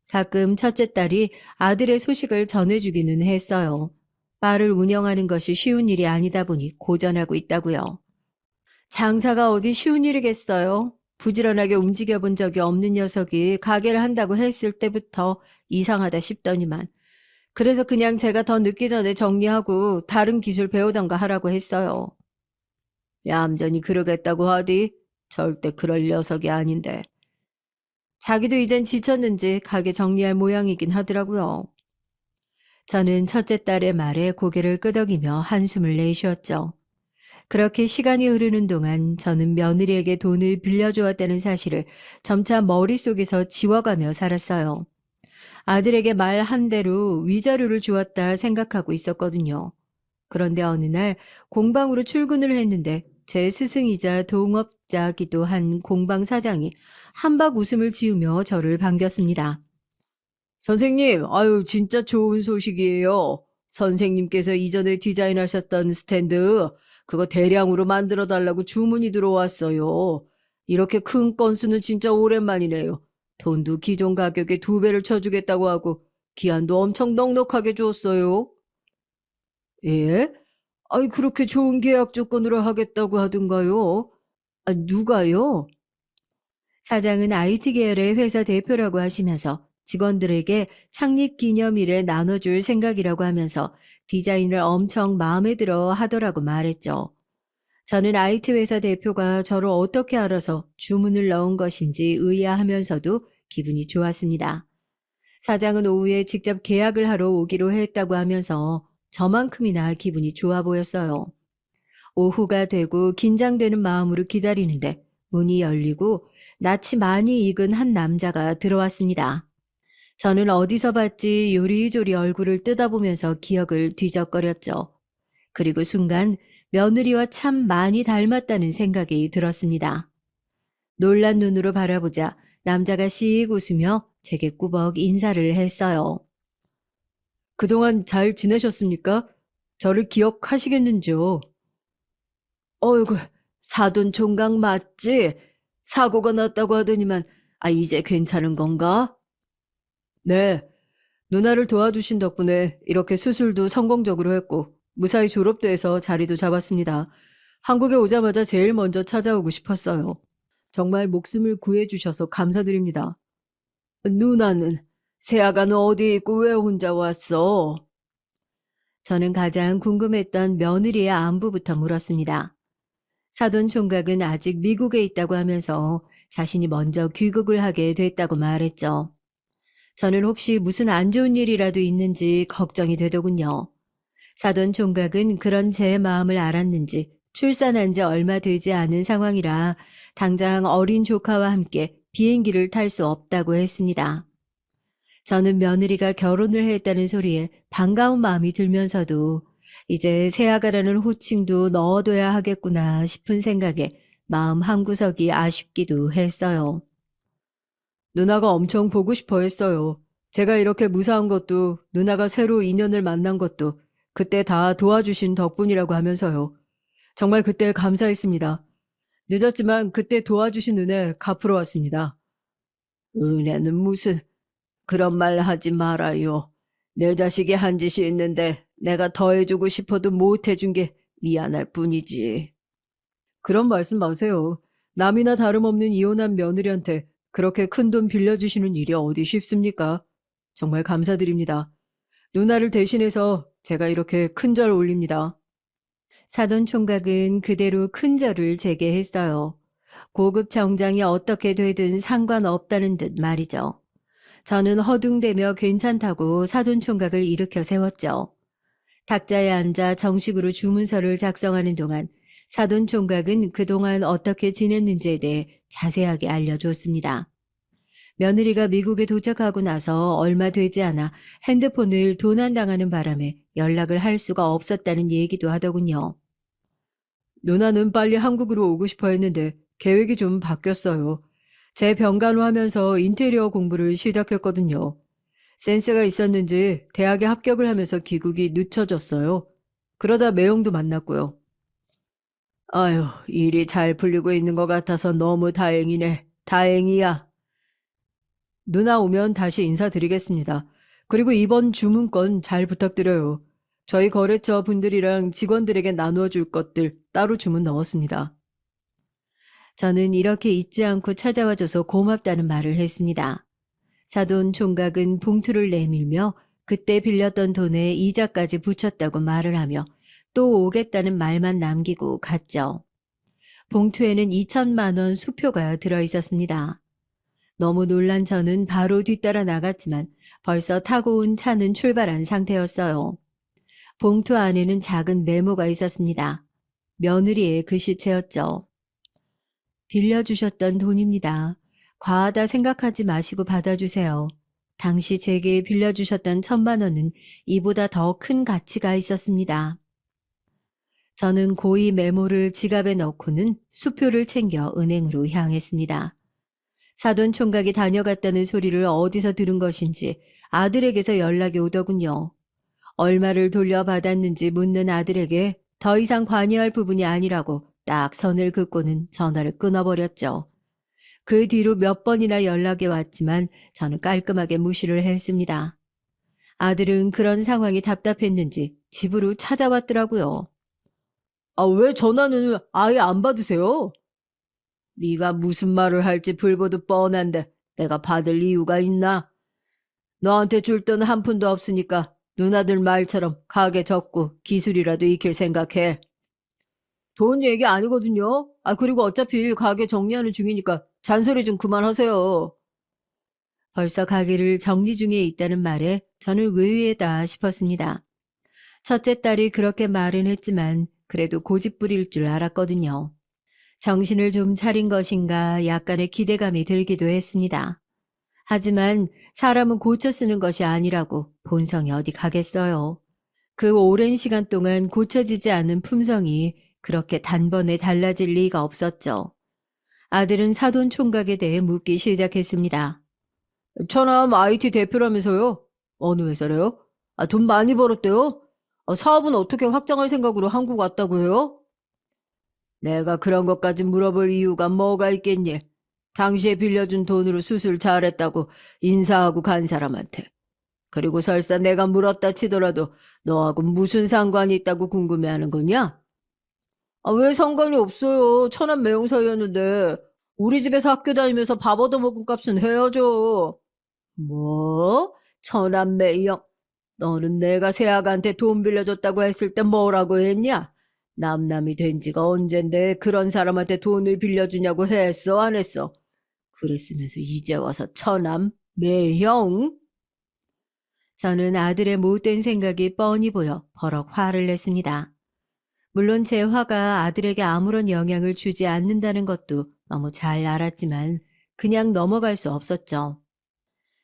가끔 첫째 딸이 아들의 소식을 전해주기는 했어요. 바를 운영하는 것이 쉬운 일이 아니다 보니 고전하고 있다고요. 장사가 어디 쉬운 일이겠어요? 부지런하게 움직여 본 적이 없는 녀석이 가게를 한다고 했을 때부터 이상하다 싶더니만. 그래서 그냥 제가 더 늦기 전에 정리하고 다른 기술 배우던가 하라고 했어요. 얌전히 그러겠다고 하디? 절대 그럴 녀석이 아닌데. 자기도 이젠 지쳤는지 가게 정리할 모양이긴 하더라고요. 저는 첫째 딸의 말에 고개를 끄덕이며 한숨을 내쉬었죠. 그렇게 시간이 흐르는 동안 저는 며느리에게 돈을 빌려주었다는 사실을 점차 머릿속에서 지워가며 살았어요. 아들에게 말 한 대로 위자료를 주었다 생각하고 있었거든요. 그런데 어느 날 공방으로 출근을 했는데 제 스승이자 동업자기도 한 공방 사장이 한박 웃음을 지으며 저를 반겼습니다. 선생님, 아유, 진짜 좋은 소식이에요. 선생님께서 이전에 디자인하셨던 스탠드, 그거 대량으로 만들어 달라고 주문이 들어왔어요. 이렇게 큰 건수는 진짜 오랜만이네요. 돈도 기존 가격의 2배를 쳐주겠다고 하고, 기한도 엄청 넉넉하게 줬어요. 예? 아이, 그렇게 좋은 계약 조건으로 하겠다고 하던가요? 아, 누가요? 사장은 IT 계열의 회사 대표라고 하시면서 직원들에게 창립 기념일에 나눠줄 생각이라고 하면서 디자인을 엄청 마음에 들어 하더라고 말했죠. 저는 IT 회사 대표가 저를 어떻게 알아서 주문을 넣은 것인지 의아하면서도 기분이 좋았습니다. 사장은 오후에 직접 계약을 하러 오기로 했다고 하면서 저만큼이나 기분이 좋아 보였어요. 오후가 되고 긴장되는 마음으로 기다리는데 문이 열리고 낯이 많이 익은 한 남자가 들어왔습니다. 저는 어디서 봤지 요리조리 얼굴을 뜯어보면서 기억을 뒤적거렸죠. 그리고 순간 며느리와 참 많이 닮았다는 생각이 들었습니다. 놀란 눈으로 바라보자 남자가 씩 웃으며 제게 꾸벅 인사를 했어요. 그동안 잘 지내셨습니까? 저를 기억하시겠는지요? 어이구, 사돈 총각 맞지? 사고가 났다고 하더니만, 이제 괜찮은 건가? 네, 누나를 도와주신 덕분에 이렇게 수술도 성공적으로 했고, 무사히 졸업돼서 자리도 잡았습니다. 한국에 오자마자 제일 먼저 찾아오고 싶었어요. 정말 목숨을 구해주셔서 감사드립니다. 누나는, 세아가는 어디 있고 왜 혼자 왔어? 저는 가장 궁금했던 며느리의 안부부터 물었습니다. 사돈 총각은 아직 미국에 있다고 하면서 자신이 먼저 귀국을 하게 됐다고 말했죠. 저는 혹시 무슨 안 좋은 일이라도 있는지 걱정이 되더군요. 사돈 총각은 그런 제 마음을 알았는지 출산한 지 얼마 되지 않은 상황이라 당장 어린 조카와 함께 비행기를 탈 수 없다고 했습니다. 저는 며느리가 결혼을 했다는 소리에 반가운 마음이 들면서도 이제 새아가라는 호칭도 넣어둬야 하겠구나 싶은 생각에 마음 한구석이 아쉽기도 했어요. 누나가 엄청 보고 싶어 했어요. 제가 이렇게 무사한 것도 누나가 새로 인연을 만난 것도 그때 다 도와주신 덕분이라고 하면서요. 정말 그때 감사했습니다. 늦었지만 그때 도와주신 은혜 갚으러 왔습니다. 은혜는 무슨 그런 말 하지 말아요. 내 자식이 한 짓이 있는데 내가 더해주고 싶어도 못해준 게 미안할 뿐이지. 그런 말씀 마세요. 남이나 다름없는 이혼한 며느리한테 그렇게 큰 돈 빌려주시는 일이 어디 쉽습니까? 정말 감사드립니다. 누나를 대신해서 제가 이렇게 큰 절 올립니다. 사돈 총각은 그대로 큰 절을 제게 했어요. 고급 정장이 어떻게 되든 상관없다는 듯 말이죠. 저는 허둥대며 괜찮다고 사돈 총각을 일으켜 세웠죠. 탁자에 앉아 정식으로 주문서를 작성하는 동안 사돈 총각은 그동안 어떻게 지냈는지에 대해 자세하게 알려줬습니다. 며느리가 미국에 도착하고 나서 얼마 되지 않아 핸드폰을 도난당하는 바람에 연락을 할 수가 없었다는 얘기도 하더군요. 누나는 빨리 한국으로 오고 싶어 했는데 계획이 좀 바뀌었어요. 제 병간호 하면서 인테리어 공부를 시작했거든요. 센스가 있었는지 대학에 합격을 하면서 귀국이 늦춰졌어요. 그러다 매형도 만났고요. 아유, 일이 잘 풀리고 있는 것 같아서 너무 다행이네. 다행이야. 누나 오면 다시 인사드리겠습니다. 그리고 이번 주문건 잘 부탁드려요. 저희 거래처 분들이랑 직원들에게 나누어 줄 것들 따로 주문 넣었습니다. 저는 이렇게 잊지 않고 찾아와줘서 고맙다는 말을 했습니다. 사돈 총각은 봉투를 내밀며 그때 빌렸던 돈에 이자까지 붙였다고 말을 하며 또 오겠다는 말만 남기고 갔죠. 봉투에는 2천만 원 수표가 들어있었습니다. 너무 놀란 저는 바로 뒤따라 나갔지만 벌써 타고 온 차는 출발한 상태였어요. 봉투 안에는 작은 메모가 있었습니다. 며느리의 글씨체였죠. 빌려주셨던 돈입니다. 과하다 생각하지 마시고 받아주세요. 당시 제게 빌려주셨던 1,000만 원은 이보다 더 큰 가치가 있었습니다. 저는 고이 메모를 지갑에 넣고는 수표를 챙겨 은행으로 향했습니다. 사돈 총각이 다녀갔다는 소리를 어디서 들은 것인지 아들에게서 연락이 오더군요. 얼마를 돌려받았는지 묻는 아들에게 더 이상 관여할 부분이 아니라고 딱 선을 긋고는 전화를 끊어버렸죠. 그 뒤로 몇 번이나 연락이 왔지만 저는 깔끔하게 무시를 했습니다. 아들은 그런 상황이 답답했는지 집으로 찾아왔더라고요. 왜 전화는 아예 안 받으세요? 네가 무슨 말을 할지 불보듯 뻔한데 내가 받을 이유가 있나? 너한테 줄 돈 한 푼도 없으니까 누나들 말처럼 가게 접고 기술이라도 익힐 생각해. 돈 얘기 아니거든요. 그리고 어차피 가게 정리하는 중이니까 잔소리 좀 그만하세요. 벌써 가게를 정리 중에 있다는 말에 저는 의외다 싶었습니다. 첫째 딸이 그렇게 말은 했지만 그래도 고집부릴 줄 알았거든요. 정신을 좀 차린 것인가 약간의 기대감이 들기도 했습니다. 하지만 사람은 고쳐 쓰는 것이 아니라고 본성이 어디 가겠어요. 그 오랜 시간 동안 고쳐지지 않은 품성이 그렇게 단번에 달라질 리가 없었죠. 아들은 사돈 총각에 대해 묻기 시작했습니다. 처남 IT 대표라면서요? 어느 회사래요? 돈 많이 벌었대요? 사업은 어떻게 확장할 생각으로 한국 왔다고 해요? 내가 그런 것까지 물어볼 이유가 뭐가 있겠니? 당시에 빌려준 돈으로 수술 잘했다고 인사하고 간 사람한테. 그리고 설사 내가 물었다 치더라도 너하고 무슨 상관이 있다고 궁금해하는 거냐? 왜 상관이 없어요? 천안 매형 사이였는데 우리 집에서 학교 다니면서 밥 얻어먹은 값은 해야죠. 뭐? 천안 매형? 너는 내가 세아가한테 돈 빌려줬다고 했을 때 뭐라고 했냐? 남남이 된 지가 언젠데 그런 사람한테 돈을 빌려주냐고 했어, 안 했어? 그랬으면서 이제 와서 천안 매형? 저는 아들의 못된 생각이 뻔히 보여 버럭 화를 냈습니다. 물론 제 화가 아들에게 아무런 영향을 주지 않는다는 것도 너무 잘 알았지만 그냥 넘어갈 수 없었죠.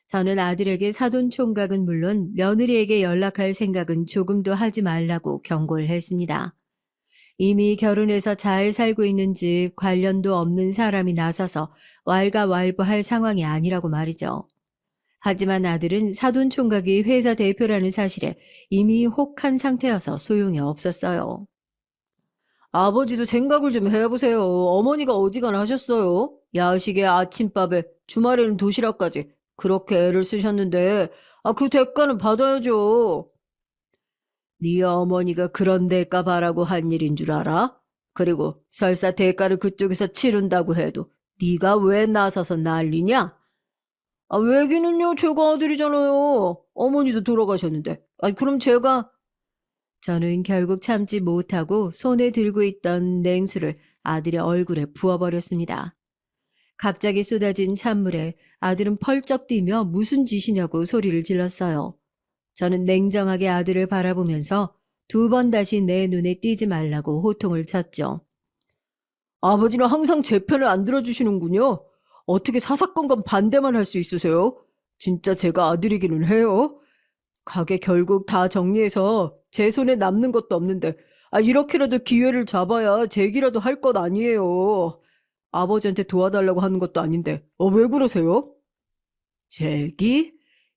저는 아들에게 사돈 총각은 물론 며느리에게 연락할 생각은 조금도 하지 말라고 경고를 했습니다. 이미 결혼해서 잘 살고 있는 집 관련도 없는 사람이 나서서 왈가왈부할 상황이 아니라고 말이죠. 하지만 아들은 사돈 총각이 회사 대표라는 사실에 이미 혹한 상태여서 소용이 없었어요. 아버지도 생각을 좀 해보세요. 어머니가 어지간하셨어요. 야식에 아침밥에 주말에는 도시락까지 그렇게 애를 쓰셨는데 그 대가는 받아야죠. 네 어머니가 그런 대가 바라고 한 일인 줄 알아? 그리고 설사 대가를 그쪽에서 치른다고 해도 네가 왜 나서서 난리냐? 외기는요 제가 아들이잖아요. 어머니도 돌아가셨는데. 그럼 제가 저는 결국 참지 못하고 손에 들고 있던 냉수를 아들의 얼굴에 부어버렸습니다. 갑자기 쏟아진 찬물에 아들은 펄쩍 뛰며 무슨 짓이냐고 소리를 질렀어요. 저는 냉정하게 아들을 바라보면서 두 번 다시 내 눈에 띄지 말라고 호통을 쳤죠. 아버지는 항상 제 편을 안 들어주시는군요. 어떻게 사사건건 반대만 할 수 있으세요? 진짜 제가 아들이기는 해요. 가게 결국 다 정리해서 제 손에 남는 것도 없는데 이렇게라도 기회를 잡아야 제기라도 할 것 아니에요. 아버지한테 도와달라고 하는 것도 아닌데 왜 그러세요? 제기?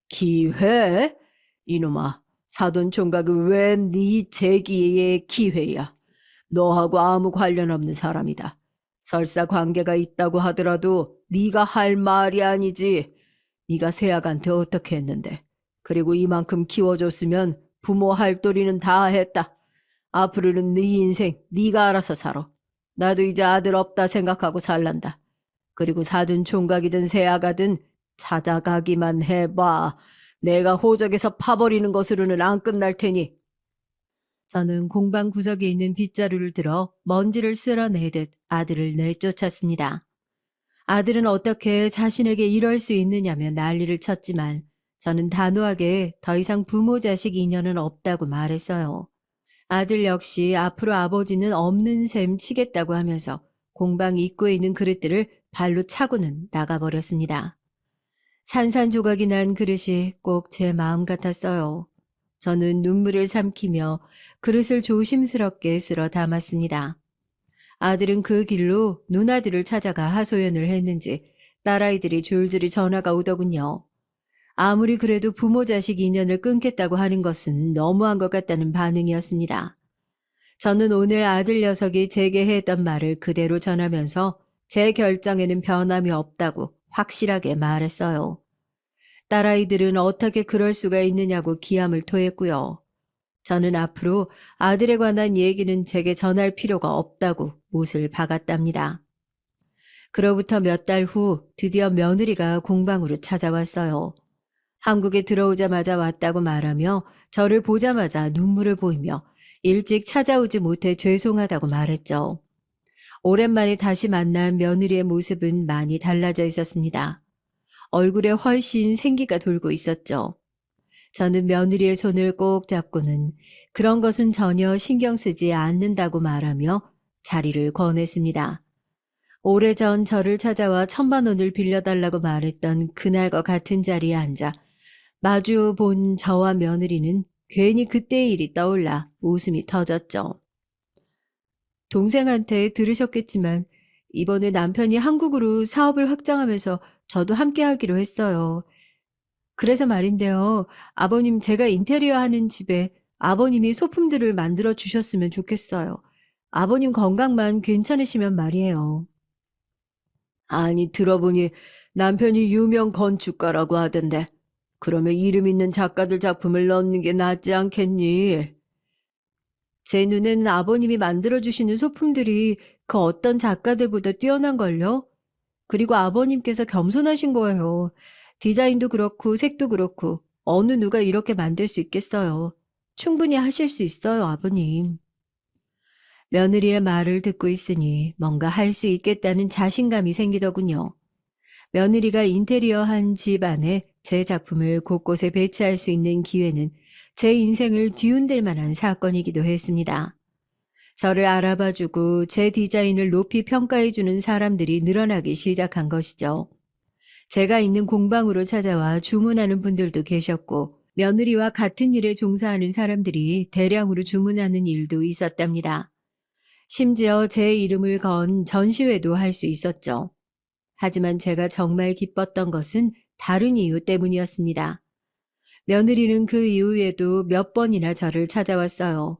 기회? 이놈아, 사돈 총각이 왜 네 제기의 기회야? 너하고 아무 관련 없는 사람이다. 설사 관계가 있다고 하더라도 네가 할 말이 아니지. 네가 세아가한테 어떻게 했는데. 그리고 이만큼 키워줬으면 부모 할 도리는 다 했다. 앞으로는 네 인생 네가 알아서 살아. 나도 이제 아들 없다 생각하고 살란다. 그리고 사돈 총각이든 세아가든 찾아가기만 해봐. 내가 호적에서 파버리는 것으로는 안 끝날 테니. 저는 공방 구석에 있는 빗자루를 들어 먼지를 쓸어내듯 아들을 내쫓았습니다. 아들은 어떻게 자신에게 이럴 수 있느냐며 난리를 쳤지만 저는 단호하게 더 이상 부모 자식 인연은 없다고 말했어요. 아들 역시 앞으로 아버지는 없는 셈 치겠다고 하면서 공방 입구에 있는 그릇들을 발로 차고는 나가버렸습니다. 산산조각이 난 그릇이 꼭 제 마음 같았어요. 저는 눈물을 삼키며 그릇을 조심스럽게 쓸어 담았습니다. 아들은 그 길로 누나들을 찾아가 하소연을 했는지 딸아이들이 줄줄이 전화가 오더군요. 아무리 그래도 부모 자식 인연을 끊겠다고 하는 것은 너무한 것 같다는 반응이었습니다. 저는 오늘 아들 녀석이 제게 했던 말을 그대로 전하면서 제 결정에는 변함이 없다고 확실하게 말했어요. 딸아이들은 어떻게 그럴 수가 있느냐고 기함을 토했고요. 저는 앞으로 아들에 관한 얘기는 제게 전할 필요가 없다고 못을 박았답니다. 그로부터 몇 달 후 드디어 며느리가 공방으로 찾아왔어요. 한국에 들어오자마자 왔다고 말하며 저를 보자마자 눈물을 보이며 일찍 찾아오지 못해 죄송하다고 말했죠. 오랜만에 다시 만난 며느리의 모습은 많이 달라져 있었습니다. 얼굴에 훨씬 생기가 돌고 있었죠. 저는 며느리의 손을 꼭 잡고는 그런 것은 전혀 신경 쓰지 않는다고 말하며 자리를 권했습니다. 오래전 저를 찾아와 1,000만 원을 빌려달라고 말했던 그날과 같은 자리에 앉아 마주 본 저와 며느리는 괜히 그때의 일이 떠올라 웃음이 터졌죠. 동생한테 들으셨겠지만 이번에 남편이 한국으로 사업을 확장하면서 저도 함께 하기로 했어요. 그래서 말인데요. 아버님, 제가 인테리어 하는 집에 아버님이 소품들을 만들어 주셨으면 좋겠어요. 아버님 건강만 괜찮으시면 말이에요. 아니, 들어보니 남편이 유명 건축가라고 하던데. 그러면 이름 있는 작가들 작품을 넣는 게 낫지 않겠니? 제 눈에는 아버님이 만들어주시는 소품들이 그 어떤 작가들보다 뛰어난걸요? 그리고 아버님께서 겸손하신 거예요. 디자인도 그렇고 색도 그렇고 어느 누가 이렇게 만들 수 있겠어요. 충분히 하실 수 있어요, 아버님. 며느리의 말을 듣고 있으니 뭔가 할 수 있겠다는 자신감이 생기더군요. 며느리가 인테리어 한 집 안에 제 작품을 곳곳에 배치할 수 있는 기회는 제 인생을 뒤흔들 만한 사건이기도 했습니다. 저를 알아봐주고 제 디자인을 높이 평가해주는 사람들이 늘어나기 시작한 것이죠. 제가 있는 공방으로 찾아와 주문하는 분들도 계셨고, 며느리와 같은 일에 종사하는 사람들이 대량으로 주문하는 일도 있었답니다. 심지어 제 이름을 건 전시회도 할 수 있었죠. 하지만 제가 정말 기뻤던 것은 다른 이유 때문이었습니다. 며느리는 그 이후에도 몇 번이나 저를 찾아왔어요.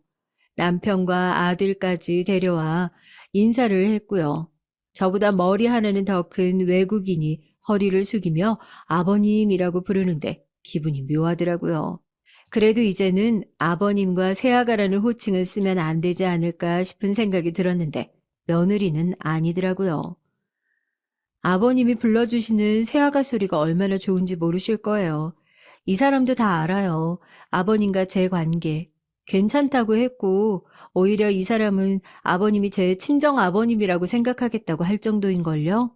남편과 아들까지 데려와 인사를 했고요. 저보다 머리 하나는 더 큰 외국인이 허리를 숙이며 아버님이라고 부르는데 기분이 묘하더라고요. 그래도 이제는 아버님과 새아가라는 호칭을 쓰면 안 되지 않을까 싶은 생각이 들었는데 며느리는 아니더라고요. 아버님이 불러주시는 새아가 소리가 얼마나 좋은지 모르실 거예요. 이 사람도 다 알아요. 아버님과 제 관계. 괜찮다고 했고, 오히려 이 사람은 아버님이 제 친정 아버님이라고 생각하겠다고 할 정도인걸요?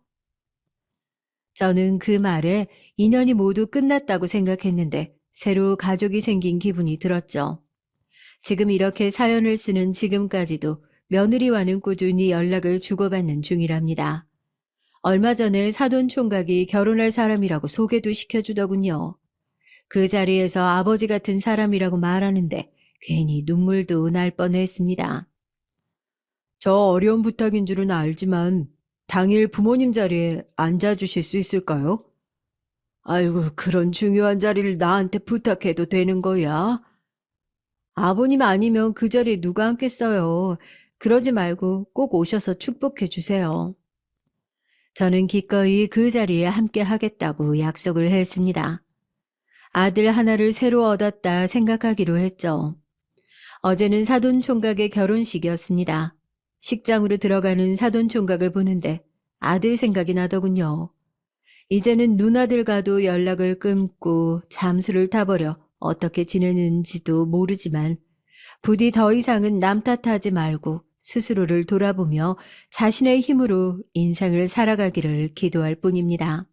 저는 그 말에 인연이 모두 끝났다고 생각했는데, 새로 가족이 생긴 기분이 들었죠. 지금 이렇게 사연을 쓰는 지금까지도 며느리와는 꾸준히 연락을 주고받는 중이랍니다. 얼마 전에 사돈 총각이 결혼할 사람이라고 소개도 시켜주더군요. 그 자리에서 아버지 같은 사람이라고 말하는데 괜히 눈물도 날 뻔했습니다. 저 어려운 부탁인 줄은 알지만 당일 부모님 자리에 앉아주실 수 있을까요? 아이고, 그런 중요한 자리를 나한테 부탁해도 되는 거야? 아버님 아니면 그 자리에 누가 앉겠어요. 그러지 말고 꼭 오셔서 축복해 주세요. 저는 기꺼이 그 자리에 함께 하겠다고 약속을 했습니다. 아들 하나를 새로 얻었다 생각하기로 했죠. 어제는 사돈 총각의 결혼식이었습니다. 식장으로 들어가는 사돈 총각을 보는데 아들 생각이 나더군요. 이제는 누나들과도 연락을 끊고 잠수를 타버려 어떻게 지내는지도 모르지만 부디 더 이상은 남 탓하지 말고 스스로를 돌아보며 자신의 힘으로 인생을 살아가기를 기도할 뿐입니다.